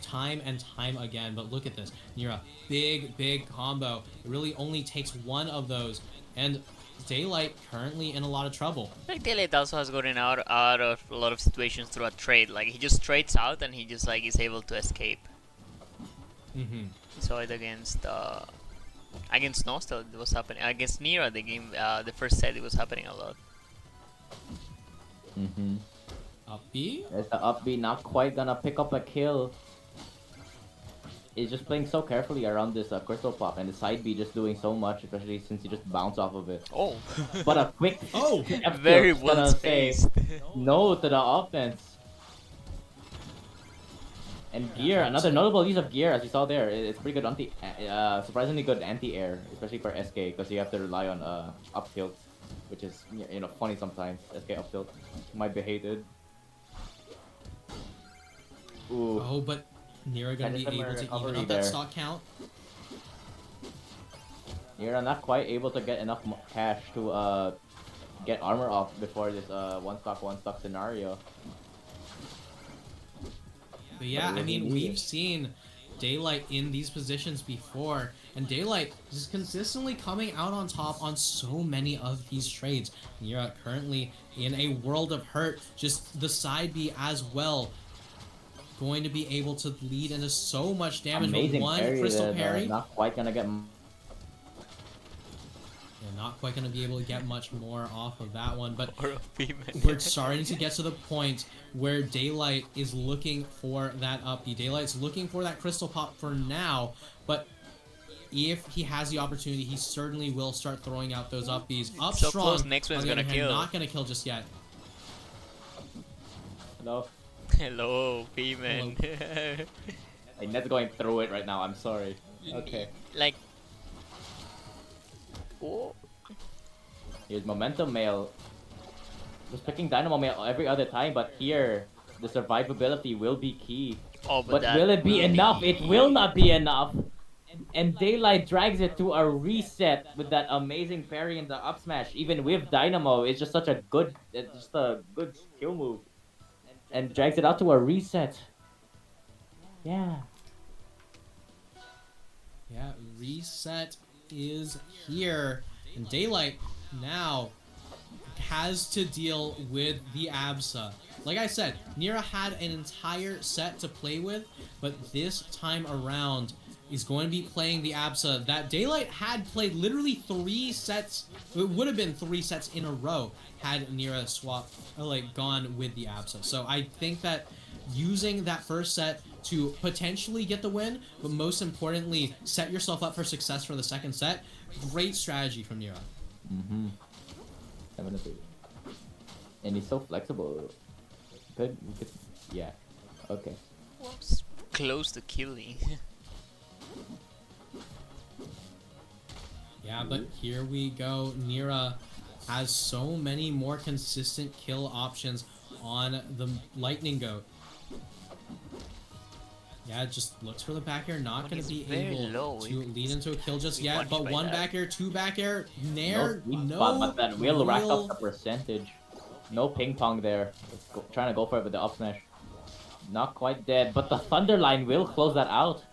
time and time again. But look at this. Nira, big combo. It really only takes one of those. And Daylight currently in a lot of trouble. Like Daylight also has gotten out of a lot of situations through a trade. Like he just trades out and he just like is able to escape. Mm-hmm. So it against Nostal it was happening. Against Nira the game the first set it was happening a lot. Mm-hmm. Up B? There's the up B, not quite gonna pick up a kill. He's just playing so carefully around this crystal pop, and the side B just doing so much, especially since he just bounced off of it. Oh. But a quick very well spaced. No to the offense. And gear, another notable use of gear, as you saw there. It's pretty good surprisingly good anti-air, especially for SK, because you have to rely on up tilt, which is funny sometimes. SK up tilt might be hated. Ooh. Oh, but Nira gonna be able to even up that stock count. Nira not quite able to get enough cash to get armor off before this one stock scenario. But yeah, But it I mean, wasn't we've needed. seen Daylight in these positions before, and Daylight is consistently coming out on top on so many of these trades. You're currently in a world of hurt, just the side B as well, going to be able to lead into so much damage, but Amazing one parry crystal there, parry. not quite gonna get. Yeah, not quite going to be able to get much more off of that one, but Or a female. we're starting to get to the point where Daylight is looking for that up B. Daylight's looking for that crystal pop for now, but if he has the opportunity, he certainly will start throwing out those up Bs. Up So strong, close, next on one's the other gonna hand, kill. not going to kill just yet. No, Hello, female. like Ned's going through it right now. I'm sorry. Okay. Like, oh, Here's Momentum Mail. Just picking Dynamo Mail every other time, but here the survivability will be key. oh, But that will it be will enough? be- It will not be enough. And Daylight drags it to a reset with that amazing parry in the up smash. Even with Dynamo, it's just such a good, it's just a good skill move, and drags it out to a reset. Yeah. Yeah, reset is here. And Daylight now has to deal with the Absa. Like I said, Nira had an entire set to play with, but this time around is going to be playing the Absa that Daylight had played literally 3 sets. It would have been 3 sets in a row had Nira gone with the Absa. So I think that using that first set to potentially get the win, but most importantly, set yourself up for success for the second set, great strategy from Nira. Mm-hmm. Definitely. And he's so flexible. Good. Yeah. Okay. was close to killing. Yeah, but here we go. Nira has so many more consistent kill options on the Lightning Goat. Yeah, it just looks for the back air, not But going to he's be very able low. to lead into a kill just be yet. punched But by one that. back air, 2 back air, No Nair, sweet no spot, but that will rack up real- the percentage. No ping pong there. Trying to go for it with the up smash. Not quite dead, but the Thunderline will close that out.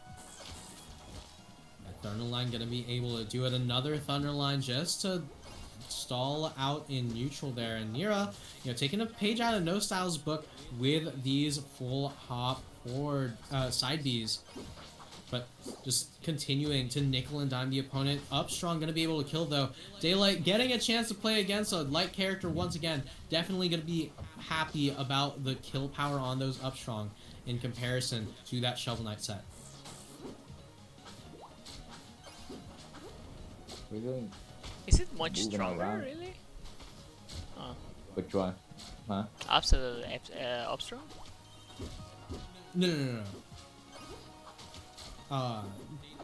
Thunderline gonna be able to do it. Another Thunderline just to stall out in neutral there. And Nira, taking a page out of No Style's book with these full hop forward side Bs. But just continuing to nickel and dime the opponent. Up strong, gonna be able to kill though. Daylight getting a chance to play against a light character once again. Definitely gonna be happy about the kill power on those up strong in comparison to that Shovel Knight set. We're doing Is it much Moving stronger, around. really? Oh, which one? Huh? absolutely, Upstrong? No.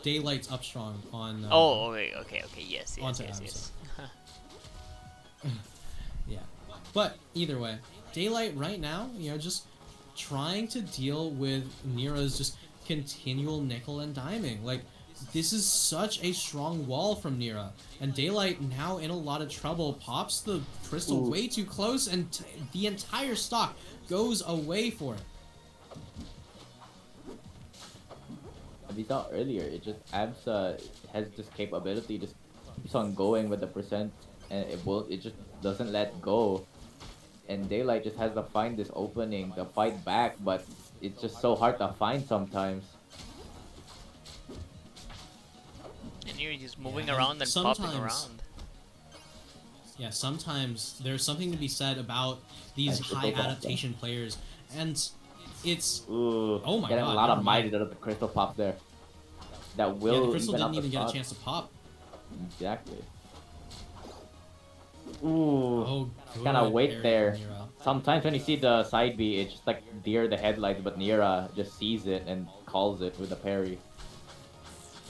Daylight's up strong on. Oh, okay, yes, onto yes. Yeah. But either way, Daylight right now, just trying to deal with Nira's just continual nickel and diming. Like, this is such a strong wall from Nira. And Daylight now in a lot of trouble, pops the crystal Ooh. way too close, and the entire stock goes away for it. As we saw earlier, it just Absa has this capability, just keeps on going with the percent, and it just doesn't let go. And Daylight just has to find this opening to fight back, but it's just so hard to find sometimes. And you're just moving Yeah, around and popping sometimes- around. Yeah, sometimes there's something to be said about these Nice high crystal pop, adaptation players, and it's Ooh, Oh my getting God, a lot of never might mind. out of the crystal pops there. That will yeah, the crystal even didn't out the even get a spot. chance to pop. Exactly. Ooh. Oh, Kind of good wait parry there. from Nira. Sometimes when you see the side B, it's just like deer the headlights, but Nira just sees it and calls it with a parry.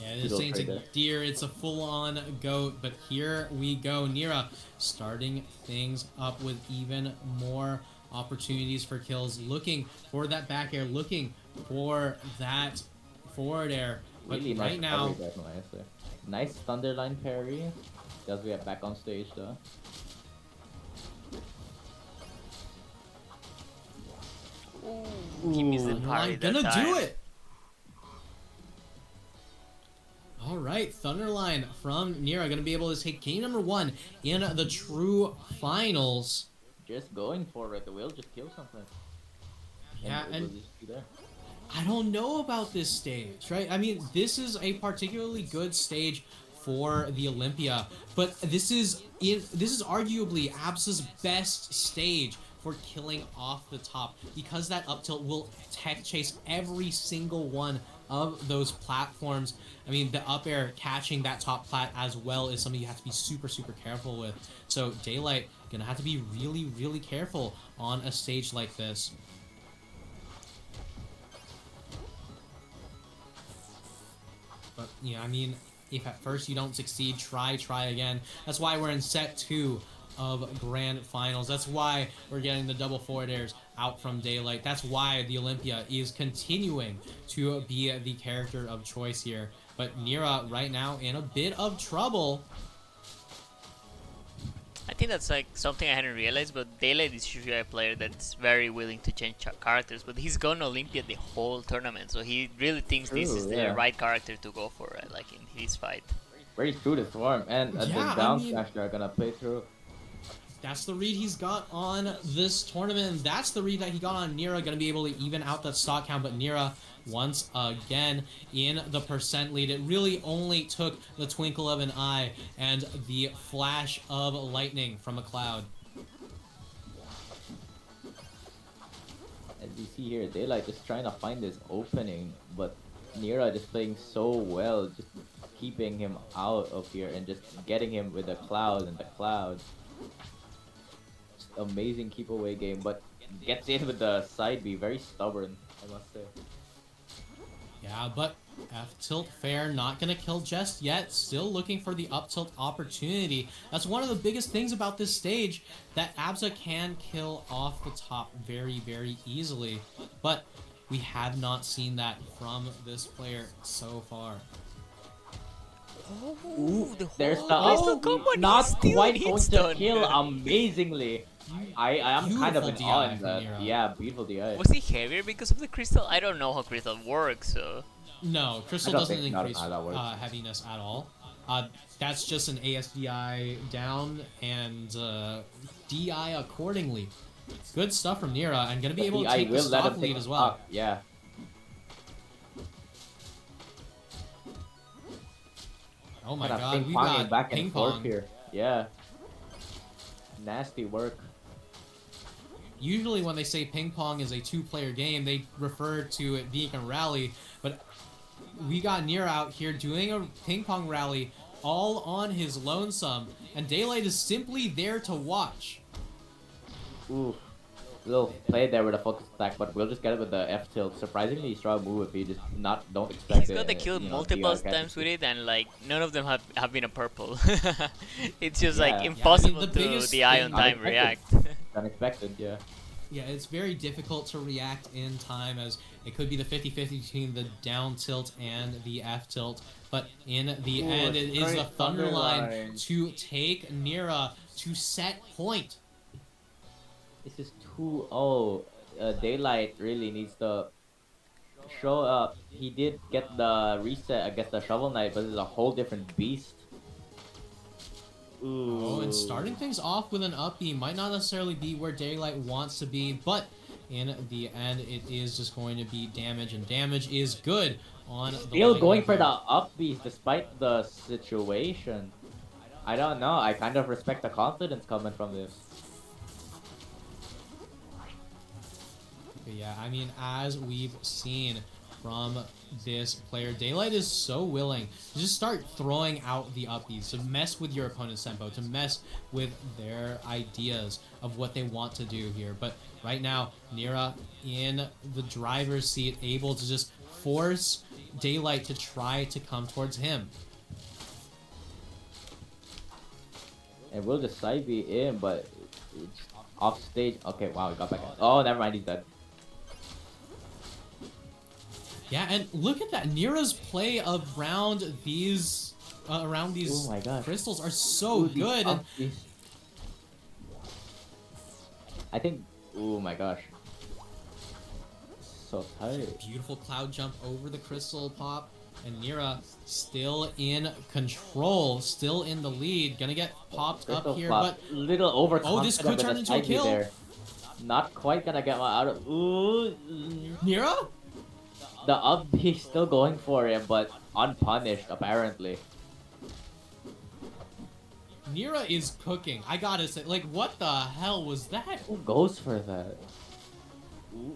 Yeah, this Little thing's a traitor. deer, it's a full-on goat, but here we go. Nira starting things up with even more opportunities for kills, looking for that back air, looking for that forward air. But Really nice right now, recovery there from Acer. Nice Thunderline parry. Does we get back on stage though. Ooh, he missed the parry Thunderline that gonna time. do it. All right, Thunderline from Nira gonna be able to take game number 1 in the true finals. Just going for it. The will just kill something. Yeah, It will and just be there. I don't know about this stage, right? I mean, this is a particularly good stage for the Olympia, but this is arguably Absa's best stage for killing off the top, because that up tilt will tech chase every single one of those platforms. I mean, the up air catching that top plat as well is something you have to be super, super careful with. So Daylight gonna have to be really, really careful on a stage like this. But, yeah, I mean, if at first you don't succeed, try again. That's why we're in set 2 of Grand Finals. That's why we're getting the double forward airs out from Daylight. That's why the Olympia is continuing to be the character of choice here. But Nira right now in a bit of trouble. I think that's like something I hadn't realized, but Daylight is usually a player that's very willing to change characters, but he's gone Olympia the whole tournament, so he really thinks this is the right character to go for, like in his fight. Very true to form, and the down smash are gonna play through. That's the read he's got on this tournament. That's the read that he got on Nira. Going to be able to even out that stock count, but Nira once again in the percent lead. It really only took the twinkle of an eye and the flash of lightning from a cloud. As you see here, Daylight just trying to find this opening, but Nira just playing so well, just keeping him out of here and just getting him with the cloud and the cloud. Amazing keep away game, but gets in with the side B. Very stubborn, I must say. Yeah, but F tilt fair, not gonna kill just yet. Still looking for the up tilt opportunity. That's one of the biggest things about this stage, that Absa can kill off the top very, very easily. But we have not seen that from this player so far. Ooh, There's the not quite going to kill amazingly. I am kind of in awe in that. Yeah, beautiful DI. Was he heavier because of the crystal? I don't know how crystal works, so... No, crystal doesn't increase heaviness at all. That's just an ASDI down and DI accordingly. Good stuff from Nira, and gonna be able to take the stock lead as well. Yeah. Oh my god, we got back ping and pong forth here. Yeah. Nasty work. Usually when they say ping pong is a two-player game, they refer to it being a rally, but we got Nira out here doing a ping pong rally all on his lonesome, and Daylight is simply there to watch. Ooh. Little play there with a focus attack, but we'll just get it with the F tilt. Surprisingly strong move if you just don't expect it. He's got the kill multiple times with it, and like none of them have been a purple. It's just like impossible to the eye on time react. Unexpected, yeah. Yeah, it's very difficult to react in time, as it could be the 50-50 between the down tilt and the F tilt. But in the end, it is the Thunderline to take Nira to set point. This is 2-0. Daylight really needs to show up. He did get the reset against the Shovel Knight, but this is a whole different beast. Ooh. Oh, and starting things off with an up B might not necessarily be where Daylight wants to be, but in the end, it is just going to be damage, and damage is good on the Still going for the up B despite the situation. I don't know. I kind of respect the confidence coming from this. Yeah, I mean, as we've seen from this player, Daylight is so willing to just start throwing out the upbeats, to mess with your opponent's tempo, to mess with their ideas of what they want to do here. But right now, Nira in the driver's seat, able to just force Daylight to try to come towards him. And we'll just side B in, but it's off stage. Okay, wow, he got back. Oh, never mind, he's dead. Yeah, and look at that. Nira's play around these oh my God, crystals are so good. And I think, oh my gosh. so tight. Beautiful cloud jump over the crystal pop. And Nira still in control, still in the lead. Gonna get popped Crystal up here, flop. but Little overconfident this could with turn the into a side B kill. there. Not quite gonna get one out of. Ooh. Nira? The up B still going for it, but unpunished apparently. Nira is cooking. I gotta say, like, what the hell was that? Who goes for that? Ooh,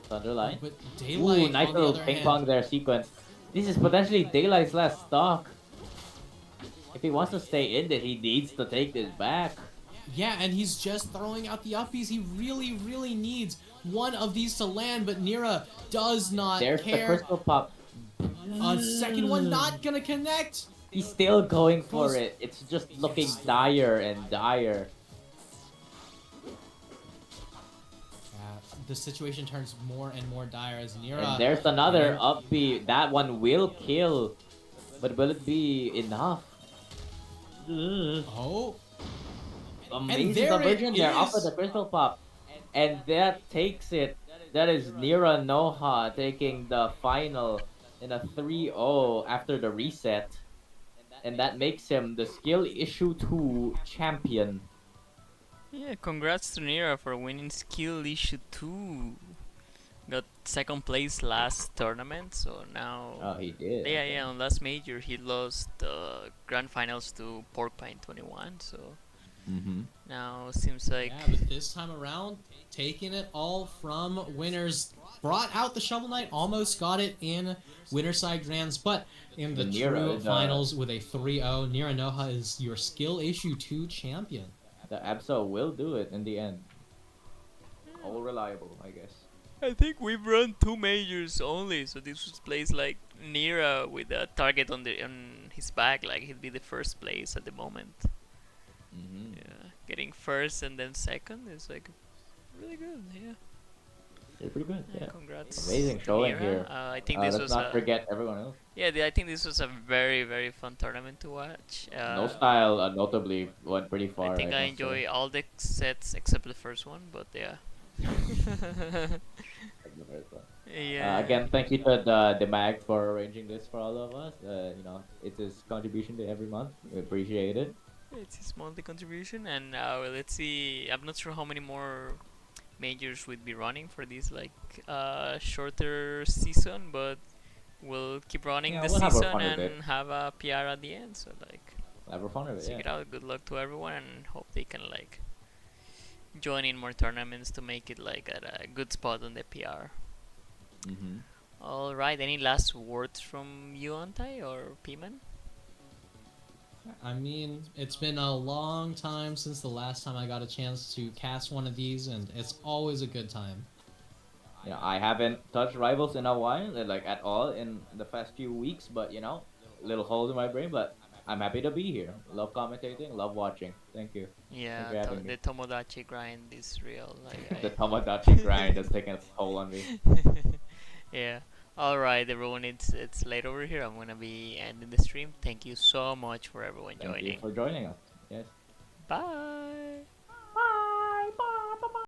Thunderline. But Daylight, Ooh, nice on the little other ping hand, pong there sequence. This is potentially Daylight's last stock. If he wants to stay in it, he needs to take this back. yeah, and he's just throwing out the uppies. He really, really needs one of these to land, but Nira does not There's the care. crystal pop. A second one not gonna connect. He's still going for it. It's just looking dire and dire. The situation turns more and more dire as Nira. And there's another up B. That one will kill. But will it be enough? Oh. Amazing there conversion it there off of is. the crystal pop. And that takes it. That is Nira Noha taking the final in a 3-0 after the reset. And that makes him the Skill Issue 2 champion. Yeah, congrats to Nira for winning Skill Issue 2. Got second place last tournament, so now... Oh, he did. Yeah, on last major he lost the grand finals to Porcupine 21, so... Now seems like... Yeah, but this time around, taking it all from winners. Brought out the Shovel Knight, almost got it in Winterside Grands, but in the true finals with a 3-0, Nira Noha is your Skill Issue 2 champion. The Absol will do it in the end. All reliable, I guess. I think we've run 2 majors only, so this was place like Nira with a target on his back, like he'd be the first place at the moment. Yeah, getting first and then second is like really good. Yeah. They're pretty good. Yeah. Congrats. Amazing showing Nira. here. I think this let's was. not forget everyone else. Yeah, I think this was a very very fun tournament to watch. No Style notably went pretty far. I think I enjoy all the sets except the first one, but yeah. Yeah. Again, thank you to the demag for arranging this for all of us. You know, it's his contribution to every month. We appreciate it. It's his monthly contribution, and well, let's see. I'm not sure how many more majors we'd be running for this like shorter season, but we'll keep running the season and have a PR at the end. So like, have fun with it. Check it out. Good luck to everyone, and hope they can like join in more tournaments to make it like at a good spot on the PR. All right. Any last words from you, Antai or Piman? I mean, it's been a long time since the last time I got a chance to cast one of these, and it's always a good time. Yeah, I haven't touched Rivals in a while, like at all in the past few weeks, but you know, little hole in my brain, but I'm happy to be here. Love commentating, love watching. Thank you. Yeah, the Tomodachi grind is real. Like, the Tomodachi grind has taken its toll on me. Yeah. Alright everyone, it's late over here. I'm gonna be ending the stream. Thank you so much for everyone joining. Thank you for joining us. Yes. Bye.